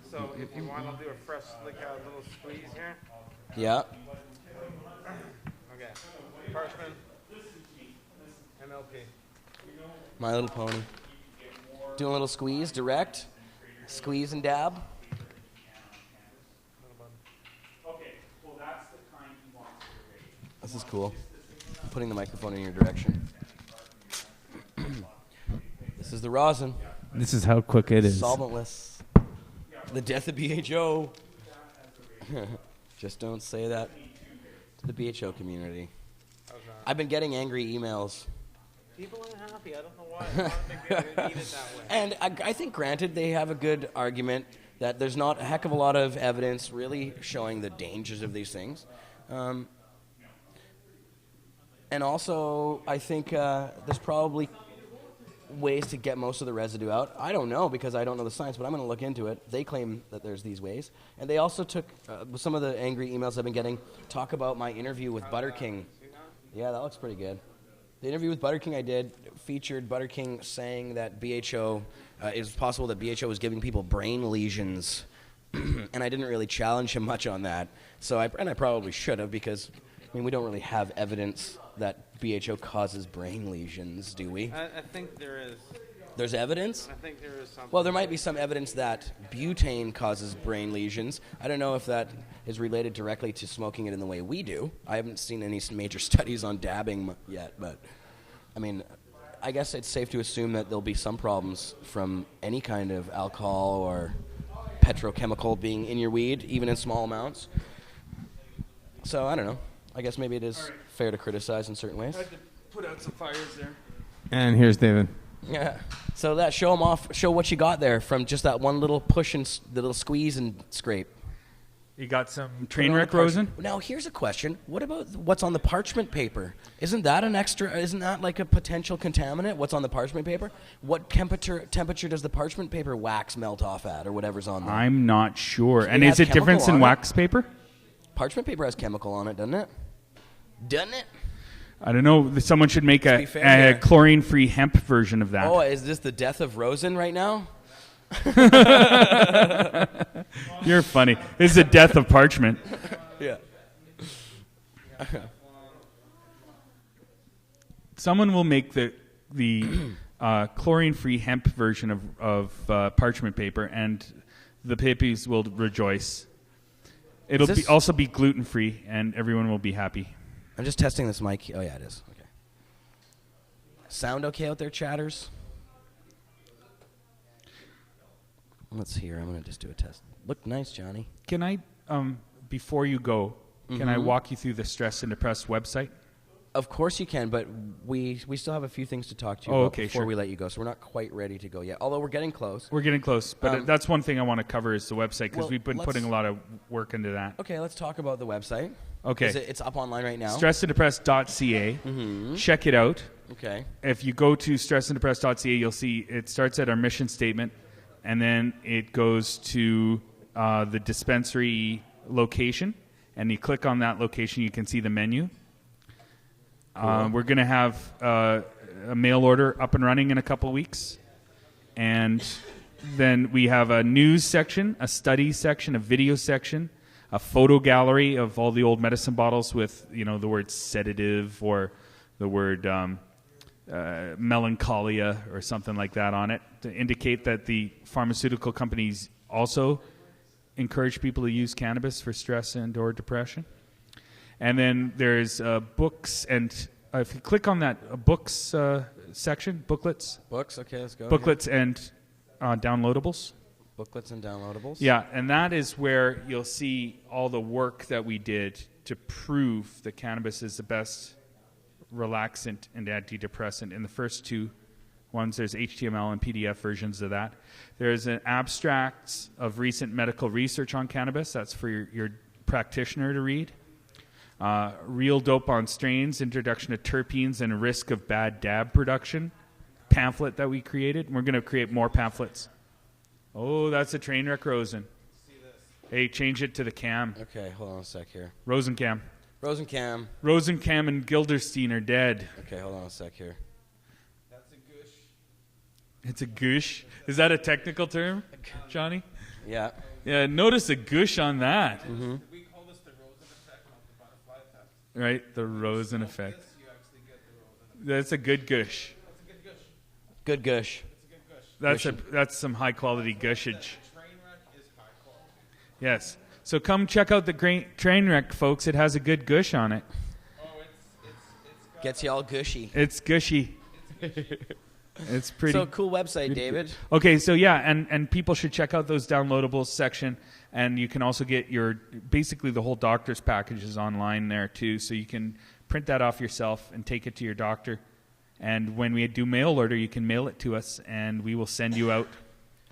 [SPEAKER 9] So if you want, I'll do a fresh, like a little squeeze here.
[SPEAKER 2] Yeah.
[SPEAKER 9] Okay. Parchment. MLP.
[SPEAKER 2] My Little Pony. Doing a little squeeze, direct. Squeeze and dab. This is cool. Putting the microphone in your direction. This is the rosin.
[SPEAKER 1] This is how quick it is.
[SPEAKER 2] Solventless. The death of BHO. Just don't say that to the BHO community. I've been getting angry emails.
[SPEAKER 9] People aren't happy. I don't know why. I don't think they need it that way.
[SPEAKER 2] And I think, granted, they have a good argument that there's not a heck of a lot of evidence really showing the dangers of these things. And also, I think there's probably ways to get most of the residue out. I don't know because I don't know the science, but I'm going to look into it. They claim that there's these ways. And they also took some of the angry emails I've been getting, talk about my interview with Butter King. Yeah, that looks pretty good. The interview with Butter King I did featured Butter King saying that BHO, it was possible that BHO was giving people brain lesions. And I didn't really challenge him much on that. So I probably should have because, I mean, we don't really have evidence that BHO causes brain lesions, do we?
[SPEAKER 9] I think there is.
[SPEAKER 2] There's evidence?
[SPEAKER 9] I think there is something.
[SPEAKER 2] Well, there might be some evidence that butane causes brain lesions. I don't know if that is related directly to smoking it in the way we do. I haven't seen any major studies on dabbing yet, but, I mean, I guess it's safe to assume that there'll be some problems from any kind of alcohol or petrochemical being in your weed, even in small amounts. So, I don't know. I guess maybe it is fair to criticize in certain ways.
[SPEAKER 1] I had to put out some fires there.
[SPEAKER 10] And here's David.
[SPEAKER 2] Yeah. So that show them off. Show what you got there from just that one little push and the little squeeze and scrape.
[SPEAKER 1] You got some train wreck rosin?
[SPEAKER 2] Now here's a question: what about what's on the parchment paper? Isn't that an extra? Isn't that like a potential contaminant? What's on the parchment paper? What temperature does the parchment paper wax melt off at, or whatever's on there?
[SPEAKER 1] I'm not sure. And is it different than wax paper?
[SPEAKER 2] Parchment paper has chemical on it, doesn't it? Doesn't it?
[SPEAKER 1] I don't know. Someone should make a chlorine-free hemp version of that.
[SPEAKER 2] Oh, is this the death of Rosin right now?
[SPEAKER 1] You're funny. This is the death of parchment.
[SPEAKER 2] Yeah.
[SPEAKER 1] Someone will make the chlorine-free hemp version of parchment paper, and the pippies will rejoice. It'll also be gluten-free, and everyone will be happy.
[SPEAKER 2] I'm just testing this mic. Oh, yeah, it is. Okay. Sound okay out there, chatters? Let's hear. I'm going to just do a test. Look nice, Johnny.
[SPEAKER 1] Can I, before you go, can I walk you through the Stress and Depressed website?
[SPEAKER 2] Of course you can, but we still have a few things to talk to you about before we let you go, so we're not quite ready to go yet, although we're getting close.
[SPEAKER 1] We're getting close, but that's one thing I want to cover is the website, because we've been putting a lot of work into that.
[SPEAKER 2] Okay, let's talk about the website. Okay. It's up online right now.
[SPEAKER 1] Stresseddepressed.ca. Check it out.
[SPEAKER 2] Okay.
[SPEAKER 1] If you go to stresseddepressed.ca, you'll see it starts at our mission statement, and then it goes to the dispensary location, and you click on that location, you can see the menu. Cool. We're going to have a mail order up and running in a couple of weeks, and then we have a news section, a study section, a video section, a photo gallery of all the old medicine bottles with, the word sedative or the word melancholia or something like that on it to indicate that the pharmaceutical companies also encourage people to use cannabis for stress and or depression. And then there's books, and if you click on that books section, booklets.
[SPEAKER 2] Books, okay, let's go.
[SPEAKER 1] Booklets and downloadables.
[SPEAKER 2] Booklets and downloadables.
[SPEAKER 1] Yeah, and that is where you'll see all the work that we did to prove that cannabis is the best relaxant and antidepressant. In the first two ones, there's HTML and PDF versions of that. There's an abstracts of recent medical research on cannabis. That's for your practitioner to read. Real Dope on Strains, Introduction to Terpenes and Risk of Bad Dab Production pamphlet that we created. We're going to create more pamphlets. Oh, that's a train wreck, Rosin. Hey, change it to the cam.
[SPEAKER 2] Okay, hold on a sec here.
[SPEAKER 1] Rosin cam.
[SPEAKER 2] Rosin cam.
[SPEAKER 1] Rosin cam and Gilderstein are dead.
[SPEAKER 2] Okay, hold on a sec here.
[SPEAKER 9] That's a gush.
[SPEAKER 1] It's a gush. Is that a technical term, Johnny?
[SPEAKER 2] Yeah.
[SPEAKER 1] Yeah, notice a gush on that.
[SPEAKER 2] Mm-hmm.
[SPEAKER 9] We call this the Rosin effect, not the butterfly effect.
[SPEAKER 1] Right, the Rosin effect.
[SPEAKER 9] This, you actually get the Rosin effect.
[SPEAKER 1] That's a good gush.
[SPEAKER 9] That's a good gush.
[SPEAKER 2] Good gush.
[SPEAKER 9] That's a good gush.
[SPEAKER 1] That's some high quality gushage.
[SPEAKER 9] Train wreck is high quality.
[SPEAKER 1] Yes. So come check out the great train wreck, folks. It has a good gush on it.
[SPEAKER 9] Oh, it's
[SPEAKER 2] gets you all gushy.
[SPEAKER 1] It's gushy. It's pretty.
[SPEAKER 2] So cool website, David.
[SPEAKER 1] Okay, so yeah, and people should check out those downloadables section, and you can also get basically the whole doctor's packages online there too, so you can print that off yourself and take it to your doctor. And when we do mail order, you can mail it to us, and we will send you out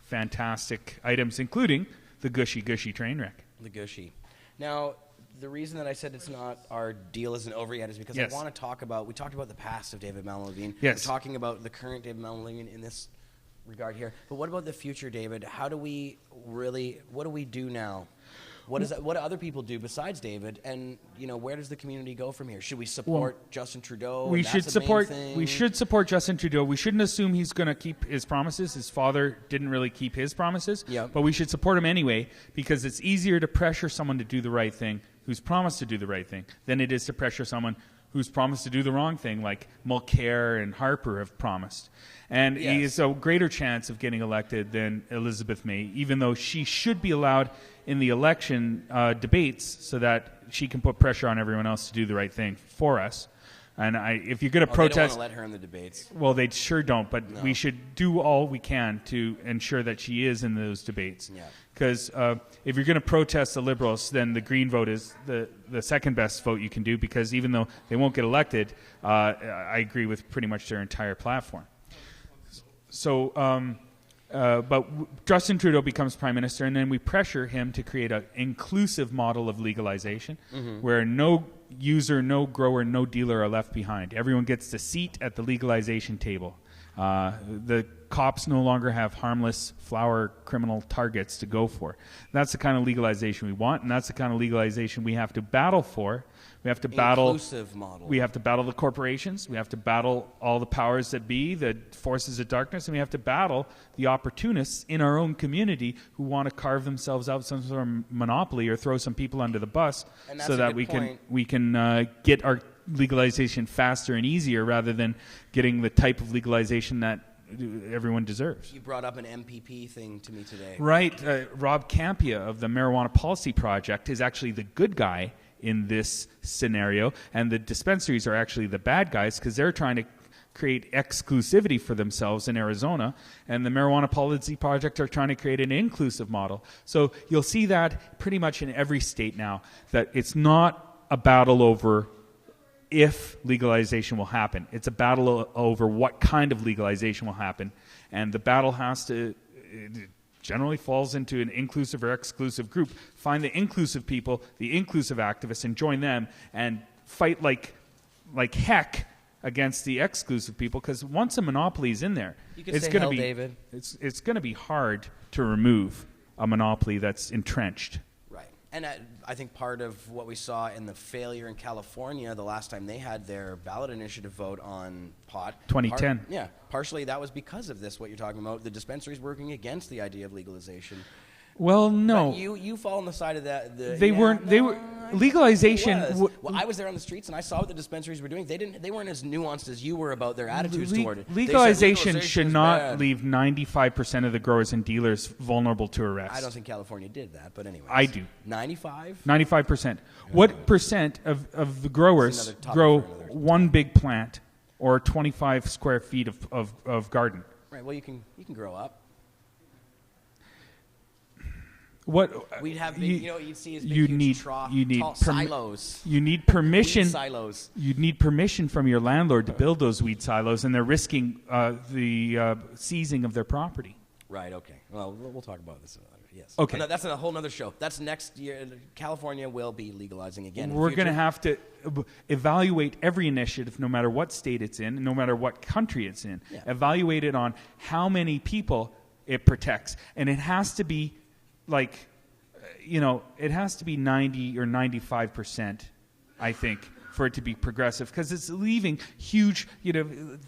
[SPEAKER 1] fantastic items, including the gushy train wreck.
[SPEAKER 2] The gushy. Now, the reason that I said it's not, our deal isn't over yet is because
[SPEAKER 1] Yes.
[SPEAKER 2] I want to talk about, we talked about the past of David Malin-Levine.
[SPEAKER 1] Yes.
[SPEAKER 2] We're talking about the current David Malin-Levine in this regard here. But what about the future, David? What do we do now? What do other people do besides David? And, where does the community go from here? Should we support Justin Trudeau?
[SPEAKER 1] We should support Justin Trudeau. We shouldn't assume he's going to keep his promises. His father didn't really keep his promises.
[SPEAKER 2] Yep.
[SPEAKER 1] But we should support him anyway, because it's easier to pressure someone to do the right thing who's promised to do the right thing than it is to pressure someone who's promised to do the wrong thing, like Mulcair and Harper have promised. And he has a greater chance of getting elected than Elizabeth May, even though she should be allowed in the election debates so that she can put pressure on everyone else to do the right thing for us. And if you're going to protest...
[SPEAKER 2] They don't want to let her in the debates.
[SPEAKER 1] Well, they sure don't, but we should do all we can to ensure that she is in those debates. Because if you're going to protest the Liberals, then the Green vote is the second best vote you can do, because even though they won't get elected, I agree with pretty much their entire platform. So, but Justin Trudeau becomes Prime Minister, and then we pressure him to create an inclusive model of legalization where no user, no grower, no dealer are left behind. Everyone gets a seat at the legalization table. The cops no longer have harmless flower criminal targets to go for. That's the kind of legalization we want, and that's the kind of legalization we have to battle for. We have to battle
[SPEAKER 2] inclusive model.
[SPEAKER 1] We have to battle the corporations. We have to battle all the powers that be, the forces of darkness, and we have to battle the opportunists in our own community who want to carve themselves out some sort of monopoly or throw some people under the bus, so that we can get our legalization faster and easier, rather than getting the type of legalization that everyone deserves.
[SPEAKER 2] You brought up an MPP thing to me today.
[SPEAKER 1] Right. Rob Campia of the Marijuana Policy Project is actually the good guy in this scenario, and the dispensaries are actually the bad guys, because they're trying to create exclusivity for themselves in Arizona, and the Marijuana Policy Project are trying to create an inclusive model. So you'll see that pretty much in every state now, that it's not a battle over if legalization will happen. It's a battle over what kind of legalization will happen, and the battle has to generally falls into an inclusive or exclusive group. Find the inclusive people, the inclusive activists, and join them and fight like heck against the exclusive people, because once a monopoly is in there, it's going to be David. It's going to be hard to remove a monopoly that's entrenched.
[SPEAKER 2] Right. And I think part of what we saw in the failure in California the last time they had their ballot initiative vote on pot.
[SPEAKER 1] 2010.
[SPEAKER 2] Partially that was because of this, what you're talking about. The dispensaries working against the idea of legalization.
[SPEAKER 1] Well, no.
[SPEAKER 2] But you fall on the side of that.
[SPEAKER 1] They were legalization.
[SPEAKER 2] Well, I was there on the streets and I saw what the dispensaries were doing. They weren't as nuanced as you were about their attitudes toward it.
[SPEAKER 1] Legalization should not leave 95% of the growers and dealers vulnerable to arrest.
[SPEAKER 2] I don't think California did that, but anyway.
[SPEAKER 1] I do.
[SPEAKER 2] 95?
[SPEAKER 1] 95%. What percent of the growers grow one big plant or 25 square feet of garden?
[SPEAKER 2] Right. Well, you can grow up.
[SPEAKER 1] What
[SPEAKER 2] we'd have, you'd see as big silos.
[SPEAKER 1] You need permission.
[SPEAKER 2] Weed silos.
[SPEAKER 1] You'd need permission from your landlord to build those weed silos, and they're risking the seizing of their property.
[SPEAKER 2] Right. Okay. Well, we'll talk about this. Yes.
[SPEAKER 1] Okay.
[SPEAKER 2] No, that's a whole other show. That's next year. California will be legalizing again.
[SPEAKER 1] We're going to have to evaluate every initiative, no matter what state it's in, no matter what country it's in. Yeah. Evaluate it on how many people it protects, and it has to be. It has to be 90 or 95%, I think, for it to be progressive, because it's leaving huge,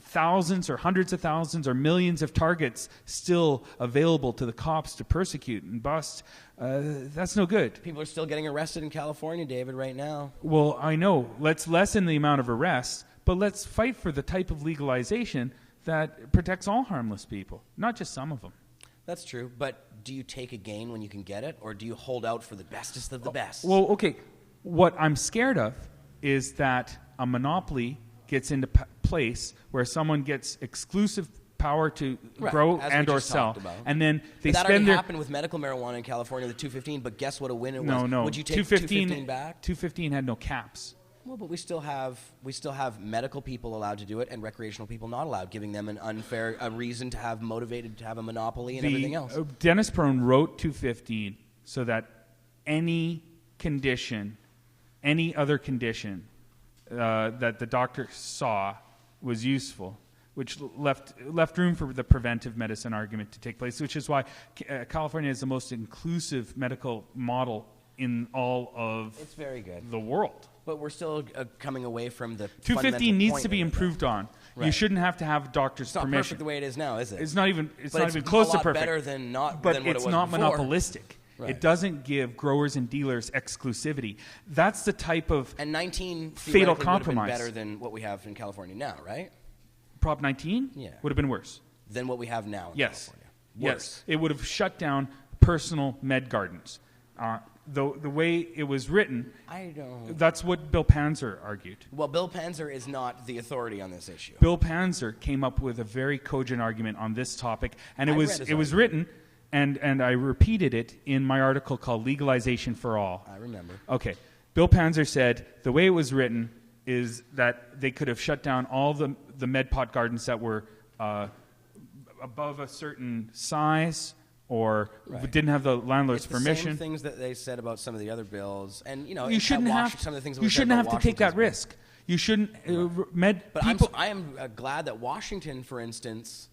[SPEAKER 1] thousands or hundreds of thousands or millions of targets still available to the cops to persecute and bust. That's no good.
[SPEAKER 2] People are still getting arrested in California, David, right now.
[SPEAKER 1] Well, I know. Let's lessen the amount of arrests, but let's fight for the type of legalization that protects all harmless people, not just some of them.
[SPEAKER 2] That's true, but do you take a gain when you can get it, or do you hold out for the bestest of the best?
[SPEAKER 1] Well, okay. What I'm scared of is that a monopoly gets into place where someone gets exclusive power to grow and or sell, and then they
[SPEAKER 2] that
[SPEAKER 1] spend
[SPEAKER 2] already happened with medical marijuana in California, the 215. But guess what a win it was?
[SPEAKER 1] No.
[SPEAKER 2] Would you take 215 back?
[SPEAKER 1] 215 had no caps.
[SPEAKER 2] Well, but we still have medical people allowed to do it and recreational people not allowed, giving them a reason to have motivated to have a monopoly and everything else.
[SPEAKER 1] Dennis Perone wrote 215 so that any other condition that the doctor saw was useful, which left room for the preventive medicine argument to take place, which is why California is the most inclusive medical model in all of
[SPEAKER 2] it's very good.
[SPEAKER 1] The world.
[SPEAKER 2] But we're still coming away from the
[SPEAKER 1] 215 needs to be improved on. Right. You shouldn't have to have a doctor's permission.
[SPEAKER 2] It's not perfect the way it is now, is it?
[SPEAKER 1] It's not even close to perfect.
[SPEAKER 2] Better than not.
[SPEAKER 1] But
[SPEAKER 2] than what
[SPEAKER 1] it's
[SPEAKER 2] it was
[SPEAKER 1] not
[SPEAKER 2] before.
[SPEAKER 1] monopolistic. Right. It doesn't give growers and dealers exclusivity. That's the type of
[SPEAKER 2] and 19
[SPEAKER 1] fatal compromise.
[SPEAKER 2] Would have been better than what we have in California now, right?
[SPEAKER 1] Prop 19 would have been worse
[SPEAKER 2] than what we have now in California.
[SPEAKER 1] Yes, it would have shut down personal med gardens. The way it was written, that's what Bill Panzer argued.
[SPEAKER 2] Well, Bill Panzer is not the authority on this issue.
[SPEAKER 1] Bill Panzer came up with a very cogent argument on this topic, and it was written, and I repeated it in my article called Legalization for All.
[SPEAKER 2] I remember.
[SPEAKER 1] Okay. Bill Panzer said the way it was written is that they could have shut down all the med pot gardens that were above a certain size, or didn't have the landlord's permission.
[SPEAKER 2] Same things that they said about some of the other bills, and
[SPEAKER 1] you shouldn't have to take that risk. You shouldn't.
[SPEAKER 2] But I am glad that Washington, for instance,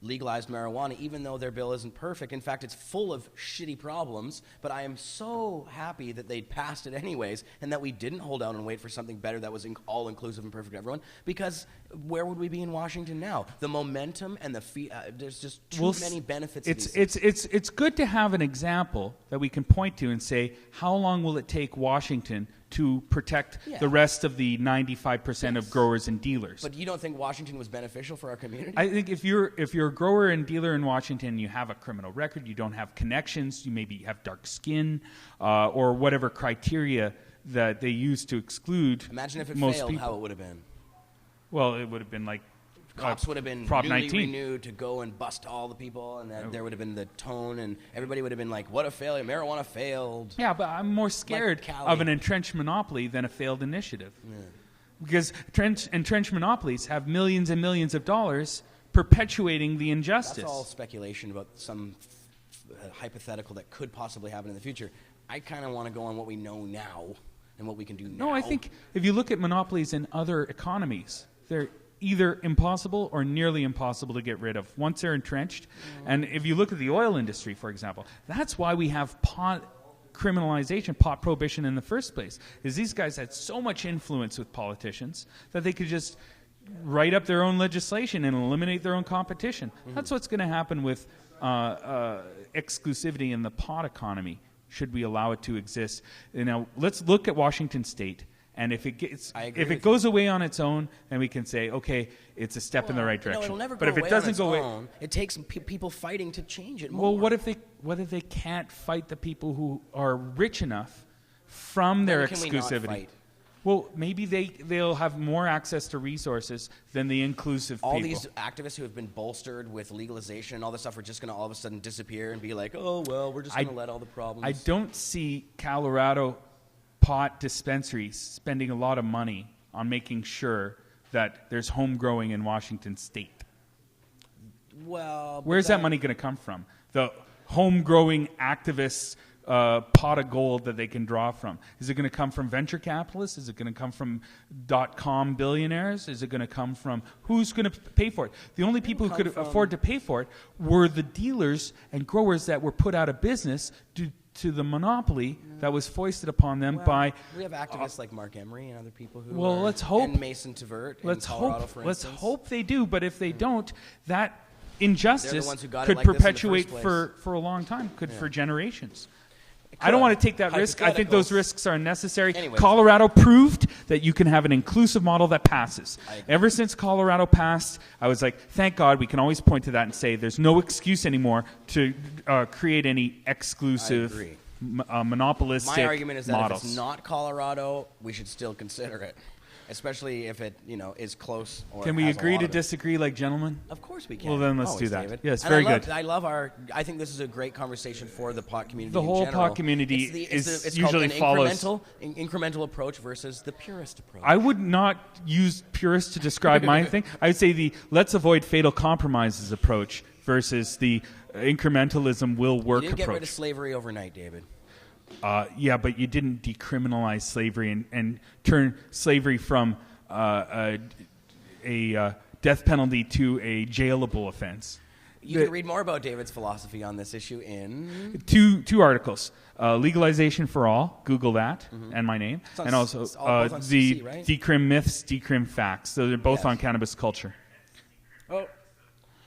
[SPEAKER 2] legalized marijuana, even though their bill isn't perfect. In fact, it's full of shitty problems. But I am so happy that they passed it anyways, and that we didn't hold out and wait for something better that was all inclusive and perfect for everyone. Because where would we be in Washington now? The momentum and there's just too many benefits.
[SPEAKER 1] It's good to have an example that we can point to and say, how long will it take Washington to protect the rest of the 95% of growers and dealers?
[SPEAKER 2] But you don't think Washington was beneficial for our community?
[SPEAKER 1] I think if you're a grower and dealer in Washington, you have a criminal record, you don't have connections, you maybe have dark skin, or whatever criteria that they use to exclude.
[SPEAKER 2] Imagine if it
[SPEAKER 1] most
[SPEAKER 2] failed,
[SPEAKER 1] people.
[SPEAKER 2] how it would have been.
[SPEAKER 1] Well, it would have been like
[SPEAKER 2] cops would have been
[SPEAKER 1] Prop
[SPEAKER 2] newly
[SPEAKER 1] 19.
[SPEAKER 2] renewed to go and bust all the people, and then there would have been the tone, and everybody would have been like, what a failure, marijuana failed.
[SPEAKER 1] Yeah, but I'm more scared of an entrenched monopoly than a failed initiative. Yeah. Because entrenched monopolies have millions and millions of dollars perpetuating the injustice.
[SPEAKER 2] That's all speculation about some hypothetical that could possibly happen in the future. I kind of want to go on what we know now and what we can do now.
[SPEAKER 1] No, I think if you look at monopolies in other economies, they're either impossible or nearly impossible to get rid of once they're entrenched. And if you look at the oil industry, for example, that's why we have pot criminalization, pot prohibition in the first place, is these guys had so much influence with politicians that they could just write up their own legislation and eliminate their own competition. That's what's going to happen with exclusivity in the pot economy, should we allow it to exist. Now, let's look at Washington State. And if it goes away on its own, then we can say, okay, it's a step in the right direction.
[SPEAKER 2] No, it'll never
[SPEAKER 1] but
[SPEAKER 2] go
[SPEAKER 1] if it
[SPEAKER 2] away
[SPEAKER 1] doesn't
[SPEAKER 2] on its
[SPEAKER 1] go away,
[SPEAKER 2] own. It takes people fighting to change it more.
[SPEAKER 1] Well, what if they can't fight the people who are rich enough from their exclusivity?
[SPEAKER 2] Can we not fight?
[SPEAKER 1] Well, maybe they'll have more access to resources than the inclusive people.
[SPEAKER 2] All these activists who have been bolstered with legalization and all this stuff are just going to all of a sudden disappear and be like, oh, well, we're just going to let all the problems.
[SPEAKER 1] I don't see Colorado pot dispensaries spending a lot of money on making sure that there's home growing in Washington State.
[SPEAKER 2] Well,
[SPEAKER 1] where's that money going to come from? The home growing activists pot of gold that they can draw from. Is it going to come from venture capitalists? Is it going to come from .com billionaires? Is it going to come from who's going to pay for it? The only people who could afford to pay for it were the dealers and growers that were put out of business due to the monopoly that was foisted upon them by...
[SPEAKER 2] We have activists like Mark Emery and other people who
[SPEAKER 1] let's hope,
[SPEAKER 2] and Mason Tvert in Colorado, for instance.
[SPEAKER 1] Let's hope they do, but if they don't, that injustice could
[SPEAKER 2] like
[SPEAKER 1] perpetuate for a long time, for generations. I don't want to take that risk. I think those risks are unnecessary.
[SPEAKER 2] Anyways.
[SPEAKER 1] Colorado proved that you can have an inclusive model that passes. Ever since Colorado passed, I was like, thank God we can always point to that and say there's no excuse anymore to create any exclusive monopolistic models.
[SPEAKER 2] My argument is that if it's not Colorado, we should still consider it. Especially if it, is close. Or
[SPEAKER 1] can we agree to disagree like gentlemen?
[SPEAKER 2] Of course we can.
[SPEAKER 1] Well, then let's
[SPEAKER 2] always,
[SPEAKER 1] do that.
[SPEAKER 2] David.
[SPEAKER 1] Yes,
[SPEAKER 2] and
[SPEAKER 1] very good.
[SPEAKER 2] I think this is a great conversation for the pot community.
[SPEAKER 1] The whole
[SPEAKER 2] in general.
[SPEAKER 1] pot community
[SPEAKER 2] it's
[SPEAKER 1] usually follows
[SPEAKER 2] an incremental approach versus the purist approach.
[SPEAKER 1] I would not use purist to describe my thing. I would say the let's avoid fatal compromises approach versus the incrementalism will work approach.
[SPEAKER 2] You didn't get rid of slavery overnight, David.
[SPEAKER 1] Yeah, but you didn't decriminalize slavery and turn slavery from a death penalty to a jailable offense.
[SPEAKER 2] You can read more about David's philosophy on this issue in...
[SPEAKER 1] Two articles. Legalization for All, Google that, and my name. And also the
[SPEAKER 2] CC, right?
[SPEAKER 1] Decrim Myths, Decrim Facts. So they're both on Cannabis Culture.
[SPEAKER 2] Oh.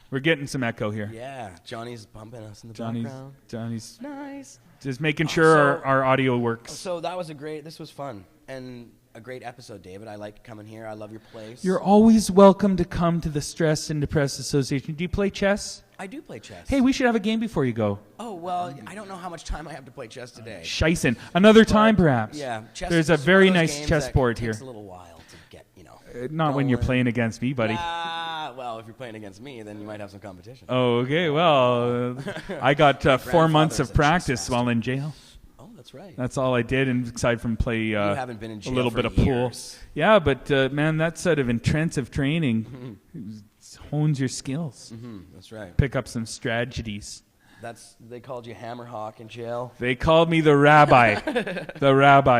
[SPEAKER 1] We're getting some echo here.
[SPEAKER 2] Yeah, Johnny's bumping us in the background.
[SPEAKER 1] Johnny's
[SPEAKER 2] nice.
[SPEAKER 1] Just making sure our audio works.
[SPEAKER 2] So this was fun. And a great episode, David. I like coming here. I love your place.
[SPEAKER 1] You're always welcome to come to the Stressed and Depressed Association. Do you play chess?
[SPEAKER 2] I do play chess.
[SPEAKER 1] Hey, we should have a game before you go.
[SPEAKER 2] Oh, well, I don't know how much time I have to play chess today.
[SPEAKER 1] Scheisse. Another time, perhaps.
[SPEAKER 2] Yeah. Chess
[SPEAKER 1] There's a very nice chessboard here.
[SPEAKER 2] It takes a little while to get,
[SPEAKER 1] not when you're playing against me, buddy.
[SPEAKER 2] Well, if you're playing against me, then you might have some competition.
[SPEAKER 1] Oh, okay. Well, I got 4 months of practice while in jail.
[SPEAKER 2] Oh, that's right.
[SPEAKER 1] That's all I did, and aside from play
[SPEAKER 2] you haven't been in jail
[SPEAKER 1] a little
[SPEAKER 2] for
[SPEAKER 1] bit of
[SPEAKER 2] years.
[SPEAKER 1] pool. Yeah, but man, that sort of intensive training hones your skills.
[SPEAKER 2] That's right.
[SPEAKER 1] Pick up some strategies.
[SPEAKER 2] They called you Hammerhawk in jail.
[SPEAKER 1] They called me the rabbi,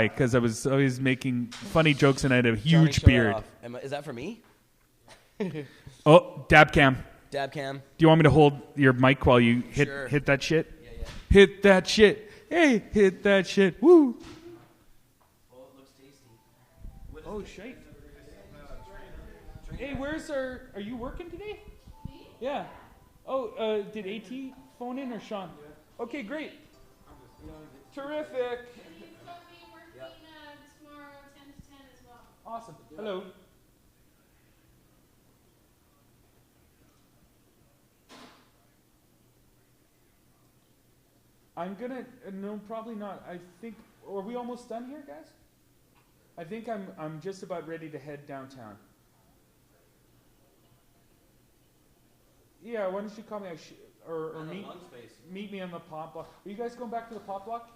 [SPEAKER 1] because I was always making funny jokes and I had a huge beard.
[SPEAKER 2] Is that for me?
[SPEAKER 1] Oh, dab cam.
[SPEAKER 2] Dab cam.
[SPEAKER 1] Do you want me to hold your mic while you hit that shit?
[SPEAKER 2] Yeah.
[SPEAKER 1] Hit that shit. Hey, hit that shit. Woo.
[SPEAKER 2] Oh, it looks tasty.
[SPEAKER 1] Oh, shit. Hey, are you working today? Me? Yeah. Oh, did AT phone in or Sean? Okay, great. Terrific.
[SPEAKER 10] He's going to be working tomorrow 10 to 10 as well.
[SPEAKER 1] Awesome. Hello. I'm gonna no, probably not. I think are we almost done here, guys? I think I'm just about ready to head downtown. Yeah, why don't you call me or meet me on the pop block? Are you guys going back to the pop block?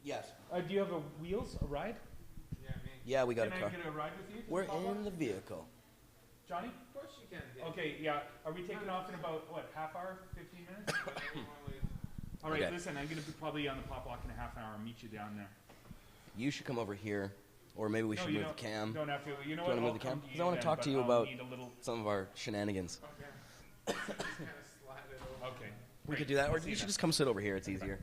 [SPEAKER 2] Yes.
[SPEAKER 1] Do you have a ride?
[SPEAKER 9] Yeah, me.
[SPEAKER 2] Yeah, we got a car.
[SPEAKER 1] Can I get a ride with you?
[SPEAKER 2] We're in the vehicle.
[SPEAKER 1] Johnny?
[SPEAKER 9] Of course you can. Yeah.
[SPEAKER 1] Okay, yeah. Are we taking off in about half hour, 15 minutes? All right, listen, I'm going to be probably on the pop walk in a half an hour. I'll meet you down there.
[SPEAKER 2] You should come over here, or maybe we should move the cam.
[SPEAKER 1] You don't have to. You know
[SPEAKER 2] what? Move the cam? Because I want to talk to you about some of our shenanigans.
[SPEAKER 1] Okay.
[SPEAKER 2] We could do that, or you should just come sit over here. It's easier.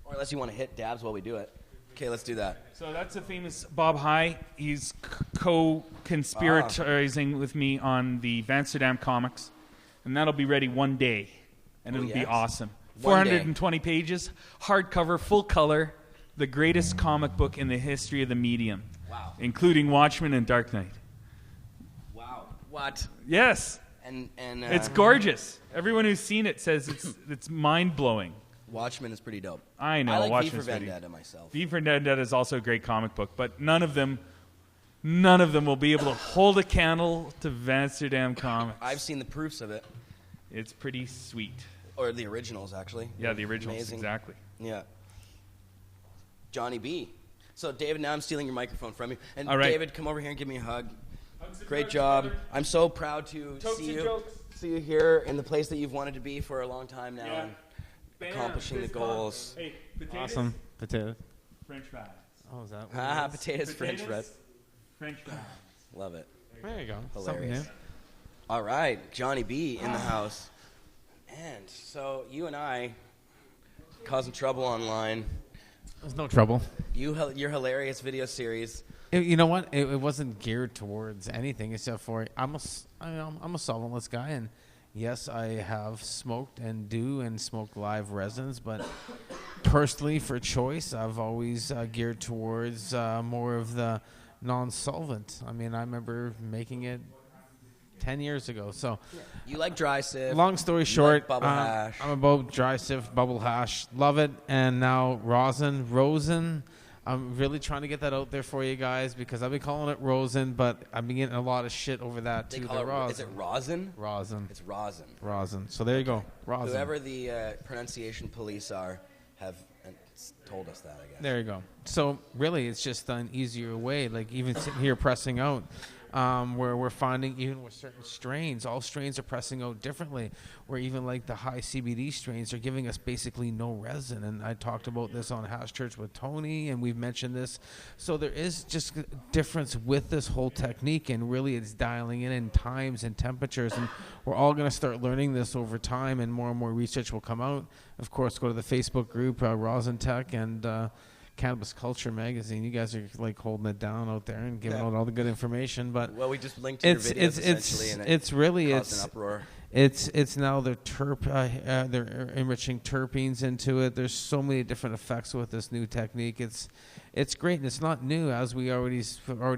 [SPEAKER 2] Or unless you want to hit dabs while we do it. Okay, let's do that.
[SPEAKER 1] So that's the famous Bob High. He's co-conspiratorializing with me on the Amsterdam comics, and that'll be ready one day, and it'll be awesome. 420 pages, hardcover, full color, the greatest comic book in the history of the medium.
[SPEAKER 2] Wow.
[SPEAKER 1] Including Watchmen and Dark Knight.
[SPEAKER 2] Wow. What?
[SPEAKER 1] Yes.
[SPEAKER 2] And
[SPEAKER 1] it's gorgeous. Everyone who's seen it says it's mind-blowing.
[SPEAKER 2] Watchmen is pretty dope.
[SPEAKER 1] I know.
[SPEAKER 2] I like
[SPEAKER 1] Watchmen's
[SPEAKER 2] V for Vendetta myself.
[SPEAKER 1] V for Vendetta is also a great comic book, but none of them will be able to hold a candle to Amsterdam comics.
[SPEAKER 2] I've seen the proofs of it.
[SPEAKER 1] It's pretty sweet.
[SPEAKER 2] Or the originals, actually.
[SPEAKER 1] Yeah, the originals,
[SPEAKER 2] amazing.
[SPEAKER 1] Exactly.
[SPEAKER 2] Yeah. Johnny B. So, David, now I'm stealing your microphone from you. And
[SPEAKER 1] all right.
[SPEAKER 2] David, come over here and give me a hug. Great job. I'm so proud to see you here in the place that you've wanted to be for a long time now.
[SPEAKER 1] Yeah.
[SPEAKER 2] And accomplishing the goals.
[SPEAKER 1] Hey, potatoes.
[SPEAKER 11] Awesome. Potatoes.
[SPEAKER 1] French fries.
[SPEAKER 11] Oh, is that what
[SPEAKER 2] Ah, potatoes, French fries.
[SPEAKER 1] French fries.
[SPEAKER 2] Love it.
[SPEAKER 11] There you go.
[SPEAKER 2] Hilarious. All right, Johnny B in the house. And so you and I causing trouble online.
[SPEAKER 11] There's no trouble.
[SPEAKER 2] Your hilarious video series.
[SPEAKER 11] You know what? It wasn't geared towards anything except for I'm a solventless guy, and yes, I have smoked and smoke live resins, but personally, for choice, I've always geared towards more of the non-solvent. I mean, I remember making it 10 years ago. So
[SPEAKER 2] you like dry sift.
[SPEAKER 11] Long story short,
[SPEAKER 2] like bubble hash.
[SPEAKER 11] I'm about dry sift, bubble hash. Love it. And now Rosin. I'm really trying to get that out there for you guys because I've been calling it Rosin, but I've been getting a lot of shit over that too.
[SPEAKER 2] Is it Rosin?
[SPEAKER 11] Rosin.
[SPEAKER 2] It's Rosin.
[SPEAKER 11] Rosin. So there you go. Rosin.
[SPEAKER 2] Whoever the pronunciation police are have told us that, I guess.
[SPEAKER 11] There you go. So really, it's just an easier way. Like even sitting here pressing out. Where we're finding even with certain strains, all strains are pressing out differently, where even like the high CBD strains are giving us basically no resin. And I talked about this on Hash Church with Tony, and we've mentioned this. So there is just a difference with this whole technique, and really it's dialing in times and temperatures, and we're all going to start learning this over time, and more research will come out. Of course, go to the Facebook group, Rosin Tech, and Cannabis Culture magazine. You guys are like holding it down out there and giving out all the good information, but
[SPEAKER 2] we just linked to your videos essentially, and
[SPEAKER 11] it's really
[SPEAKER 2] caused an uproar.
[SPEAKER 11] It's now they're they're enriching terpenes into it. There's so many different effects with this new technique. It's great, and it's not new, as we already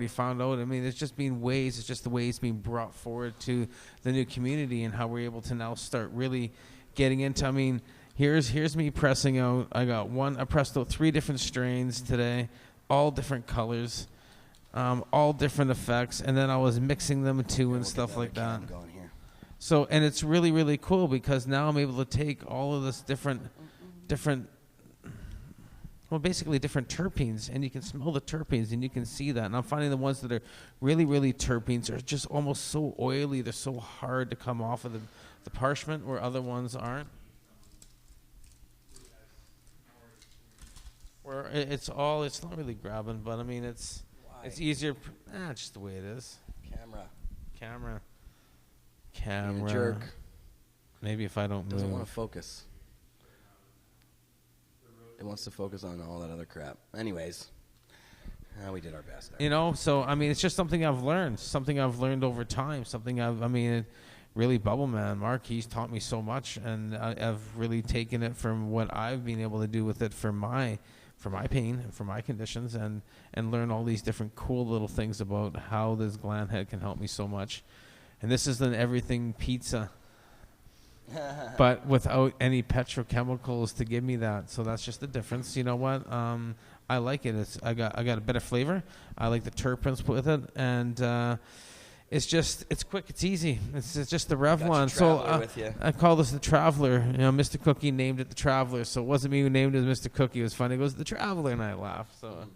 [SPEAKER 11] found out. I mean, it's just been ways. It's just the way it's being brought forward to the new community, and how we're able to now start really getting into. I mean, Here's me pressing out. I pressed out 3 different strains today, all different colors, all different effects, and then I was mixing them too and stuff like that. So, and it's really, really cool because now I'm able to take all of this different, well, basically different terpenes, and you can smell the terpenes, and you can see that. And I'm finding the ones that are really, really terpenes are just almost so oily. They're so hard to come off of the parchment, where other ones aren't. Where it's not really grabbing, but I mean it's easier. It's just the way it is. Camera.
[SPEAKER 2] Jerk.
[SPEAKER 11] Maybe if I don't move.
[SPEAKER 2] Doesn't want to focus. It wants to focus on all that other crap. Anyways, we did our best there.
[SPEAKER 11] So I mean, it's just something I've learned over time. Really, Bubble Man, Mark, he's taught me so much, and I've really taken it from what I've been able to do with it for my pain and for my conditions, and learn all these different cool little things about how this gland head can help me so much. And this is an everything pizza, but without any petrochemicals to give me that. So that's just the difference. You know what? I like it. I got a better flavor. I like the terpenes with it, and it's quick, it's easy. It's just the Rev one. So I call this the Traveler. Mr. Cookie named it the Traveler, so it wasn't me who named it Mr. Cookie. It was funny. It goes the Traveler, and I laughed. So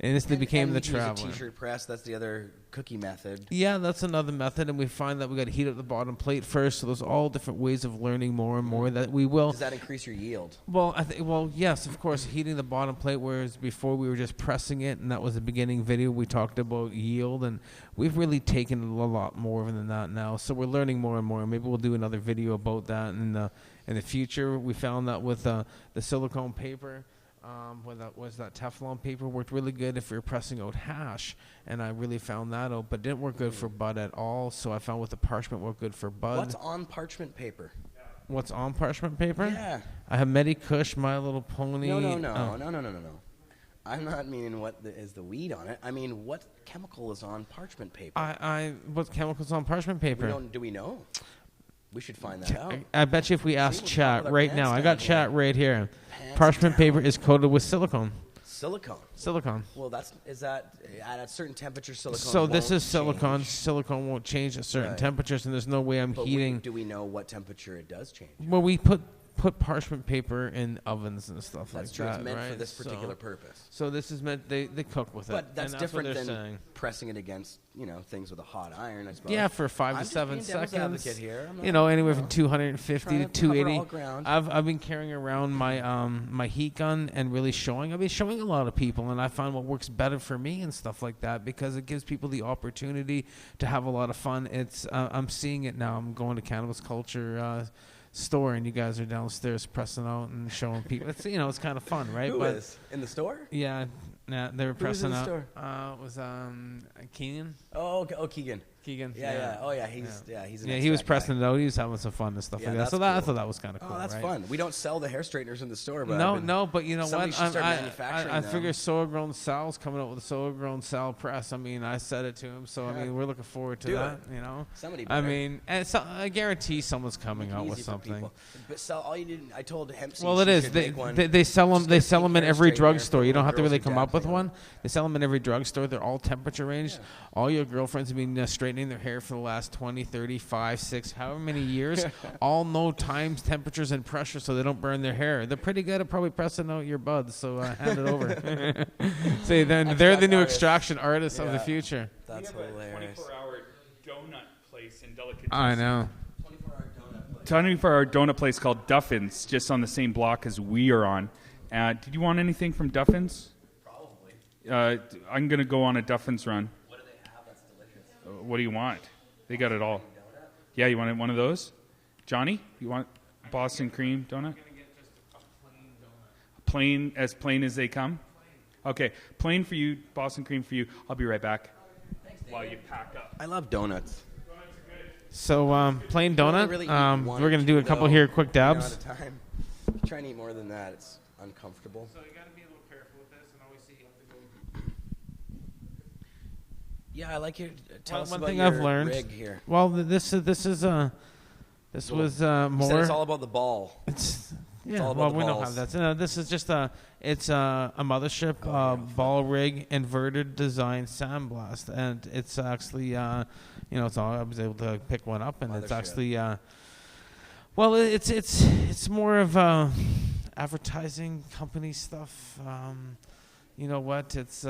[SPEAKER 11] And this became the traveler.
[SPEAKER 2] Use a t-shirt press. That's the other cookie method.
[SPEAKER 11] Yeah, that's another method, and we find that we got to heat up the bottom plate first. So there's all different ways of learning more and more that we will.
[SPEAKER 2] Does that increase your yield?
[SPEAKER 11] Well, well, yes, of course, heating the bottom plate. Whereas before we were just pressing it, and that was the beginning video. We talked about yield, and we've really taken a lot more than that now. So we're learning more and more. Maybe we'll do another video about that in the future. We found that with the silicone paper. That Teflon paper worked really good if you're pressing out hash, and I really found that out, but didn't work good for bud at all. So I found with the parchment worked good for bud.
[SPEAKER 2] What's on parchment paper?
[SPEAKER 11] What's on parchment paper?
[SPEAKER 2] Yeah.
[SPEAKER 11] I have Medikush, My Little Pony.
[SPEAKER 2] No. I'm not meaning what is the weed on it. I mean, what chemical is on parchment paper?
[SPEAKER 11] What chemicals on parchment paper?
[SPEAKER 2] Do we know? We should find that out.
[SPEAKER 11] I bet you if we ask chat right now, I got chat right here. Parchment paper is coated with silicone. Silicone.
[SPEAKER 2] Well, is that at a certain temperature? Silicone.
[SPEAKER 11] So this is silicone.
[SPEAKER 2] Change.
[SPEAKER 11] Silicone won't change at certain temperatures, and there's no way I'm heating.
[SPEAKER 2] Do we know what temperature it does change?
[SPEAKER 11] Well, we put parchment paper in ovens and stuff like that.
[SPEAKER 2] That's true. It's meant
[SPEAKER 11] right?
[SPEAKER 2] for this particular purpose.
[SPEAKER 11] So this is meant they cook with it.
[SPEAKER 2] But that's different than
[SPEAKER 11] saying.
[SPEAKER 2] Pressing it against things with a hot iron, I suppose.
[SPEAKER 11] Yeah, for 5 to 7 seconds. Anywhere from 250 to 280. I've been carrying around my heat gun and really showing. I've been showing a lot of people, and I find what works better for me and stuff like that because it gives people the opportunity to have a lot of fun. It's I'm seeing it now. I'm going to Cannabis Culture store, and you guys are downstairs pressing out and showing people. It's it's kind of fun, right?
[SPEAKER 2] Who is in the store?
[SPEAKER 11] Yeah, they were pressing out.
[SPEAKER 2] Store?
[SPEAKER 11] It was Keegan.
[SPEAKER 2] Oh, Keegan.
[SPEAKER 11] Yeah.
[SPEAKER 2] Oh yeah, he's
[SPEAKER 11] he was pressing it out. He was having some fun and stuff like that. So cool. I thought that was kind of cool.
[SPEAKER 2] Oh, that's
[SPEAKER 11] right?
[SPEAKER 2] fun. We don't sell the hair straighteners in the store, but
[SPEAKER 11] no, but you know what? I
[SPEAKER 2] them.
[SPEAKER 11] figure Soil Grown Sal's coming out with a Soil Grown Sal press. I mean, I said it to him, so I mean, we're looking forward to that.
[SPEAKER 2] Somebody.
[SPEAKER 11] I mean, and I guarantee someone's coming out with something.
[SPEAKER 2] But Sal, all you did, I told him.
[SPEAKER 11] Well, it is. They sell them. They sell them in every drugstore. You don't have to really come up with one. They sell them in every drugstore. They're all temperature ranged. Yeah. All your girlfriends have been straightening their hair for the last 20, 30, 5, 6, however many years. All know times, temperatures, and pressure so they don't burn their hair. They're pretty good at probably pressing out your buds, so hand it over. See, then they're the new extraction artists of the future.
[SPEAKER 2] That's hilarious.
[SPEAKER 1] 24-hour donut place in Delicatessen.
[SPEAKER 11] I know.
[SPEAKER 1] 24-hour donut place called Duffin's, just on the same block as we are on. Did you want anything from Duffin's? Probably. I'm going to go on a Duffin's run.
[SPEAKER 2] What do they have that's delicious?
[SPEAKER 1] What do you want? They got it all. Yeah, you want one of those? Johnny, you want Boston cream donut? I'm going to get just a plain donut. Plain as they come? Okay, plain for you, Boston cream for you. I'll be right back.
[SPEAKER 2] Thanks,
[SPEAKER 1] while you pack up.
[SPEAKER 2] I love donuts.
[SPEAKER 11] So, plain donut. We're going to do a couple here quick dabs.
[SPEAKER 2] At a time. Try and eat more than that. It's uncomfortable.
[SPEAKER 11] So you got to be a little careful with this, and always see you have to go.
[SPEAKER 2] Yeah, I like your. Tell us
[SPEAKER 11] one
[SPEAKER 2] about
[SPEAKER 11] thing
[SPEAKER 2] your
[SPEAKER 11] I've learned.
[SPEAKER 2] Rig here.
[SPEAKER 11] Well, this was more.
[SPEAKER 2] It's all about the ball.
[SPEAKER 11] It's
[SPEAKER 2] all about the
[SPEAKER 11] we
[SPEAKER 2] balls.
[SPEAKER 11] don't have that. This is just a mothership ball rig inverted design sandblast, and it's actually it's all. I was able to pick one up, and it's actually it's more of advertising company stuff. You know what? It's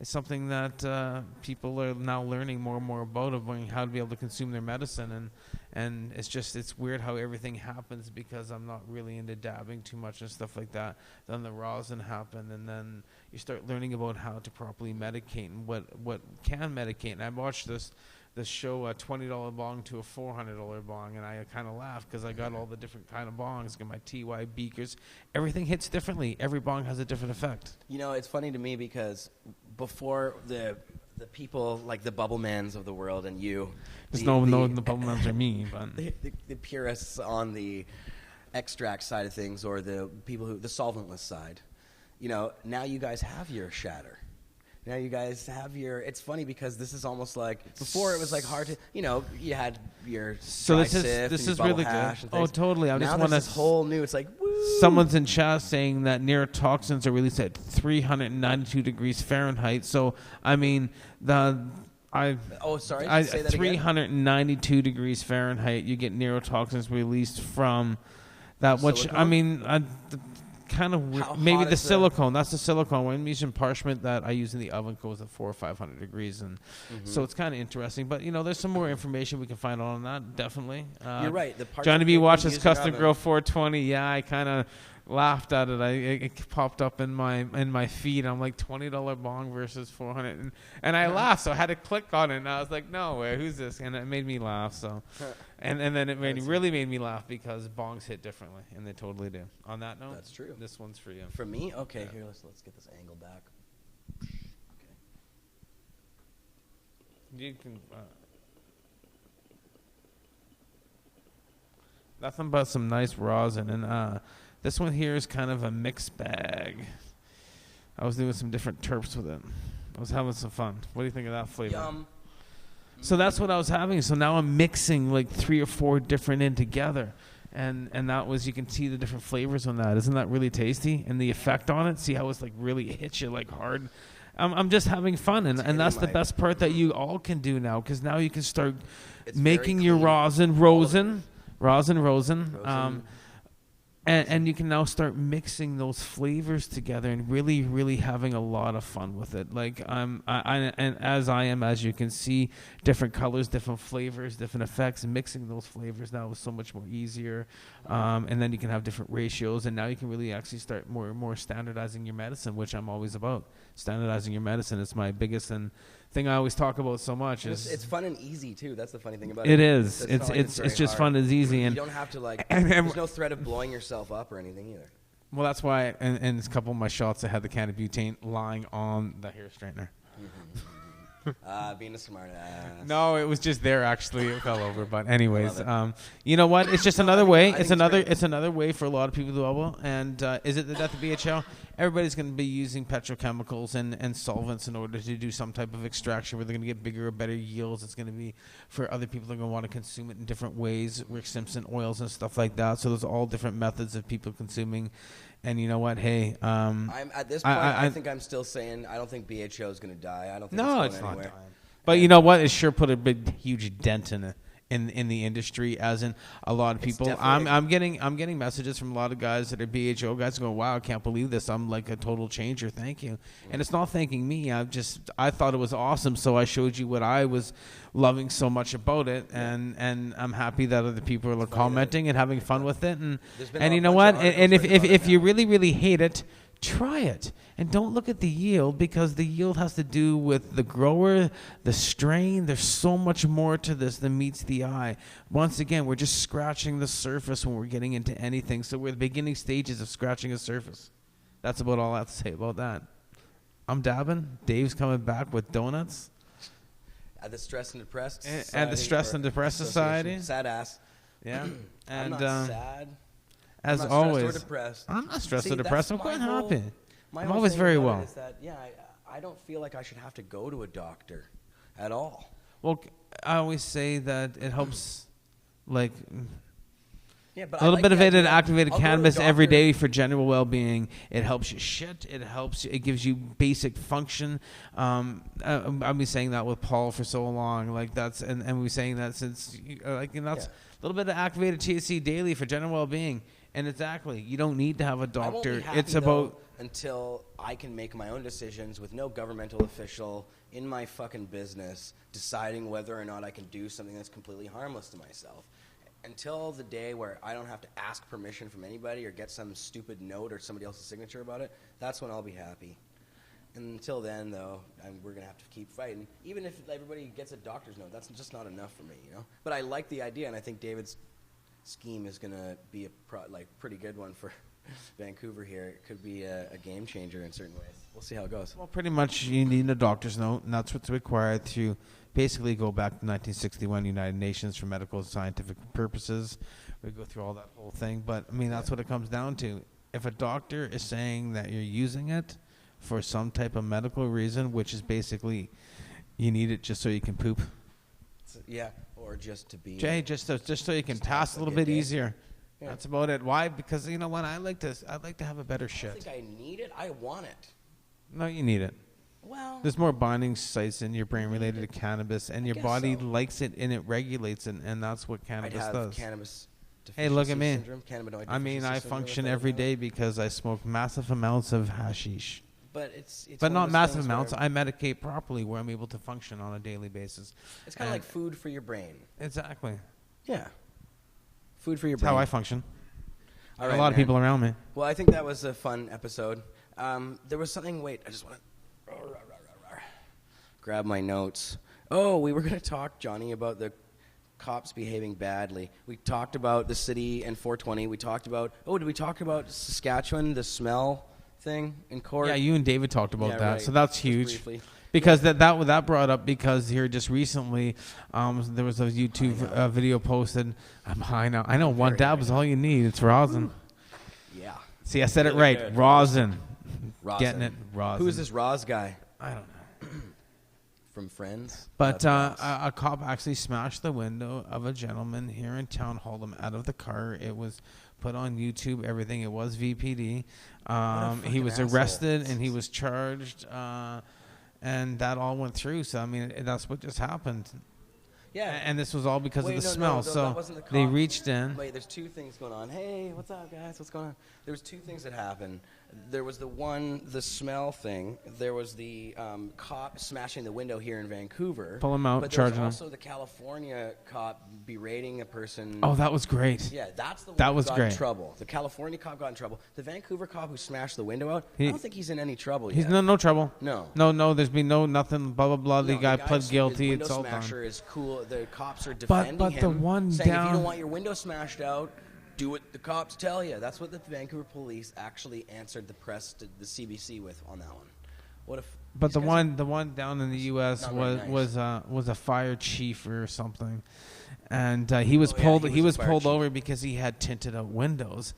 [SPEAKER 11] something that people are now learning more and more about how to be able to consume their medicine, and it's weird how everything happens because I'm not really into dabbing too much and stuff like that. Then the rosin happened, and then you start learning about how to properly medicate and what can medicate. And I watched this show, a $20 bong to a $400 bong, and I kind of laughed because I got all the different kind of bongs, got my TY beakers. Everything hits differently. Every bong has a different effect.
[SPEAKER 2] It's funny to me because before the people like the Bubblemans of the world and you,
[SPEAKER 11] the Bubblemans are me, but
[SPEAKER 2] the purists on the extract side of things, or the people the solventless side. Now you guys have your shatter. Now you guys have your. It's funny because this is almost like before it was like hard to. You had your.
[SPEAKER 11] So this is really good. Oh, totally. I just want
[SPEAKER 2] this whole new. It's like woo.
[SPEAKER 11] Someone's in chat saying that neurotoxins are released at 392 degrees Fahrenheit. So I mean
[SPEAKER 2] sorry. Say that
[SPEAKER 11] 392
[SPEAKER 2] again?
[SPEAKER 11] degrees Fahrenheit. You get neurotoxins released from that. Which
[SPEAKER 2] silicone?
[SPEAKER 11] I mean. kind of maybe the silicone. That's the silicone. When I'm using parchment that I use in the oven goes at 400 or 500 degrees, and so it's kind of interesting. But there's some more information we can find out on that. Definitely.
[SPEAKER 2] You're right. The
[SPEAKER 11] Johnny B watches Custom Grill 420. Yeah, I kind of laughed at it. It popped up in my feed. I'm like $20 bong versus 400, and I laughed. So I had to click on it, and I was like, no way, who's this? And it made me laugh. So, and then it really made me laugh because bongs hit differently, and they totally do. On that note,
[SPEAKER 2] that's true.
[SPEAKER 11] This one's for you.
[SPEAKER 2] For me, okay. Here, let's get this angle back. Okay.
[SPEAKER 11] You can. Nothing but some nice rosin, and this one here is kind of a mixed bag. I was doing some different terps with it. I was having some fun. What do you think of that flavor?
[SPEAKER 2] Yum.
[SPEAKER 11] So that's what I was having. So now I'm mixing like 3 or 4 different in together. And that was, you can see the different flavors on that. Isn't that really tasty? And the effect on it, see how it's like really hits you like hard. I'm just having fun. And that's the best part that you all can do now, because now you can start making your rosin. And you can now start mixing those flavors together and really, really having a lot of fun with it. Like and as you can see, different colors, different flavors, different effects, and mixing those flavors now is so much more easier. And then you can have different ratios, and now you can really actually start more and more standardizing your medicine, which I'm always about. Standardizing your medicine is my biggest thing I always talk about so much.
[SPEAKER 2] It's fun and easy too. That's the funny thing about
[SPEAKER 11] it. It is. It's just fun and easy, and
[SPEAKER 2] you don't have to there's no threat of blowing yourself up or anything either.
[SPEAKER 11] Well, that's why in a couple of my shots I had the can of butane lying on the hair straightener.
[SPEAKER 2] Being a smart ass.
[SPEAKER 11] No, it was just there actually. It fell over. But anyways, you know what? It's just another way. It's another way for a lot of people to double. And is it that the BHL? Everybody's going to be using petrochemicals and solvents in order to do some type of extraction where they're going to get bigger or better yields. It's going to be for other people that are going to want to consume it in different ways, Rick Simpson oils and stuff like that. So there's all different methods of people consuming. And you know what? Hey,
[SPEAKER 2] I'm at this point. I think I'm still saying I don't think BHO is going to die. I don't think it's going anywhere.
[SPEAKER 11] Not dying. But you know what? It sure put a big, huge dent in the industry, as in a lot of people. I'm getting messages from a lot of guys that are BHO guys going, "Wow, I can't believe this. I'm like a total changer. Thank you." And it's not thanking me. I thought it was awesome, so I showed you what I was loving so much about it, and I'm happy that other people are commenting and having fun with it. And you know what? And if you really, really hate it, try it. And don't look at the yield, because the yield has to do with the grower, the strain. There's so much more to this than meets the eye. Once again, we're just scratching the surface when we're getting into anything. So we're the beginning stages of scratching a surface. That's about all I have to say about that. I'm dabbing. Dave's coming back with donuts.
[SPEAKER 2] At the Stress and Depressed
[SPEAKER 11] Society. At the Stress and Depressed Society.
[SPEAKER 2] Sad ass.
[SPEAKER 11] Yeah. And
[SPEAKER 2] I'm not sad.
[SPEAKER 11] As
[SPEAKER 2] I'm not
[SPEAKER 11] always.
[SPEAKER 2] Stressed or depressed.
[SPEAKER 11] I'm not stressed or depressed. I'm quite happy.
[SPEAKER 2] I'm
[SPEAKER 11] always very well.
[SPEAKER 2] Is that, I don't feel like I should have to go to a doctor at all.
[SPEAKER 11] Well, I always say that it helps, like,
[SPEAKER 2] a
[SPEAKER 11] little bit of it in activated cannabis every day for general well-being. It helps you shit. It gives you basic function. I've been saying that with Paul for so long. Like that's, and we've been saying that since, that's a little bit of activated THC daily for general well-being. And exactly, you don't need to have a doctor.
[SPEAKER 2] I won't be happy, though, until I can make my own decisions with no governmental official in my fucking business deciding whether or not I can do something that's completely harmless to myself. Until the day where I don't have to ask permission from anybody or get some stupid note or somebody else's signature about it, that's when I'll be happy. And until then, though, we're going to have to keep fighting. Even if everybody gets a doctor's note, that's just not enough for me, you know? But I like the idea, and I think David's scheme is going to be a pretty good one for Vancouver here. It could be a game changer in certain ways. We'll see how it goes.
[SPEAKER 11] Well, pretty much you need a doctor's note, and that's what's required to basically go back to 1961 United Nations for medical and scientific purposes. We go through all that whole thing, but I mean that's what it comes down to. If a doctor is saying that you're using it for some type of medical reason, which is basically you need it just so you can poop.
[SPEAKER 2] Yeah, or just to be...
[SPEAKER 11] Jay, just so you can pass a little bit easier. Yeah. That's about it. Why? Because you know what? I like to have a better shit.
[SPEAKER 2] I don't think I need it. I want it.
[SPEAKER 11] No, you need it.
[SPEAKER 2] Well...
[SPEAKER 11] There's more binding sites in your brain related to cannabis, and your body likes it, and it regulates it, and that's what cannabis does.
[SPEAKER 2] Cannabis
[SPEAKER 11] Hey, look at me.
[SPEAKER 2] Syndrome, cannabinoid
[SPEAKER 11] I mean, I
[SPEAKER 2] deficiency
[SPEAKER 11] function
[SPEAKER 2] syndrome,
[SPEAKER 11] every day because I smoke massive amounts of hashish.
[SPEAKER 2] But it's
[SPEAKER 11] but
[SPEAKER 2] one
[SPEAKER 11] not
[SPEAKER 2] of those
[SPEAKER 11] massive
[SPEAKER 2] things
[SPEAKER 11] amounts.
[SPEAKER 2] where
[SPEAKER 11] I medicate properly where I'm able to function on a daily basis.
[SPEAKER 2] It's kind of like food for your brain.
[SPEAKER 11] Exactly.
[SPEAKER 2] Yeah. Food for your
[SPEAKER 11] That's
[SPEAKER 2] brain.
[SPEAKER 11] how I function.
[SPEAKER 2] All right,
[SPEAKER 11] a lot of people around me.
[SPEAKER 2] Well, I think that was a fun episode. There was something. Wait, I just want to grab my notes. Oh, we were going to talk, Johnny, about the cops behaving badly. We talked about the city and 420. We talked about. Oh, did we talk about Saskatchewan, the smell thing in court?
[SPEAKER 11] Yeah, you and David talked about that,
[SPEAKER 2] right.
[SPEAKER 11] so that's huge. Because that brought up because here just recently there was a YouTube video posted. I'm high now. I know one dab is all you need. It's rosin.
[SPEAKER 2] Yeah.
[SPEAKER 11] See, I said it right. Rosin.
[SPEAKER 2] Rosin.
[SPEAKER 11] Getting it. Rosin.
[SPEAKER 2] Who is this Roz guy?
[SPEAKER 11] I don't know.
[SPEAKER 2] From Friends?
[SPEAKER 11] But a cop actually smashed the window of a gentleman here in town, hauled him out of the car. It was put on YouTube, everything. It was VPD. He was arrested and he was charged. And that all went through. So, I mean, that's what just happened.
[SPEAKER 2] Yeah.
[SPEAKER 11] And this was all because of the smell.
[SPEAKER 2] No,
[SPEAKER 11] so
[SPEAKER 2] that wasn't the cop.
[SPEAKER 11] they reached in.
[SPEAKER 2] Wait, there's two things going on. Hey, what's up, guys? What's going on? There was two things that happened. There was the smell thing. There was the cop smashing the window here in Vancouver.
[SPEAKER 11] Pull him out,
[SPEAKER 2] but
[SPEAKER 11] charging
[SPEAKER 2] there
[SPEAKER 11] him.
[SPEAKER 2] was also the California cop berating a person.
[SPEAKER 11] Oh, that was great.
[SPEAKER 2] Yeah, that's the one
[SPEAKER 11] that was
[SPEAKER 2] who got
[SPEAKER 11] great.
[SPEAKER 2] in trouble. The California cop got in trouble. The Vancouver cop who smashed the window out,
[SPEAKER 11] I
[SPEAKER 2] don't think he's in any trouble yet.
[SPEAKER 11] He's no trouble.
[SPEAKER 2] No.
[SPEAKER 11] There's been nothing, blah, blah, blah. The guy pled guilty.
[SPEAKER 2] His
[SPEAKER 11] It's all
[SPEAKER 2] window
[SPEAKER 11] done.
[SPEAKER 2] smasher is cool. The cops are defending
[SPEAKER 11] but
[SPEAKER 2] him,
[SPEAKER 11] the one
[SPEAKER 2] saying
[SPEAKER 11] down,
[SPEAKER 2] if you don't want your window smashed out, do what the cops tell you. That's what the Vancouver police actually answered the press, to the CBC with on that one. What if?
[SPEAKER 11] But the one down in the U.S. was a fire chief or something, and he was pulled over because he had tinted out windows,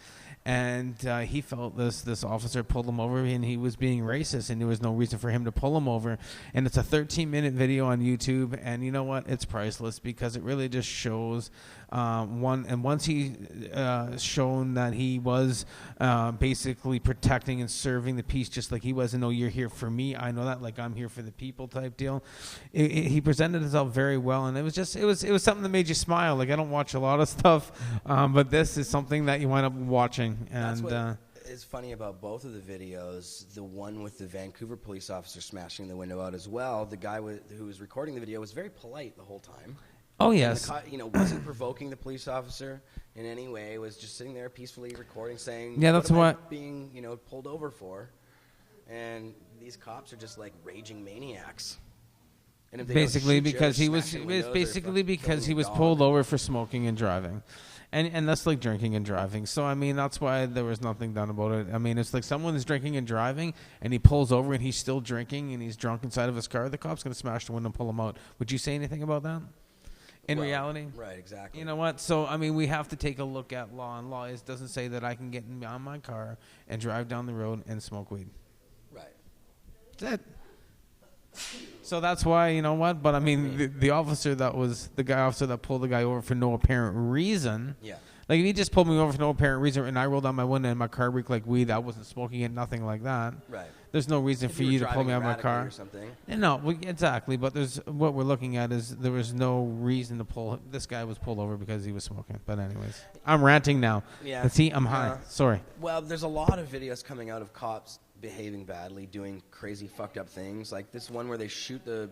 [SPEAKER 11] and he felt this officer pulled him over and he was being racist and there was no reason for him to pull him over. And it's a 13-minute video on YouTube, and you know what? It's priceless because it really just shows once he shown that he was basically protecting and serving the peace just like he was, and no, you're here for me, I know that, like I'm here for the people type deal. He presented himself very well, and it was something that made you smile. Like, I don't watch a lot of stuff, but this is something that you wind up watching. And
[SPEAKER 2] that's what is funny about both of the videos. The one with the Vancouver police officer smashing the window out as well. The guy who was recording the video was very polite the whole time.
[SPEAKER 11] Oh, yes.
[SPEAKER 2] Wasn't provoking the police officer in any way. Was just sitting there peacefully recording, saying,
[SPEAKER 11] "Yeah, that's
[SPEAKER 2] what am I being pulled over for." And these cops are just like raging maniacs. And if they
[SPEAKER 11] basically
[SPEAKER 2] don't shoot
[SPEAKER 11] because
[SPEAKER 2] you,
[SPEAKER 11] he was pulled over for smoking and driving. And that's like drinking and driving. So, I mean, that's why there was nothing done about it. I mean, it's like someone is drinking and driving, and he pulls over and he's still drinking and he's drunk inside of his car. The cop's going to smash the window and pull him out. Would you say anything about that? In reality?
[SPEAKER 2] Right, exactly.
[SPEAKER 11] You know what? So, I mean, we have to take a look at law. And law doesn't say that I can get on my car and drive down the road and smoke weed.
[SPEAKER 2] Right.
[SPEAKER 11] That's it. So that's why, you know what? But I mean, the officer that pulled the guy over for no apparent reason.
[SPEAKER 2] Yeah.
[SPEAKER 11] Like, if he just pulled me over for no apparent reason and I rolled down my window and my car reeked like weed, I wasn't smoking it, nothing like that.
[SPEAKER 2] Right.
[SPEAKER 11] There's no reason for you to pull me out of my car.
[SPEAKER 2] Or something.
[SPEAKER 11] No, exactly. But what we're looking at is there was no reason to pull. This guy was pulled over because he was smoking. But anyways, I'm ranting now.
[SPEAKER 2] Yeah.
[SPEAKER 11] See, I'm high. Sorry.
[SPEAKER 2] Well, there's a lot of videos coming out of cops behaving badly, doing crazy fucked up things. Like this one where they shoot the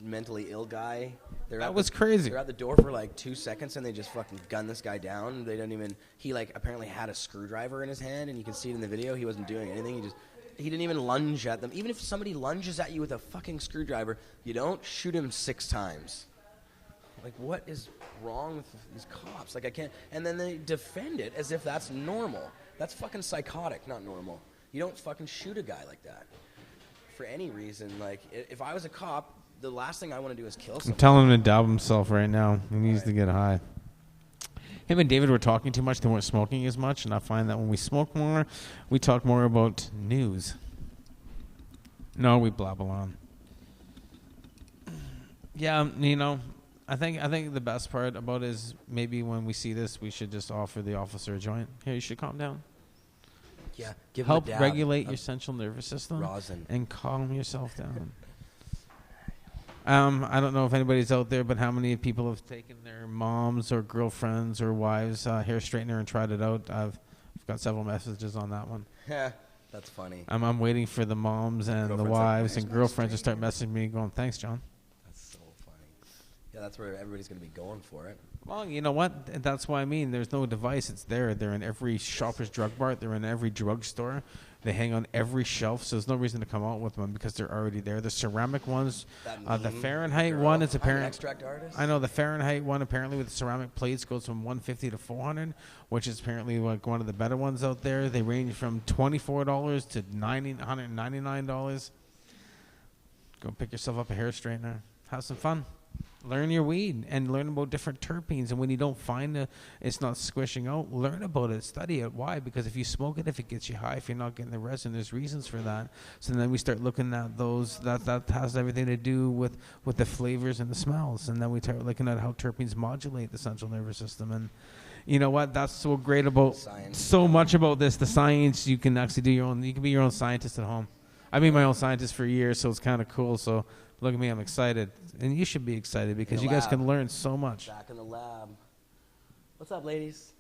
[SPEAKER 2] mentally ill guy.
[SPEAKER 11] That was crazy.
[SPEAKER 2] They're at the door for like 2 seconds and they just fucking gun this guy down. They don't even. He like apparently had a screwdriver in his hand, and you can see it in the video. He wasn't doing anything. He didn't even lunge at them. Even if somebody lunges at you with a fucking screwdriver, you don't shoot him 6 times. Like, what is wrong with these cops? Like, I can't. And then they defend it as if that's normal. That's fucking psychotic, not normal. You don't fucking shoot a guy like that for any reason. Like, if I was a cop, the last thing I want to do is kill someone.
[SPEAKER 11] I'm telling him to dab himself right now. He needs to get high. Him and David were talking too much. They weren't smoking as much. And I find that when we smoke more, we talk more about news. No, we blabble on. Yeah, I think the best part about it is maybe when we see this, we should just offer the officer a joint. Here, you should calm down.
[SPEAKER 2] Yeah, give him
[SPEAKER 11] help
[SPEAKER 2] a dab
[SPEAKER 11] regulate your central nervous system
[SPEAKER 2] Rosin.
[SPEAKER 11] and calm yourself down. I don't know if anybody's out there, but how many people have taken their moms or girlfriends or wives' hair straightener and tried it out? I've got several messages on that one.
[SPEAKER 2] Yeah, that's funny.
[SPEAKER 11] I'm waiting for the moms and the wives and girlfriends to start messaging me going, thanks, John.
[SPEAKER 2] That's so funny. Yeah, that's where everybody's going to be going for it.
[SPEAKER 11] Well, you know what? That's why I mean there's no device. It's there. They're in every Shoppers Drug Mart. They're in every drugstore. They hang on every shelf, so there's no reason to come out with them because they're already there. The ceramic ones, the Fahrenheit one is apparently.
[SPEAKER 2] Extract artist.
[SPEAKER 11] I know the Fahrenheit one apparently with the ceramic plates goes from 150 to 400, which is apparently like one of the better ones out there. They range from $24 to $199. Go pick yourself up a hair straightener. Have some fun. Learn your weed and learn about different terpenes. And when you don't find it's not squishing out, learn about it, study it. Why? Because if you smoke it, if it gets you high, if you're not getting the resin, there's reasons for that. So then we start looking at those. That has everything to do with the flavors and the smells. And then we start looking at how terpenes modulate the central nervous system. And you know what? That's so great about science. So much about this. The science, you can actually do your own. You can be your own scientist at home. I've been my own scientist for years, so it's kind of cool. So look at me, I'm excited. And you should be excited because you guys can learn so much.
[SPEAKER 2] Back in the lab. What's up, ladies?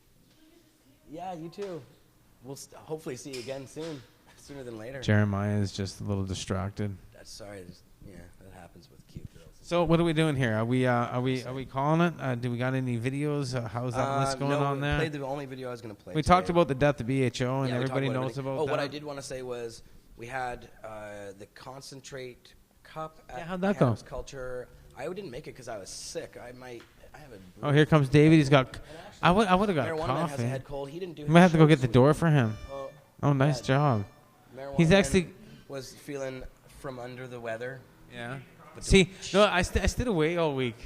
[SPEAKER 2] Yeah, you too. We'll hopefully see you again soon. Sooner than later.
[SPEAKER 11] Jeremiah is just a little distracted.
[SPEAKER 2] That's sorry. Yeah, that happens with cute girls.
[SPEAKER 11] So what are we doing here? Are we calling it? Do we got any videos? How's that list going on there?
[SPEAKER 2] Played the only video I was going to play.
[SPEAKER 11] We talked about the death of BHO, and everybody knows about that.
[SPEAKER 2] What I did want to say was we had the concentrate cup at
[SPEAKER 11] how'd that go?
[SPEAKER 2] Cannabis Culture. I didn't make it because I was sick. I have a.
[SPEAKER 11] Oh, here comes David. He's got. I would have got
[SPEAKER 2] Marijuana
[SPEAKER 11] coffee.
[SPEAKER 2] Man has a head cold. He didn't do.
[SPEAKER 11] You might have to go get the door for him. Oh, nice job. He's actually
[SPEAKER 2] was feeling from under the weather.
[SPEAKER 11] Yeah. See, no, I stayed away all week.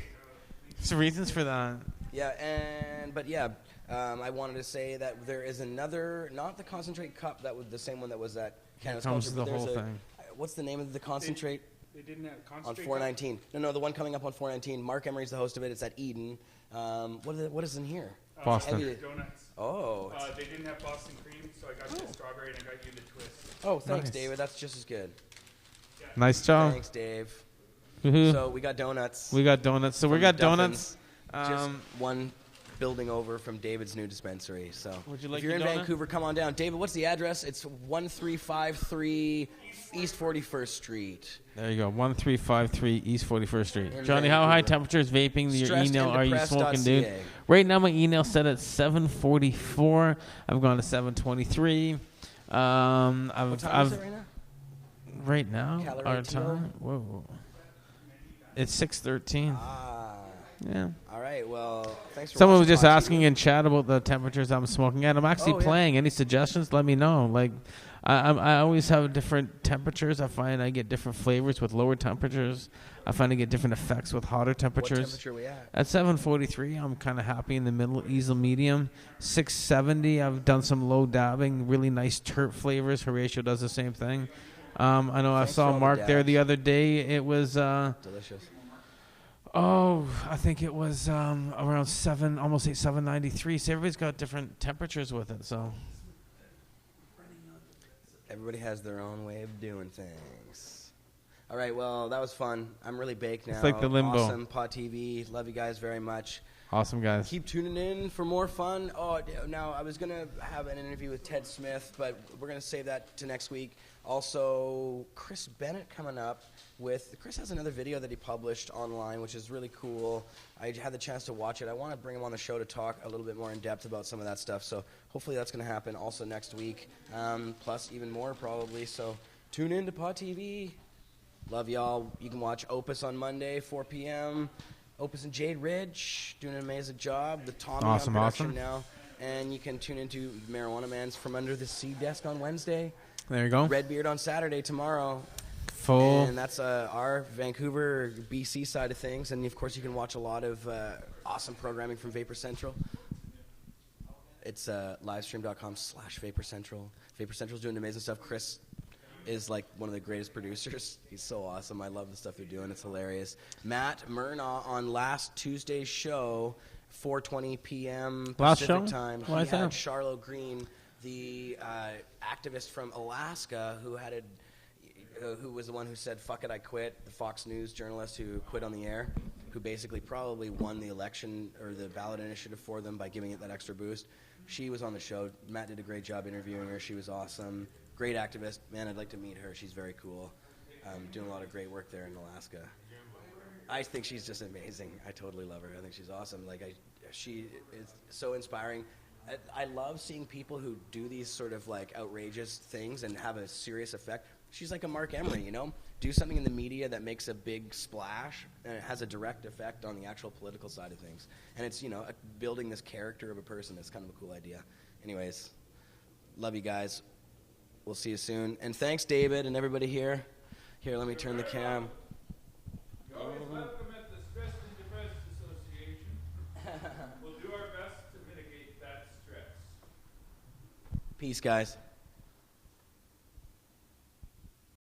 [SPEAKER 11] There's reasons for that.
[SPEAKER 2] Yeah, I wanted to say that there is another, not the concentrate cup that was the same one that was at Cannabis Culture.
[SPEAKER 11] The whole thing.
[SPEAKER 2] What's the name of the concentrate?
[SPEAKER 3] They didn't have concentrate
[SPEAKER 2] on 419. No, the one coming up on 419. Mark Emery's the host of it. It's at Eden. What is in here?
[SPEAKER 11] Boston.
[SPEAKER 3] Donuts.
[SPEAKER 2] Oh.
[SPEAKER 3] They didn't have Boston cream, so I got you the strawberry and I got you the twist.
[SPEAKER 2] Oh, thanks, David. That's just as good.
[SPEAKER 11] Yeah. Nice job.
[SPEAKER 2] Thanks, Dave.
[SPEAKER 11] Mm-hmm.
[SPEAKER 2] So we got donuts.
[SPEAKER 11] So we got donuts.
[SPEAKER 2] Just one building over from David's new dispensary. So
[SPEAKER 11] would you like
[SPEAKER 2] if you're in Vancouver, come on down. David, what's the address? It's 1353 East 41st Street.
[SPEAKER 11] There you go, 1353 East 41st Street. Johnny,
[SPEAKER 2] Vancouver.
[SPEAKER 11] how high temperature is vaping? Your email, are you smoking, dude? Right now, my email set at 744. I've gone to 723.
[SPEAKER 2] What time is it right now?
[SPEAKER 11] Right now,
[SPEAKER 2] Calorie
[SPEAKER 11] our time. Whoa. It's 6:13. Yeah.
[SPEAKER 2] All right. Well, thanks for
[SPEAKER 11] Someone was just asking in chat about the temperatures I'm smoking at. I'm actually playing. Any suggestions? Let me know. Like, I always have different temperatures. I find I get different flavors with lower temperatures. I find I get different effects with hotter temperatures.
[SPEAKER 2] What temperature are we at?
[SPEAKER 11] At 743, I'm kind of happy in the middle, easel medium. 670, I've done some low dabbing, really nice terp flavors. Horatio does the same thing. I know I saw Mark there the other day. It was
[SPEAKER 2] delicious.
[SPEAKER 11] Oh, I think it was around 7, almost 793. So everybody's got different temperatures with it. So
[SPEAKER 2] everybody has their own way of doing things. All right, well, that was fun. I'm really baked now.
[SPEAKER 11] It's like the limbo.
[SPEAKER 2] Awesome, Pot TV. Love you guys very much.
[SPEAKER 11] Awesome, guys.
[SPEAKER 2] Keep tuning in for more fun. Oh, now I was going to have an interview with Ted Smith, but we're going to save that to next week. Also, Chris Bennett coming up with... Chris has another video that he published online, which is really cool. I had the chance to watch it. I want to bring him on the show to talk a little bit more in depth about some of that stuff. So hopefully that's going to happen also next week, plus even more probably. So tune in to Pot TV. Love y'all. You can watch Opus on Monday, 4 p.m., Opus and Jade Ridge doing an amazing job. The Tommy on production now. And you can tune into Marijuana Man's From Under the Sea Desk on Wednesday.
[SPEAKER 11] There you go.
[SPEAKER 2] Redbeard on Saturday tomorrow.
[SPEAKER 11] Full.
[SPEAKER 2] And that's our Vancouver, BC side of things. And, of course, you can watch a lot of awesome programming from Vapor Central. It's livestream.com/Vapor Central. Vapor Central's doing amazing stuff. Chris is like one of the greatest producers. He's so awesome. I love the stuff they're doing. It's hilarious. Matt Murnaugh on last Tuesday's show, 4:20 p.m. Pacific time. He had Charlo Green, the activist from Alaska, who was the one who said, "Fuck it, I quit," the Fox News journalist who quit on the air, who basically probably won the election or the ballot initiative for them by giving it that extra boost. She was on the show. Matt did a great job interviewing her. She was awesome. Great activist. Man, I'd like to meet her. She's very cool. Doing a lot of great work there in Alaska. I think she's just amazing. I totally love her. I think she's awesome. She is so inspiring. I love seeing people who do these sort of like outrageous things and have a serious effect. She's like a Mark Emery, you know? Do something in the media that makes a big splash and it has a direct effect on the actual political side of things. And it's, you know, building this character of a person is kind of a cool idea. Anyways, love you guys. We'll see you soon. And thanks, David, and everybody here. Here, let me turn the cam.
[SPEAKER 1] You're always welcome at the Stress and Depressed Association. We'll do our best to mitigate that stress.
[SPEAKER 2] Peace, guys.